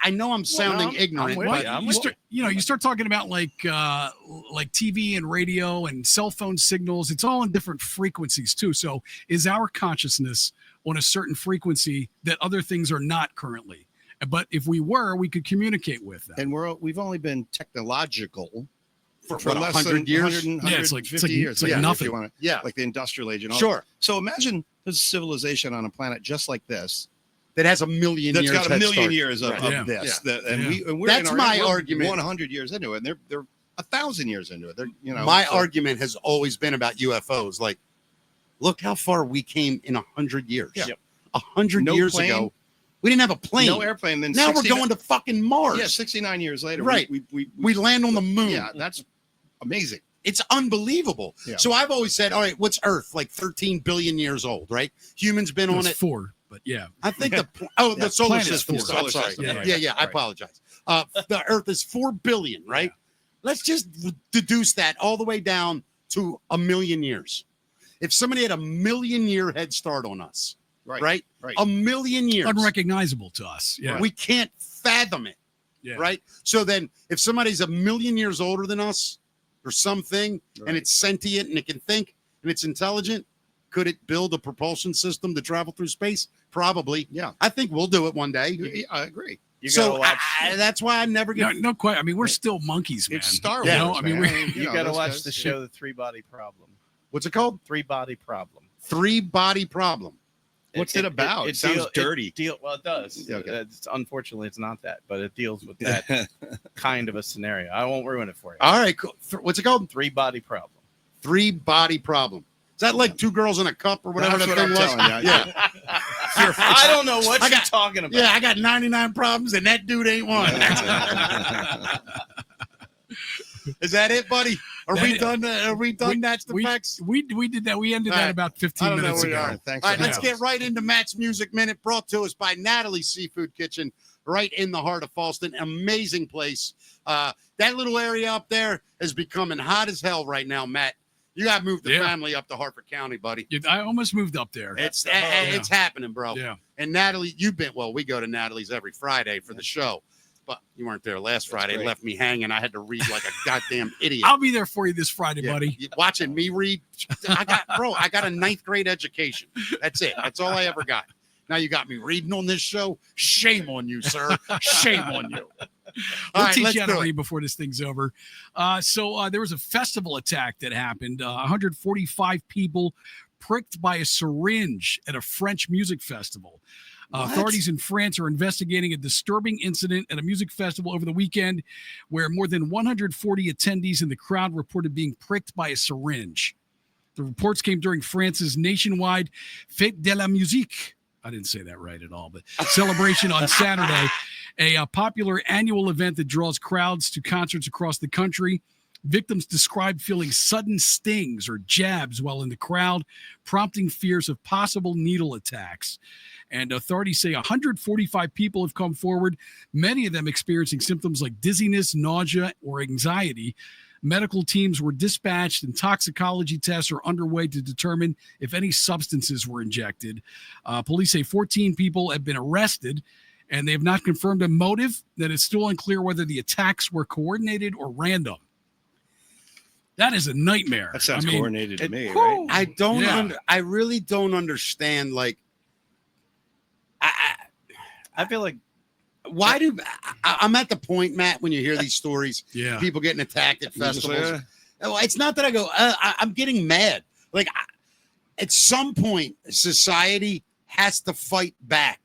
I know I'm sounding ignorant, but you start talking about like TV and radio and cell phone signals. It's all in different frequencies too. So is our consciousness on a certain frequency that other things are not currently? But if we were, we could communicate with them. And we've only been technological for what, less 100 than years? 150 years. It's like nothing. If you want to, like the industrial age and all. Sure. So imagine there's a civilization on a planet just like this. That has a million That's years. got a million years of Yeah. this. Yeah. And we're That's my argument. 100 years into it, and they're 1,000 years into it. They're my argument has always been about UFOs. Like, look how far we came in 100 years. Yeah. 100 No years plane. ago, we didn't have a plane. No airplane. Then Now we're going to fucking Mars. Yeah, 69 years later. Right. We land on the moon. Yeah, that's amazing. It's unbelievable. Yeah. So I've always said, all right, what's Earth? Like 13 billion years old, right? Humans been on it. 4, but yeah. I think the solar planet system. is 4. I'm sorry. Yeah. Yeah. I apologize. The Earth is 4 billion, right? Let's just deduce that all the way down to a million years. If somebody had a million-year head start on us, right? A million years. Unrecognizable to us. Yeah. We can't fathom it, right? So then if somebody's a million years older than us or something, and it's sentient and it can think and it's intelligent, could it build a propulsion system to travel through space? Probably. Yeah. I think we'll do it one day. Yeah, I agree. So that's why I never get... No, quite. I mean, we're still monkeys, man. It's Star Wars. You know? I mean, you got to watch the show, The Three-Body Problem. What's it called? Three-Body Problem. Three-body problem. What's it about? It sounds dirty. Well, it does. Yeah, okay. Unfortunately, it's not that, but it deals with that kind of a scenario. I won't ruin it for you. All right, cool. What's it called? Three-Body Problem. Three-body problem. Is that like 2 girls in a cup or whatever That's the what thing I'm was? telling you. I don't know what you're talking about. Yeah, I got 99 problems and that dude ain't one. Is that it, buddy? Are we done? That's the facts. We did that. We ended that about 15 minutes ago. Thanks. All right, let's get right into Matt's Music Minute, brought to us by Natalie's Seafood Kitchen, right in the heart of Falston. Amazing place. That little area up there is becoming hot as hell right now, Matt. You got to move the family up to Hartford County, buddy. I almost moved up there. It's happening, bro. Yeah. And Natalie, we go to Natalie's every Friday for the show. But you weren't there last Friday. Great. Left me hanging. I had to read like a goddamn idiot. I'll be there for you this Friday, buddy. Watching me read. I got a 9th grade education. That's it. That's all I ever got. Now you got me reading on this show. Shame on you, sir. Shame on you. We'll teach you how to read before this thing's over. So there was a festival attack that happened. 145 people pricked by a syringe at a French music festival. Authorities in France are investigating a disturbing incident at a music festival over the weekend where more than 140 attendees in the crowd reported being pricked by a syringe. The reports came during France's nationwide Fête de la Musique. I didn't say that right at all, but celebration on Saturday, a popular annual event that draws crowds to concerts across the country. Victims described feeling sudden stings or jabs while in the crowd, prompting fears of possible needle attacks. And authorities say 145 people have come forward, many of them experiencing symptoms like dizziness, nausea, or anxiety. Medical teams were dispatched and toxicology tests are underway to determine if any substances were injected. Police say 14 people have been arrested, and they have not confirmed a motive. That it's still unclear whether the attacks were coordinated or random. That is a nightmare. That sounds coordinated to me, right? I really don't understand. Like, I feel like why I'm at the point, Matt, when you hear these stories, people getting attacked at festivals. It's not that I go, I'm getting mad. Like, at some point, society has to fight back.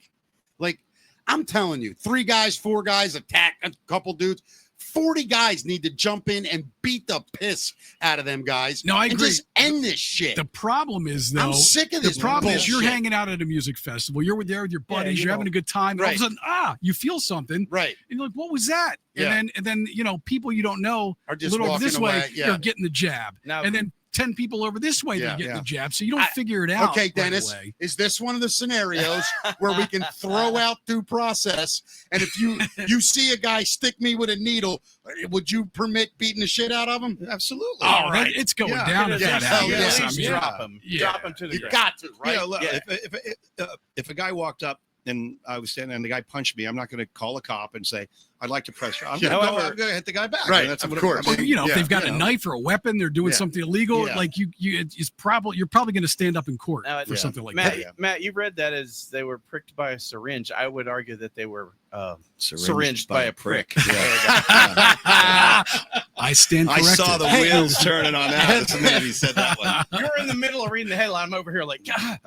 Like, I'm telling you, 3 guys, 4 guys attack a couple dudes. 40 guys need to jump in and beat the piss out of them guys. No, I agree. And just end this shit. The problem is, though, I'm sick of this. The problem is bullshit. you're hanging out at a music festival. You're there with your buddies. You're having a good time. And all of a sudden, you feel something. Right. And you're like, what was that? And then, people you don't know are just walking this way, you're getting the jab. Now, and then 10 people over this way that get the jab. So you don't figure it out. Okay, right Dennis, away. is this one of the scenarios where we can throw out due process? And if you see a guy stick me with a needle, would you permit beating the shit out of him? Absolutely. All right. It's going down if that happens. Drop him. Drop him to the You ground. got to, right? Look, if a guy walked up and I was standing and the guy punched me, I'm not going to call a cop and say, I'd like to press you. I'm going to hit the guy back. Right, That's of course. Well, if they've got a knife or a weapon, they're doing something illegal. Like you're probably going to stand up in court for something like that. Matt, you read that as they were pricked by a syringe. I would argue that they were syringed by a prick. I stand corrected. I saw the wheels turning on that as soon as he said that one. You're in the middle of reading the headline. I'm over here like, God,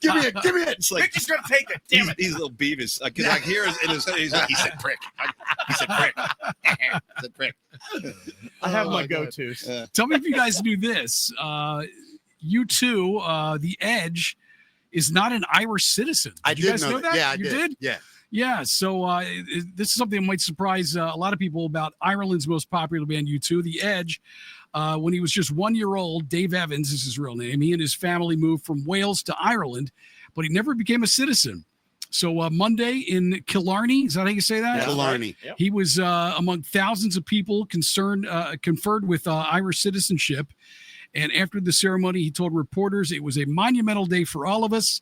give me it. It's like Mickey's gonna take it. Damn it. These little beavers. I can hear in his head. He's like, he said prick. He said prick. He said prick. I have my go-tos. Tell me if you guys knew this. U2, The Edge, is not an Irish citizen. Did you guys know that? Yeah, I you did. Yeah. Yeah, so this is something that might surprise a lot of people about Ireland's most popular band, U2, The Edge. When he was just 1 year old, Dave Evans is his real name. He and his family moved from Wales to Ireland, but he never became a citizen. So Monday in Killarney, is that how you say that? Yeah, Killarney. Yep. He was among thousands of people conferred with Irish citizenship. And after the ceremony, he told reporters it was a monumental day for all of us.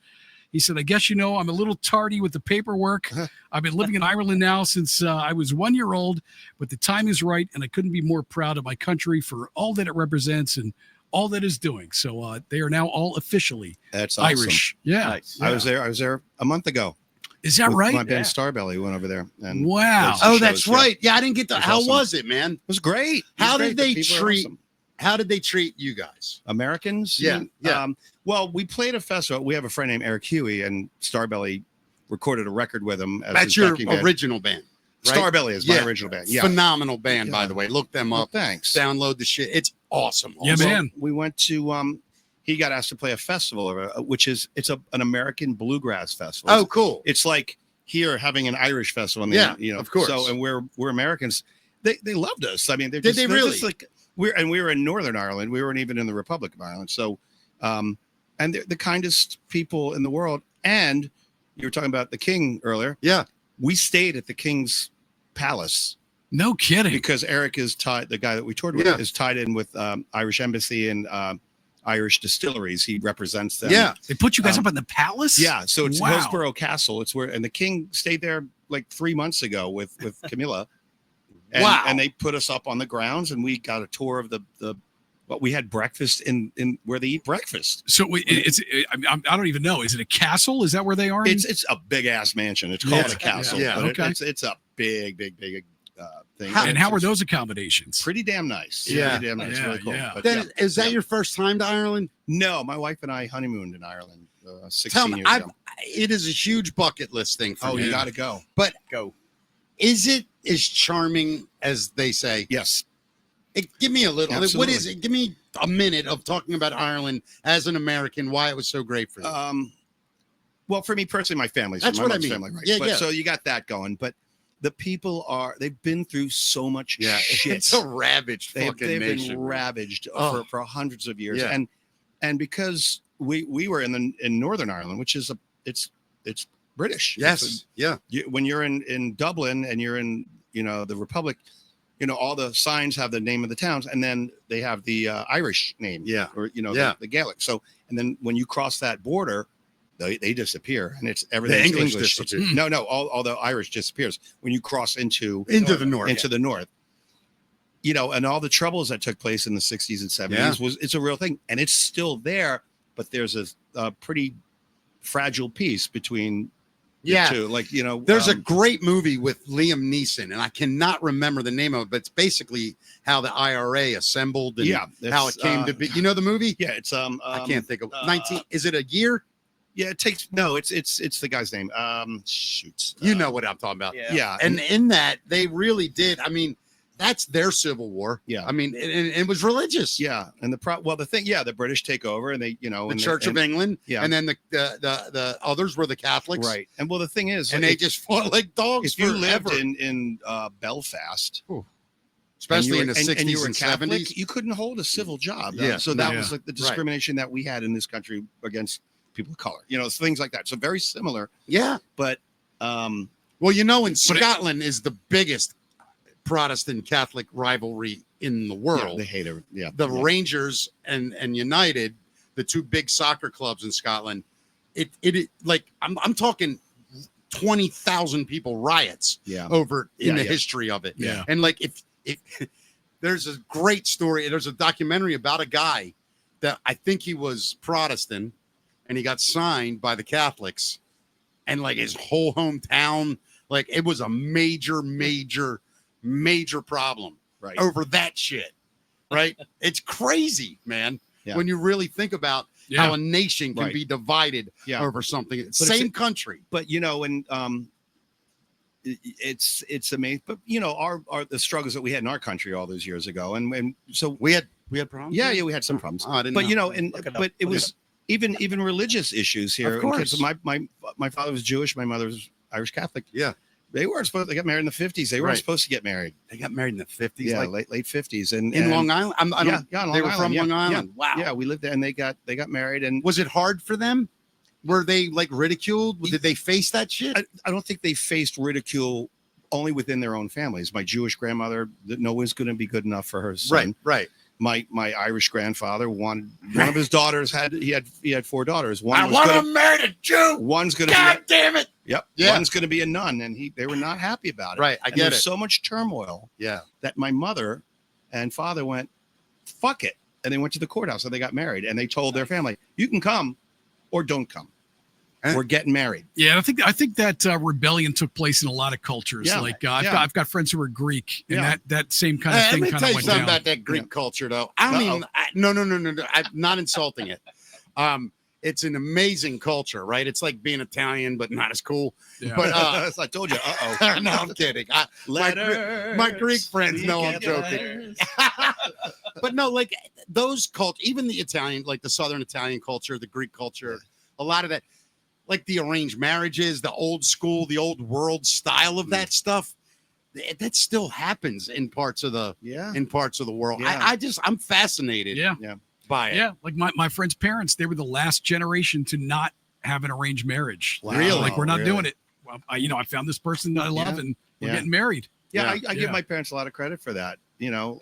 He said, I guess, I'm a little tardy with the paperwork. I've been living in Ireland now since I was 1 year old, but the time is right, and I couldn't be more proud of my country for all that it represents and all that it's doing. So they are now all officially That's awesome. Irish. Yeah. Nice. I was there a month ago. Is that with right? My band Starbelly went over there. And Wow. did some Oh, that's shows, right. Yeah, I didn't get It the. was How awesome. was it, man? It was great. How did they treat treat? How did they treat you guys? Americans? Yeah, yeah. Well, we played a festival. We have a friend named Eric Huey, and Starbelly recorded a record with him. As That's his your backing band. original band. Right? Starbelly is my Yeah. original band. Yeah. Phenomenal band, by the way. Look them up. Thanks. Download the shit. It's awesome. Yeah, Also, man. We went to he got asked to play a festival, which is an American bluegrass festival. Oh, cool. It's like here having an Irish festival. Yeah, of course. So, and we're Americans. They loved us. I mean, Did they they're really? just like we were in Northern Ireland. We weren't even in the Republic of Ireland. So, and they're the kindest people in the world. And you were talking about the King earlier. Yeah. We stayed at the King's Palace No kidding. because Eric is tied. The guy that we toured with is tied in with Irish Embassy and Irish distilleries. He represents them. Yeah. They put you guys up in the palace? Yeah, so it's Wow. Hillsborough Castle. It's where, and the King stayed there like 3 months ago with Camilla. And, Wow. And they put us up on the grounds, and we got a tour of the. But we had breakfast in where they eat breakfast. So I don't even know. Is it a castle? Is that where they are? It's a big ass mansion. It's called a castle. Yeah. But Okay. it's a big thing. And how are those accommodations? Pretty damn nice. Yeah. Pretty damn nice. Yeah, Really cool. yeah. But Then is that your first time to Ireland? No, my wife and I honeymooned in Ireland 16 Tell me, years ago. it is a huge bucket list thing for Oh, me. you got to go. But Go. is it as charming as they say? Yes. Give me a little. What Absolutely. is it? Give me a minute of talking about Ireland as an American. Why it was so great for you. Well, for me personally, my family's That's my what I mom's mean. family, right? Yeah, but, yeah. So you got that going, but the people they've been through so much shit. It's a ravaged fucking They've nation. been ravaged Oh. for hundreds of years, Yeah. and because we were in Northern Ireland, which is it's British. Yes. Yeah. When you're in Dublin and you're in the Republic, all the signs have the name of the towns, and then they have the Irish name, Yeah. or Yeah. the Gaelic. So, and then when you cross that border, they disappear, and it's everything. English disappears. No, all the Irish disappears when you cross into the north. into the north. And all the troubles that took place in the 60s and 70s it's a real thing, and it's still there. But there's a pretty fragile piece between the two. Like There's a great movie with Liam Neeson, and I cannot remember the name of it, but it's basically how the IRA assembled and how it came to be. You know the movie? Yeah, it's I can't think of 19. Is it a year? Yeah, it takes it's the guy's name. Shoots. You know what I'm talking about. Yeah. And in that, they really did. I mean, that's their civil war. Yeah. I mean, it was religious. Yeah, and the British take over, and they The Church of England. Yeah. And then the others were the Catholics. right. And the thing is, And they just fought like dogs if you lived forever. in Belfast, especially in the and 60s you were and Catholic, 70s. you couldn't hold a civil job. Yeah. So that Yeah. was like the discrimination that we had in this country against people of color. Things like that. So very similar. Yeah. But Well, in Scotland is the biggest Protestant Catholic rivalry in the world. they hate it. Yeah. The Rangers and United, the two big soccer clubs in Scotland, it like I'm talking 20,000 people riots over in the history of it. Yeah. And like if there's a great story, there's a documentary about a guy that I think he was Protestant and he got signed by the Catholics, and like his whole hometown, like it was a major problem over that shit. Right? It's crazy, man. Yeah. When you really think about how a nation can be divided over something. Same country. But it's amazing. But our the struggles that we had in our country all those years ago, and so we had problems. Yeah, we had some problems. Oh, I didn't but know. but it was even religious issues here. Of course. Because my father was Jewish, my mother was Irish Catholic. Yeah. They weren't supposed. They got married in the 50s. They weren't supposed to get married. They got married in the 50s. Yeah, like late 50s, and in Long Island. on Long they were Island. from Long Island. Yeah. Wow. Yeah, we lived there, and they got married. And was it hard for them? Were they like ridiculed? Did they face that shit? I don't think they faced ridicule only within their own families. My Jewish grandmother, no one's going to be good enough for her son. Right. My Irish grandfather wanted one of his daughters he had 4 daughters. I want to marry a Jew. One's going to God damn it. Yep. Yeah. One's going to be a nun, and they were not happy about it. Right. I get it. So much turmoil. Yeah. That my mother and father went, fuck it, and they went to the courthouse and they got married, and they told their family, you can come or don't come. We're getting married. Yeah, I think that rebellion took place in a lot of cultures. Yeah, like I've got friends who are Greek, and that same kind of Let thing me kind tell of you went something down. about that Greek culture, though. No. I'm not insulting it. It's an amazing culture, right? It's like being Italian, but not as cool. Yeah. But I told you. no, I'm kidding. My Greek friends know I'm joking. But no, like those even the Italian, like the Southern Italian culture, the Greek culture, a lot of that, like the arranged marriages, the old school, the old world style of that stuff, that still happens in parts of the world. Yeah. I'm fascinated. Yeah. By it. Yeah, like my friend's parents, they were the last generation to not have an arranged marriage. Wow. Really? Like we're not Really? doing it. Well, I found this person that I love, and we're getting married. Yeah, I give my parents a lot of credit for that.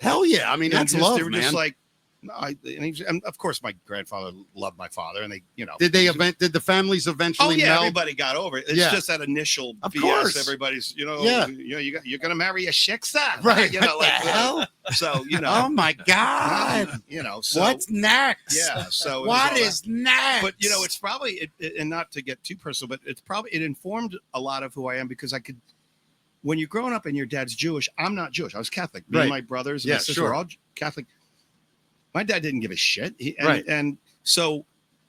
Hell yeah. I mean, that's love, they were man. just like, and of course, my grandfather loved my father, and they, Did the families eventually meld? Everybody got over it. It's just that initial of BS. Course. Everybody's, you're gonna marry a shiksa, right? Like hell? So oh my god, so what's next? Yeah, so what is next? But it's probably and not to get too personal, but it informed a lot of who I am, because when you're growing up and your dad's Jewish, I'm not Jewish. I was Catholic. Me and my brothers and my sister were all Catholic. My dad didn't give a shit. And so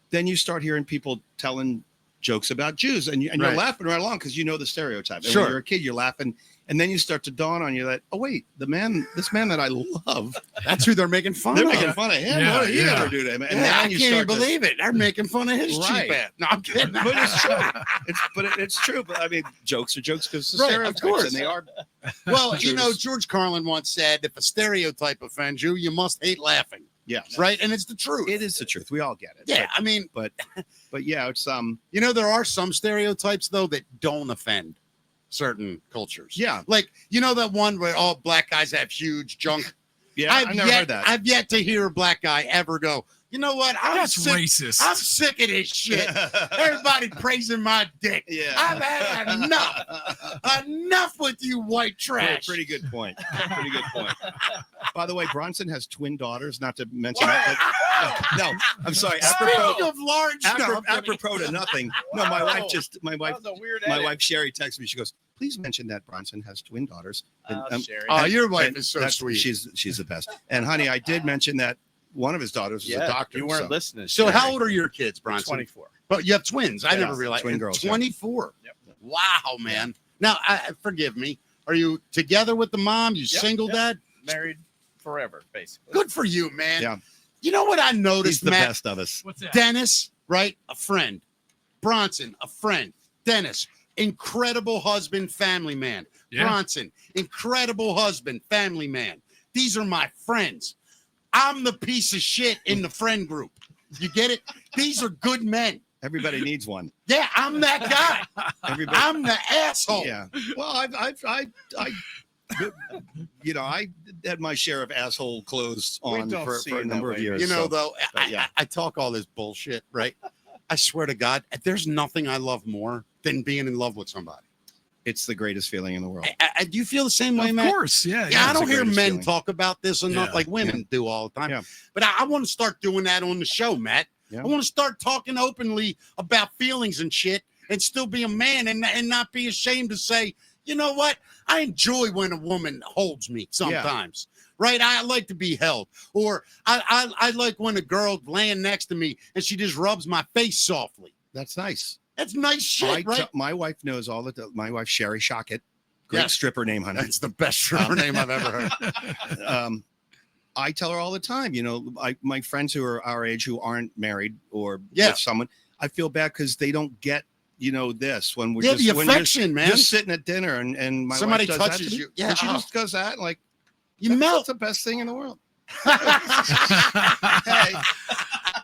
then you start hearing people telling jokes about Jews, and you're laughing right along because you know the stereotype. And when you're a kid, you're laughing. And then you start to dawn on you that, oh, wait, this man that I love, that's who they're making fun of. They're making fun of him. Yeah, What did he ever do to him? And I can't even believe it. They're making fun of his cheap ass. No, I'm kidding. But it's true. It's true. But I mean, jokes are jokes because the stereotypes, of course. and they are. Well, George Carlin once said, if a stereotype offends you, you must hate laughing. Yeah. Right. And it's the truth. It is the truth. We all get it. Yeah. I mean, but yeah, it's there are some stereotypes though that don't offend certain cultures. Yeah. Like, that one where all black guys have huge junk. Yeah. I've never heard that. I've yet to hear a black guy ever go, you know what? That's racist. I'm sick of this shit. Everybody praising my dick. Yeah. I've had enough. Enough with you white trash. Pretty good point. Pretty good point. By the way, Bronson has twin daughters, not to mention that. No, I'm sorry. Speaking of large apropos to nothing. No, my wife That was a weird my edit. wife Sherry texted me. She goes, please mention that Bronson has twin daughters. Sherry. Oh, your wife is so sweet. She's the best. And honey, I did mention that one of his daughters was a doctor. You weren't listening. So how old are your kids, Bronson? 24. But you have twins. I never realized. Twin girls. 24. Yep. Wow, man. Now, forgive me. Are you together with the mom? You single dad? Married forever, basically. Good for you, man. Yeah. You know what I noticed, He's the Matt? best of us. What's that? Dennis, right? A friend. Bronson, a friend. Dennis, incredible husband, family man. Yeah. Bronson, incredible husband, family man. These are my friends. I'm the piece of shit in the friend group. You get it? These are good men. Everybody needs one. Yeah, I'm that guy. I'm the asshole. Yeah. Well, I had my share of asshole clothes on for a number of years. You know, so, though, yeah. I talk all this bullshit, right? I swear to God, there's nothing I love more than being in love with somebody. It's the greatest feeling in the world. Do you feel the same way, man? Of course, yeah. Yeah, I it's don't the hear greatest men feeling. talk about this enough like women do all the time. Yeah. But I want to start doing that on the show, Matt. Yeah. I want to start talking openly about feelings and shit and still be a man and not be ashamed to say, you know what? I enjoy when a woman holds me sometimes. Right? I like to be held. Or I like when a girl laying next to me and she just rubs my face softly. That's nice. That's nice shit, right? My wife knows all the. My wife Sherry Shocket, great stripper name, honey. That's the best stripper name I've ever heard. I tell her all the time, you know, my friends who are our age who aren't married or with someone, I feel bad because they don't get, you know, this when we're just the when affection, man. just sitting at dinner and my Somebody wife does touches that to me, you. Yeah, and she just does that like you melt. That's the best thing in the world. Hey,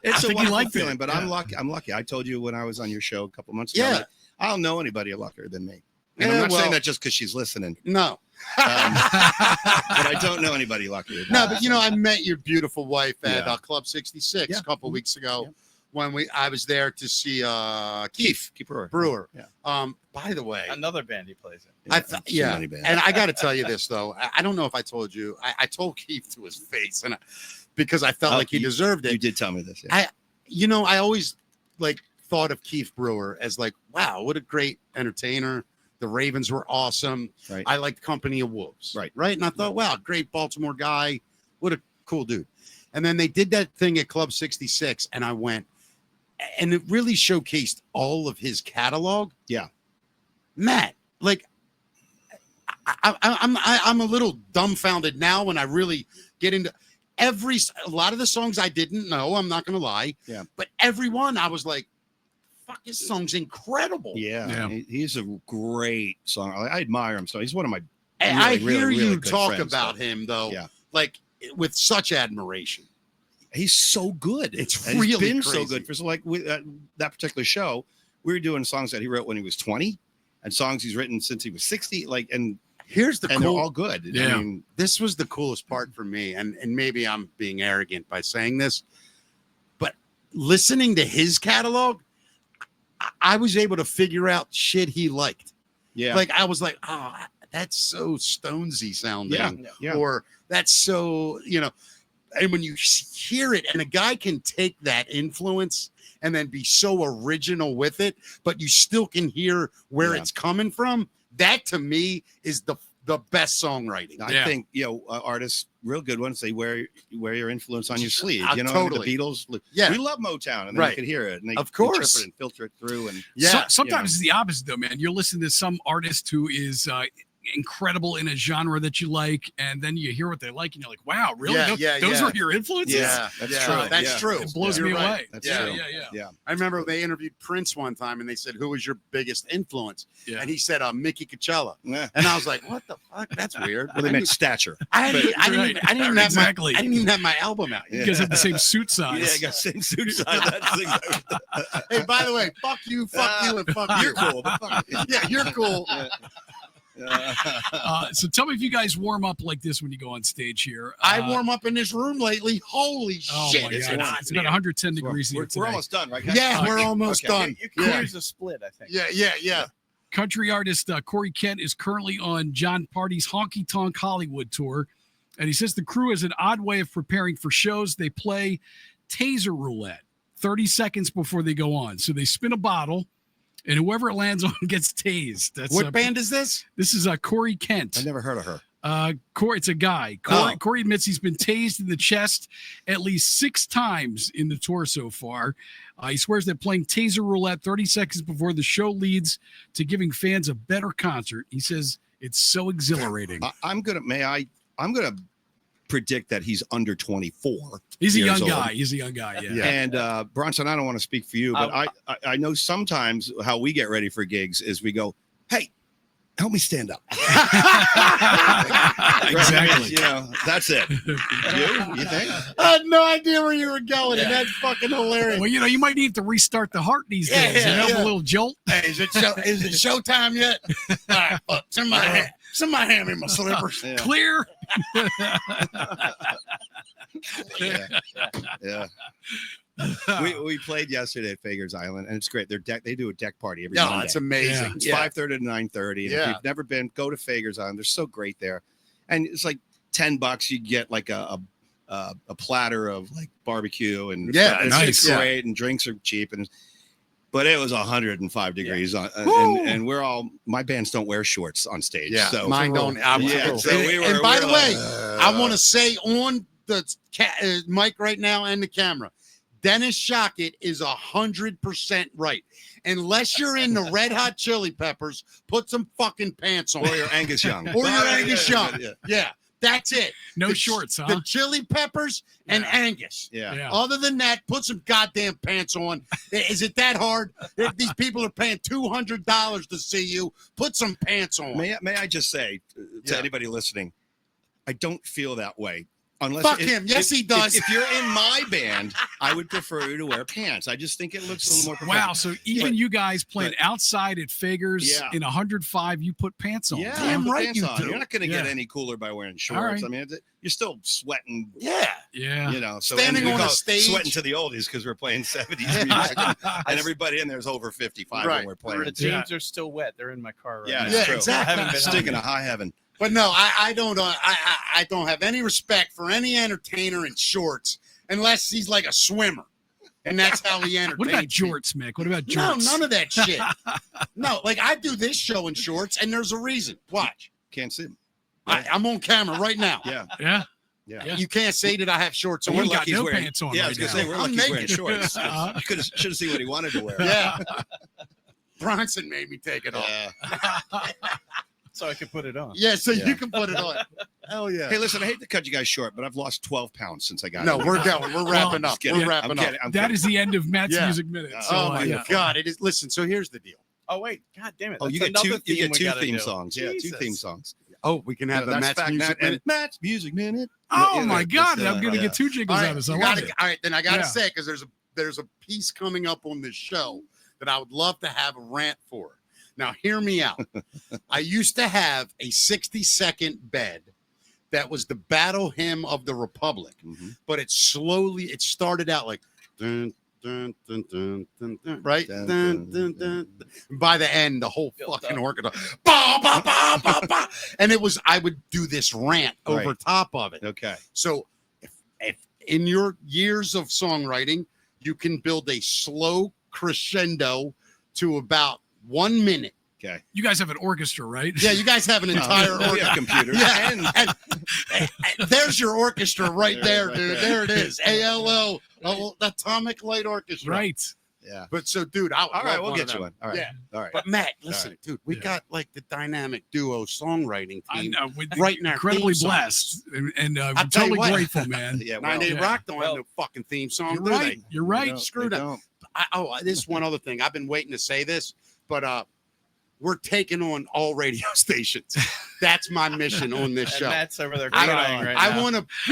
it's a wonderful feeling, but I'm lucky. I told you when I was on your show a couple months ago. Yeah. I don't know anybody luckier than me. And I'm not saying that just because she's listening. No. But I don't know anybody luckier. No, but you know, I met your beautiful wife at Club 66 a couple Mm-hmm. weeks ago when I was there to see Keith Brewer. Yeah. By the way, Another band he plays in. And I got to tell you this though. I don't know if I told you. I told Keith to his face, and because I felt like he deserved it. You did tell me this. Yeah. I always thought of Keith Brewer as wow, what a great entertainer. The Ravens were awesome. Right. I liked Company of Wolves. Right. And I thought, wow, great Baltimore guy. What a cool dude. And then they did that thing at Club 66, and I went, and it really showcased all of his catalog. Yeah. Matt, I'm a little dumbfounded now when I really get into a lot of the songs I didn't know. I'm not going to lie. Yeah. But every one I was like, fuck, this song's incredible. Yeah. He's a great song. I admire him. So he's one of my. And really, I hear really, you really good talk friends, about so. him though, Yeah. With such admiration. He's so good. It's and really he's been crazy. so good. For with that particular show, we were doing songs that he wrote when he was 20, and songs he's written since he was 60. Here's they're all good. Yeah. I mean, this was the coolest part for me, and maybe I'm being arrogant by saying this, but listening to his catalog, I was able to figure out shit he liked. yeah. I was like, oh, that's so Stonesy sounding. Yeah. Or that's so, and when you hear it, and a guy can take that influence and then be so original with it, but you still can hear where it's coming from. That to me is the best songwriting. I think artists, real good ones, they wear your influence on your sleeve. Totally. The Beatles. Yeah. We love Motown, and then you could hear it, and they of course interpret and filter it through. And sometimes it's the opposite though, man. You're listening to some artist who is incredible in a genre that you like, and then you hear what they like, and you're like, wow, really? Those are your influences? Yeah, that's true. That's true. It blows me away. That's true. Yeah. I remember they interviewed Prince one time, and they said, who was your biggest influence? Yeah. And he said, Mickey Coachella. Yeah. And I was like, what the fuck? That's weird. Well, they meant stature. I didn't even have my album out. You guys have the same suit size. Yeah, I got same suit size. That's exactly. Hey, by the way, fuck you, and fuck you. You're cool. But fuck. Yeah, you're cool. So tell me if you guys warm up like this when you go on stage here. I warm up in this room lately. Holy shit. My God. It's about 110 degrees here We're today. almost done, right, guys? Yeah, we're almost done. You can use a split, I think. Yeah. Country artist Corey Kent is currently on John Party's Honky Tonk Hollywood tour. And he says the crew has an odd way of preparing for shows. They play taser roulette 30 seconds before they go on. So they spin a bottle, and whoever it lands on gets tased. That's What band is this? This is Corey Kent. I never heard of her. Corey, it's a guy. Corey admits he's been tased in the chest at least 6 times in the tour so far. He swears that playing taser roulette 30 seconds before the show leads to giving fans a better concert. He says it's so exhilarating. I'm gonna predict that he's under 24. He's a young old. guy. He's a young guy. Yeah. And Bronson, I don't want to speak for you, but I know sometimes how we get ready for gigs is we go, hey, help me stand up. Exactly. You know, that's it. You think? I had no idea where you were going, and that's fucking hilarious. Well, you might need to restart the heart these days. A little jolt. Hey, is it showtime yet? All right, look, somebody hand me my slippers. Yeah. Clear. Yeah. We played yesterday at Fager's Island, and it's great. They do a deck party every No, Monday. it's amazing. It's 5:30 to 9:30. And Yeah. if you've never been, go to Fager's Island. They're so great there, and it's like $10. You get like a platter of like barbecue, and Yeah, it's nice. great, and drinks are cheap, but it was 105 degrees and we're all, my bands don't wear shorts on stage. Yeah, so mine don't. Yeah, so and by the way, I want to say on the mic right now and the camera, Dennis Shocket is 100% right. Unless you're in the Red Hot Chili Peppers, put some fucking pants on. or you're Angus Young. Or you're Angus Young. Yeah, that's it. No shorts, huh? The Chili Peppers and Angus. Yeah. Other than that, put some goddamn pants on. Is it that hard? If these people are paying $200 to see you, put some pants on. May I just say to anybody listening, I don't feel that way. Unless Fuck him. Yes, he does. If you're in my band, I would prefer you to wear pants. I just think it looks a little more professional. Wow. So even you guys playing outside at Fager's in 105, you put pants on. Yeah, Damn put right pants you on. do. You're not going to get Yeah. any cooler by wearing shorts. All right. I mean, you're still sweating. Yeah. Yeah. You know, so Standing we on call a it stage. sweating to the oldies because we're playing 70s music, and everybody in there is over 55 Right. when we're playing. The jeans are still wet. They're in my car right Yeah, now. it's Yeah, true. exactly. I haven't been Sticking a high heaven. But no, I don't. I don't have any respect for any entertainer in shorts unless he's like a swimmer, and that's how he entertains. What about people. jorts, Mick? What about No, jorts? none of that shit. No, like I do this show in shorts, and there's a reason. Watch, Can't see them. I'm on camera right now. Yeah. Yeah. Yeah. You can't say that I have shorts on. We're We're got lucky no he's wearing pants on Yeah, I right was gonna now. say we're I'm lucky he's wearing naked. shorts. Uh-huh. You should have seen what he wanted to wear. Yeah. Bronson made me take it off. Yeah. So I could put it on. Yeah, so Yeah. you can put it on. Hell yeah. Hey, listen, I hate to cut you guys short, but I've lost 12 pounds since I got No, here. we're going. We're wrapping up. kidding. We're wrapping I'm up. kidding. I'm That kidding. is the end of Matt's Yeah. music minute. Oh, So, Oh my yeah. God! It is. Listen. So here's the deal. Oh wait, God damn it! Oh, you That's get another two. You theme get we two gotta theme do. songs. Yeah, Jesus. two theme songs. Oh, we can have the That's Matt's fact, music Matt, minute. and Matt's music minute. Oh Yeah, my God! that's, I'm gonna yeah. get two jingles All out right, of this. I you love gotta, it. all right, then I gotta Yeah. say because there's a piece coming up on this show that I would love to have a rant for. Now, hear me out. I used to have a 60-second bed that was the battle hymn of the Republic, but it started out like dun, dun, dun, dun, dun, dun, right? Dun, Dun, dun, dun, dun, dun. By the end, the whole fucking orchestra, bah, bah, bah, bah, bah. And I would do this rant over Right. top of it. Okay. So if in your years of songwriting, you can build a slow crescendo to about 1 minute. Okay. You guys have an orchestra, right? Yeah, you guys have an entire we orchestra. have computers. Yeah, and there's your orchestra right there, dude. There it is. ALO, Atomic Light Orchestra. Right. Yeah. But so, dude, all All right, we'll get you one. All right. Yeah. All right. But Matt, listen, right. dude, we Yeah. got like the dynamic duo songwriting I team know. We're right in our incredibly theme songs. blessed, and I'll I'm tell you totally what. grateful, man. Yeah. Well, 98 yeah. Rock don't Well, have no fucking theme song, You're do right. they? You're right. no, Screw they that. don't. This is one other thing. I've been waiting to say this, but we're taking on all radio stations. That's my mission on this And show. Matt's over there I, crying right now.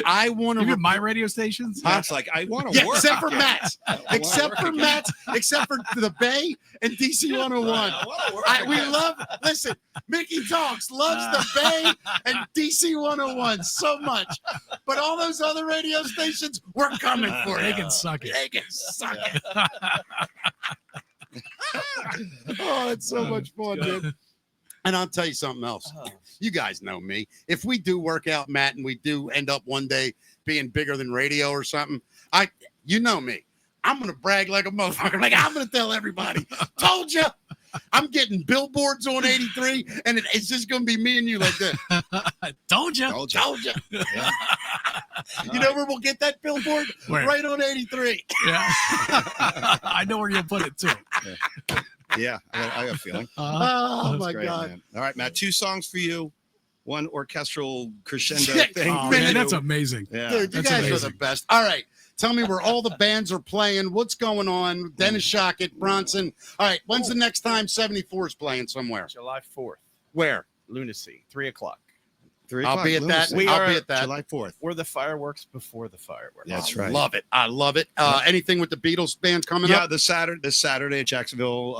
I want to. Even my radio stations. Matt's like, I want to Yeah, work. except for again. Matt's. I wanna Except work for again. Matt's. Except for the Bay and DC 101. I wanna work We again. listen, Mickey Talks loves the Bay and DC 101 so much. But all those other radio stations, we're coming for They it. can suck it. They can suck it. Oh, it's so much fun, dude. And I'll tell you something else. Oh. You guys know me. If we do work out, Matt, and we do end up one day being bigger than radio or something, you know me. I'm gonna brag like a motherfucker. Like I'm gonna tell everybody. Told you. I'm getting billboards on 83, and it's just gonna be me and you like this. Told you. Told you. Told you. You know where we'll get that billboard? Where? Right on 83. Yeah. I know where you'll put it too. Yeah, I got a feeling. Oh That's my Great, God. man. All right, Matt. 2 songs for you. One orchestral crescendo Yeah. thing. Oh, for man, you. that's amazing. Yeah. Dude, you That's guys are amazing. the best. All right. Tell me where all the bands are playing. What's going on? Dennis Shocket, Bronson. All right. When's the next time 74 is playing somewhere? July 4th. Where? Lunacy, 3 o'clock. 3 I'll be at that. We I'll are be at that. July 4th. We're the fireworks before the fireworks. That's I right. love it. I love it. Anything with the Beatles bands coming Yeah, up? this Saturday at Jacksonville.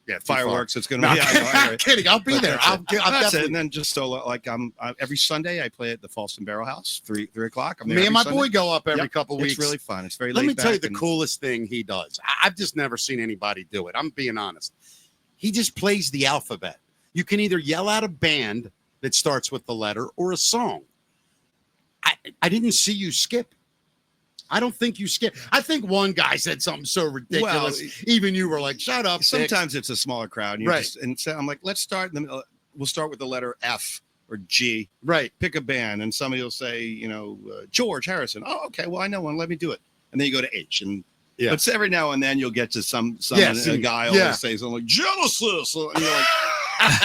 Yeah, Fireworks. It's going No, to be. I'm kidding. I'll be there. I'll That's it. definitely. And then just so like every Sunday I play at the Falston Barrel House, 3 o'clock. I'm there Me and every my Sunday. boy go up every Yep. couple weeks. It's really fun. It's very. Let laid me tell you back the and- coolest thing he does. I've just never seen anybody do it. I'm being honest. He just plays the alphabet. You can either yell out a band that starts with the letter or a song. I didn't see you skip. I don't think you skip. I think one guy said something so ridiculous. Even you were like, "Shut up." Dick." Sometimes it's a smaller crowd, and Right. and so I'm like, let's start. We'll start with the letter F or G. Right. Pick a band, and somebody will say, George Harrison. Oh, okay. Well, I know one. Let me do it. And then you go to H, and Yeah. but every now and then you'll get to some Yes, a guy yeah. will say something like Genesis, and you're like,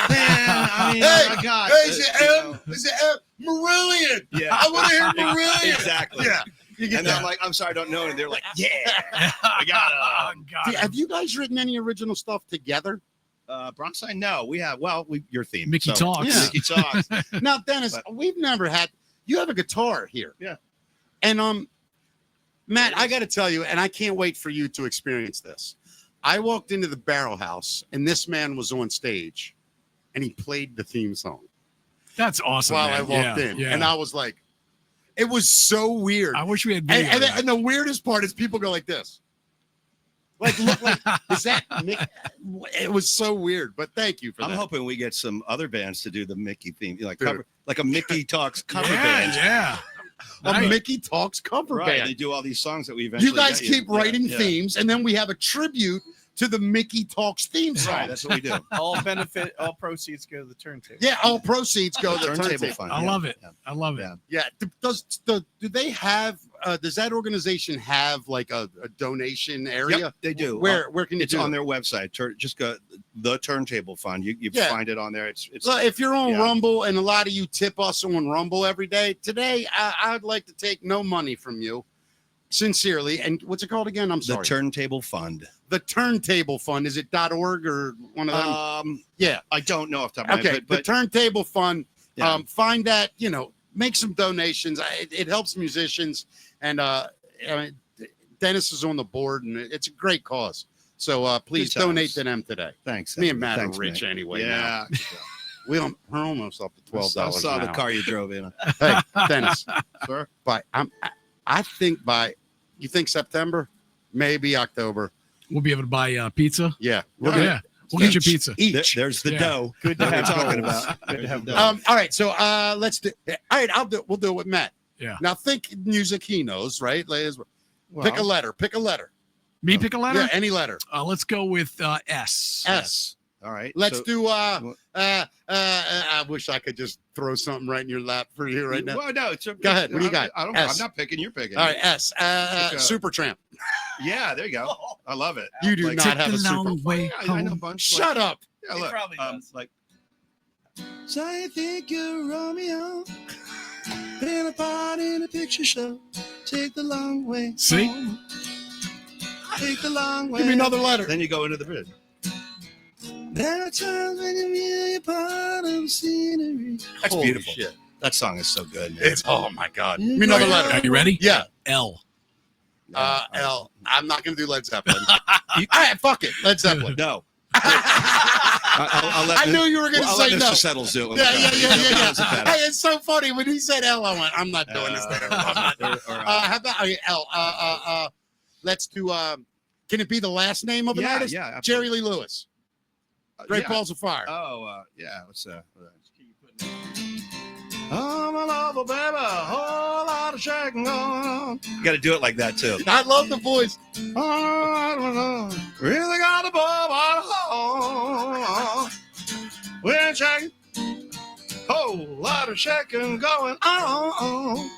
man, I mean, Hey, oh my God. Hey, is it M? Is it M? Marillion. Yeah. I want to hear Marillion. Exactly. Yeah. You get And then that. I'm like, I'm sorry, I don't know. And they're like, yeah, I got God. Have you guys written any original stuff together? Bronson. No, we have. Well, your theme. Mickey Talks. Yeah. Mickey Talks. Now, Dennis, But- we've never had. You have a guitar here. Yeah. And Matt, I got to tell you, and I can't wait for you to experience this. I walked into the Barrel House, and this man was on stage, and he played the theme song That's awesome. while man. I walked Yeah, in, yeah. and I was like, it was so weird. I wish we had video. And, of that. and the weirdest part is people go like this. Like, look, like, is that Mick? It was so weird, but thank you for I'm that. hoping we get some other bands to do the Mickey theme, Dude. like a Mickey Talks cover yeah, band. yeah. A Nice. Mickey Talks cover Right. band. They do all these songs that we eventually You guys get keep Yeah, writing yeah. themes, and then we have a tribute to the Mickey Talks theme song. Right. That's what we do. All proceeds go to the turntable. Yeah, all proceeds go to the Turntable turntable. fund. I yeah. love it. Yeah. I love it. Yeah. Yeah. Do they have? Does that organization have like a donation area? Yep, they do. Where can you It's do on it? their website. Just go the Turntable Fund. You Yeah. find it on there. It's So if you're on Yeah. Rumble, and a lot of you tip us on Rumble every day, today I'd like to take no money from you, sincerely. And what's it called again? I'm the sorry. Turntable Fund. The Turntable Fund. Is it .org or one of them? Yeah. I don't know off the top of my Okay. head, The but Turntable Fund. Yeah. Find that. Make some donations. It helps musicians, and I mean, Dennis is on the board, and it's a great cause. So please Good times. donate to them today. thanks. Me and Matt Thanks, are rich Nick. anyway. Yeah. We're almost up to $12. I saw an the hour. car you drove in. Hey, Dennis. Sir? I think you think September, maybe October. We'll be able to buy pizza. Yeah, Oh, yeah. We'll get you each- pizza. Each. There's the Yeah. dough. Good to that we're have talking goals. about. Good to have There's goals. the dough. All right, so let's do. All right, we'll do it with Matt. Yeah. Now think music he knows, right? Well, Pick a letter. Pick a letter. Me pick a letter? Yeah, any letter. Let's go with S. S. All right. Let's so- do. I wish I could just throw something right in your lap for you right now. Well, no. Go ahead. What do you got? I'm S. not picking. You're picking. All right, S. Pick a- Supertramp. Yeah, there you go. I love it. You do Like- not have a the super. long way I know a home. bunch. Shut up. Yeah, He look. probably does. Like. So I think you're Romeo. Been a part in a picture show. Take the long way. See? home. Take the long way. Give me another letter. Then you go into the bridge. There are times when you feel you're part of scenery. That's Holy beautiful. shit. That song is so good. Man. It's oh my god. Give me another Are letter. you ready? Yeah. L. L. I'm not gonna do Led Zeppelin. All right, fuck it. Led Zeppelin. No. I'll let I knew you were gonna I'll say let no. Mr. Settles do it. Yeah. Doesn't matter. Hey, it's so funny when he said L. I went, I'm not doing this. Later. I'm not doing it. How about L? Let's do. Can it be the last name of an Yeah, artist? yeah, Jerry Lee Lewis. Great yeah. Balls of Fire. Yeah. What's I'm a lover, baby. A whole lot of shaking going on. You got to do it like that too. I love the voice. Really got a bob on home. We're shaking. Whole lot of shaking going on.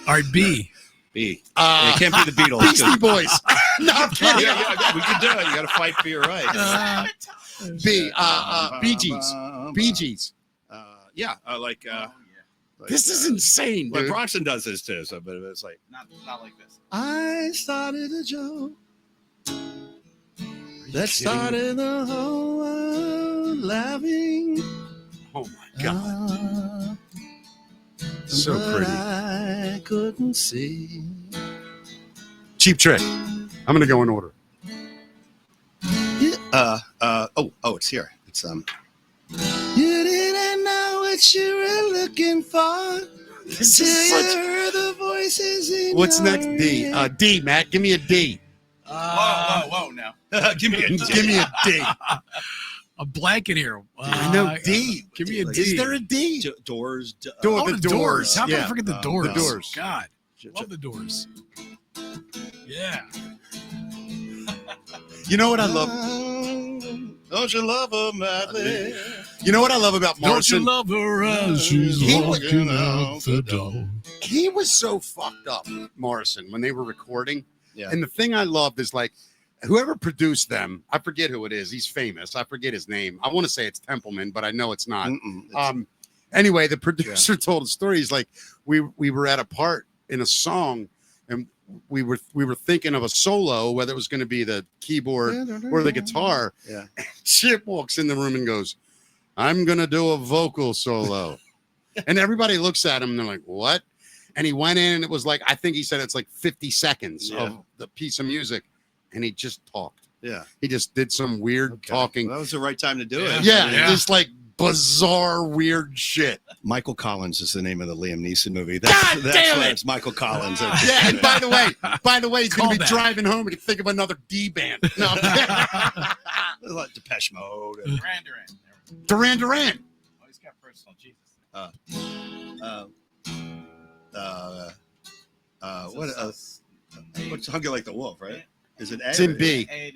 All right, B. B. It can't be the Beatles. Beastie Boys. No, I'm kidding. Yeah, we can do it. You got to fight for your right. B. Bee Gees. Bee Gees. Yeah, like This is insane, Like dude. Bronson does this too, so but it's like Not like this. I started a joke that started the whole world laughing. Oh my God. So But pretty. I couldn't see. Cheap Trick. I'm going to go in order. Yeah, it's here. It's You didn't know what you were looking for. This Till is you such... heard the voices in What's your next? D. ear. D, Matt. Give me a D. Whoa now. Give me a Give me a D. A blanket here. I know D. Give me a D. Is there a D? Doors. Oh, the Doors. How could I Yeah. forget the Doors? The Doors. God. Love the Doors. Yeah. You know what I love? Don't you love her madly? You know what I love about Don't you Morrison? love her as she's He walking out the door? He was so fucked up, Morrison, when they were recording. Yeah. And the thing I loved is like, whoever produced them, I forget who it is. He's famous. I forget his name. I want to say it's Templeman, but I know it's not. Anyway, the producer told a story. He's like, we were at a part in a song, and we were thinking of a solo, whether it was going to be the keyboard or the guitar. Yeah. Chip walks in the room and goes, I'm going to do a vocal solo. And everybody looks at him and they're like, what? And he went in and it was like, I think he said it's like 50 seconds of the piece of music. And he just talked. Yeah. He just did some weird talking. Well, that was the right time to do it. Yeah. Just like bizarre, weird shit. Michael Collins is the name of the Liam Neeson movie. God damn it! It's Michael Collins. Yeah, and by the way, he's going to be Callback. driving home and can think of another D band. No, Like Depeche Mode. Duran Duran. Oh, he's got personal Jesus. What's Hungry Like the Wolf, right? Is it A? It's in B. A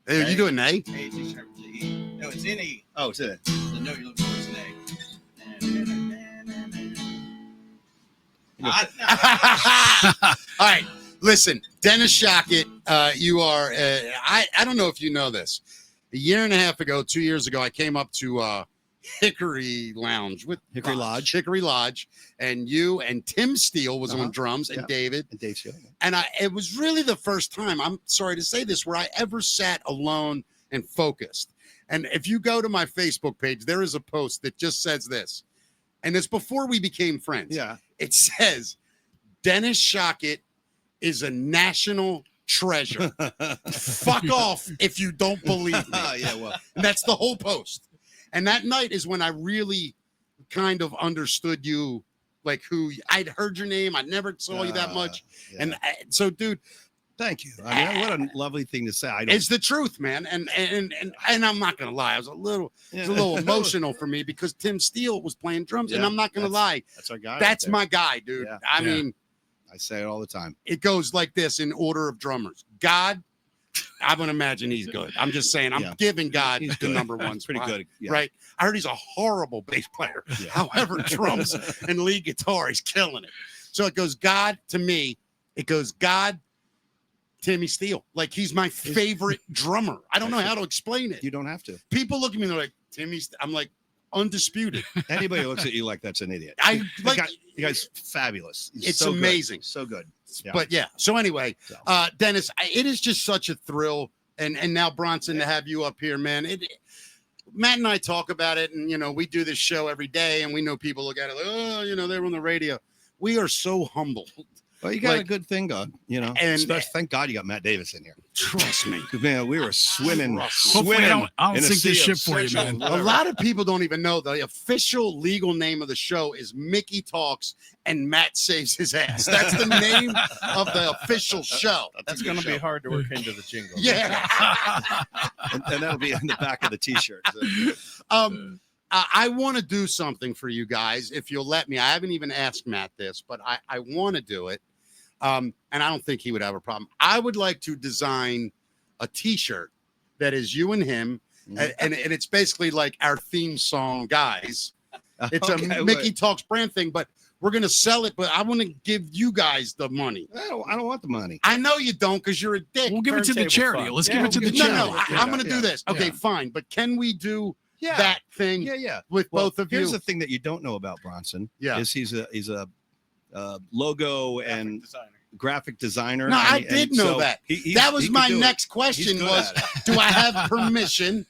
Hey, are you doing A? D sharp to E. No, it's in E. Oh, it's in it. The note you're looking for is an A. All right, listen, Dennis Shocket, you are. I don't know if you know this. A year and a half ago, 2 years ago, I came up to Hickory Lounge with Hickory Lodge, and you and Tim Steele was on drums, and David. And Dave Steele. And it was really the first time, I'm sorry to say this, where I ever sat alone and focused. And if you go to my Facebook page, there is a post that just says this. And it's before we became friends. Yeah. It says, Dennis Shocket is a national treasure. Fuck off if you don't believe me. Yeah, well. And that's the whole post. And that night is when I really kind of understood you, like who I'd heard your name. I never saw you that much. Yeah. And so, dude, Thank you. I mean, what a lovely thing to say. it's the truth, man. And I'm not gonna lie, I was a little emotional for me because Tim Steele was playing drums, and I'm not gonna lie. That's our guy. That's right my guy, dude. Yeah. I mean, I say it all the time. it goes like this in order of drummers. God, I would imagine he's good. I'm just saying, I'm giving God He's the good. number one He's pretty spot, good. Yeah. right? I heard he's a horrible bass player. Yeah. However, drums and lead guitar, he's killing it. So it goes God to me. It goes God, Timmy Steele. Like he's my favorite drummer. I don't know how to explain it. You don't have to. People look at me and they're like, I'm like, undisputed. Anybody who looks at you like that's an idiot. I like you guys fabulous. It's so good. amazing. So good. Yeah. But yeah. So anyway, Dennis, it is just such a thrill. And now Bronson to have you up here, man. Matt and I talk about it, and we do this show every day, and we know people look at it like, oh, they were on the radio. We are so humbled. Well, you got a good thing going, And thank God you got Matt Davis in here. Trust me. Because, man, we were swimming. Hopefully I don't in a sink this sea of ship for you, man. A lot of people don't even know the official legal name of the show is Mickey Talks and Matt Saves His Ass. That's the name of the official show. That's going to be hard to work into the jingle. Yeah. and that'll be on the back of the T-shirt. I want to do something for you guys, if you'll let me. I haven't even asked Matt this, but I want to do it. And I don't think he would have a problem. I would like to design a T-shirt that is you and him, and it's basically like our theme song, guys. It's a Mickey Talks brand thing, but we're going to sell it, but I want to give you guys the money. I don't want the money. I know you don't because you're a dick. We'll give it to the charity. Let's give it to the charity. No, I'm going to do this. Okay, fine. But can we do that thing with both of you? Here's the thing that you don't know about Bronson. Yeah. Is he's a logo and graphic designer. No, I did know that. That was my next question was, do I have permission?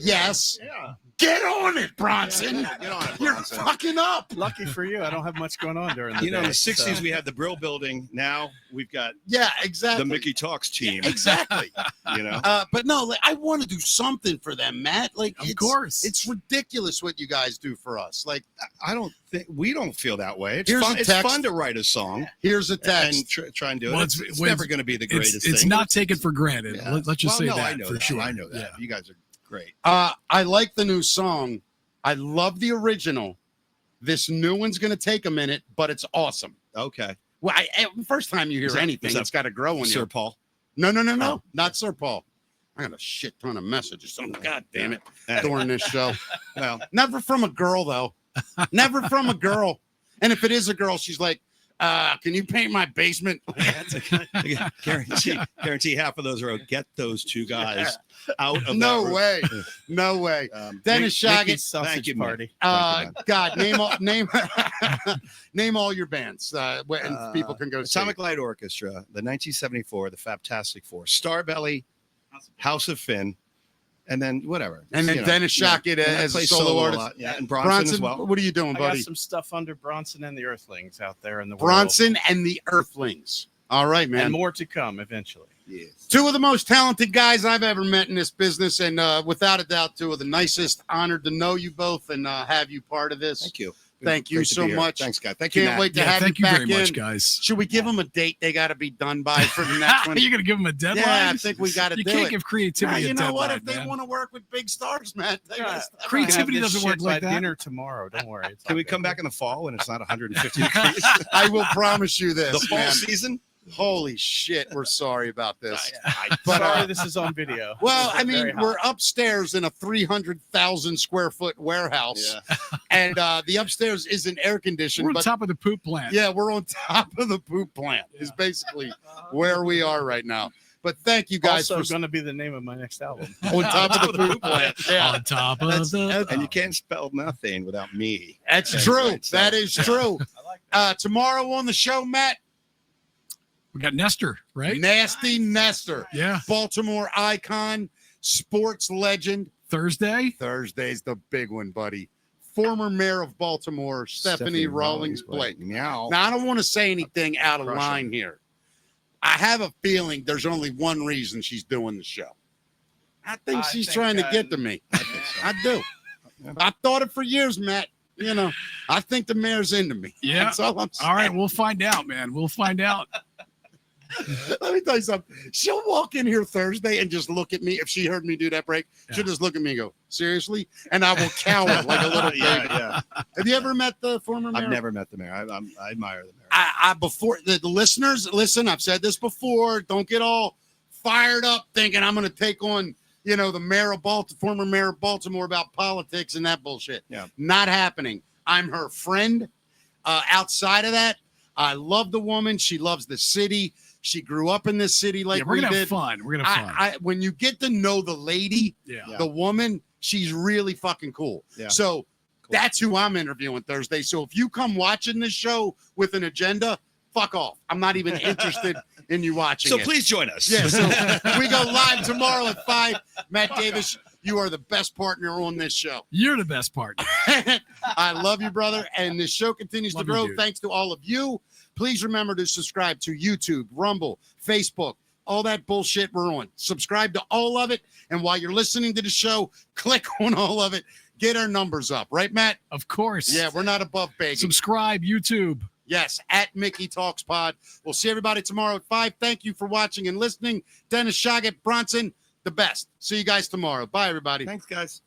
Yes. Yeah. Get on it, Bronson. Get on it, You're Bronson. fucking up. Lucky for you, I don't have much going on during the You know, in day, the 60s, so- we had the Brill Building. Now we've got Yeah, exactly. the Mickey Talks team. Exactly. You know, But no, like, I want to do something for them, Matt. Like, Of course. it's ridiculous what you guys do for us. Like, we don't feel that way. It's Here's fun. a It's text. fun to write a song here's a text. and try and do it. Well, It's never going to be the greatest It's thing. not taken for granted. Yeah. Let's just say Well, no, that I know for that. sure. I know that. Yeah. You guys are great. I like the new song. I love the original. This new one's going to take a minute, but it's awesome. Okay. Well, first time you hear Is that- anything, is that it's got to grow in Sir you. Paul. No, Oh. not Sir Paul. I got a shit ton of messages. Oh, God damn it. Yeah. During this show. Well, Never from a girl, though. Never from a girl. And if it is a girl, she's like, can you paint my basement? guarantee half of those are get those two guys out of No that room. way. No way. Dennis Mickey's Shocket. sausage Thank you, man. party. God, name all your bands, and people can go see. Atomic Light Orchestra, the 1974, the Fantastic Four, Starbelly, House of Finn, and then whatever. And then You know, Dennis yeah. Shocket And I as a play solo artist. lot. Yeah, and Bronson as well. What are you doing, I got buddy? some stuff under Bronson and the Earthlings out there in the Bronson and the Earthlings. All right, world. man. And more to come eventually. Yes. Two of the most talented guys I've ever met in this business, and without a doubt, two of the nicest. Honored to know you both and have you part of this. Thank you. Thank you Great to so be here. much. Thanks, guys. Thank you, Can't Matt. wait to Yeah, have thank you you back very much, in. guys. Should we give them a date they got to be done by for the next one? You're gonna give them a deadline. Yeah, I think we got to You do can't it. give Nah, creativity you a know deadline, what? If they man. want to work with big stars, man, they gotta step up. Creativity Have this doesn't work shit like by that. dinner tomorrow. Don't worry. It's Can all we good. come back in the fall when it's not 150 degrees? I will promise you this, The fall man. season? Holy shit, we're sorry about this. But But, sorry, this is on video. Well, It's I mean, very hot. we're upstairs in a 300,000 square foot warehouse, and the upstairs isn't air We're conditioned, on but top of the poop plant. yeah, we're on top of the poop plant. Is basically where we are right now. But thank you guys also for going to be the name of my next album. on top of the poop plant. Yeah, On top of That's- the. And you can't spell methane without me. that's That's true. right, so- That is true. I like that. Tomorrow on the show, Matt, We got Nestor, right? Nasty Nestor, Yeah. Baltimore icon, sports legend. Thursday. Thursday's the big one, buddy. Former mayor of Baltimore, Stephanie Rawlings Blake. Meow. Now, I don't want to say anything out of Crush line here. I have a feeling there's only one reason she's doing the show. I think she's trying to get to me. I do. I've thought it for years, Matt. You know, I think the mayor's into me. Yeah. That's all I'm saying. All right, we'll find out, man. We'll find out. Let me tell you something. She'll walk in here Thursday and just look at me. If she heard me do that break, she'll just look at me and go, seriously? And I will cower like a little baby. yeah. Have you ever met the former mayor? I've never met the mayor. I admire the mayor. I before the listeners, listen, I've said this before. Don't get all fired up thinking I'm going to take on, you know, the mayor of Baltimore, former mayor of Baltimore about politics and that bullshit. Yeah. Not happening. I'm her friend. Outside of that, I love the woman. She loves the city. She grew up in this city like Yeah, we're we gonna did. have fun. We're gonna have fun. When you get to know the lady, Yeah. the woman, she's really fucking cool. Yeah. So that's who I'm interviewing Thursday. So if you come watching this show with an agenda, fuck off. I'm not even interested in you watching So it. please join us. Yeah, so we go live tomorrow at 5. Matt Davis, you are the best partner on this show. You're the best part. I love you, brother. And this show continues Love to you, grow dude. thanks to all of you. Please remember to subscribe to YouTube, Rumble, Facebook, all that bullshit we're on. Subscribe to all of it. And while you're listening to the show, click on all of it. Get our numbers up. Right, Matt? Of course. Yeah, we're not above begging. Subscribe, YouTube. Yes, at Mickey Talks Pod. We'll see everybody tomorrow at 5. Thank you for watching and listening. Dennis Shocket, Bronson, the best. See you guys tomorrow. Bye, everybody. Thanks, guys.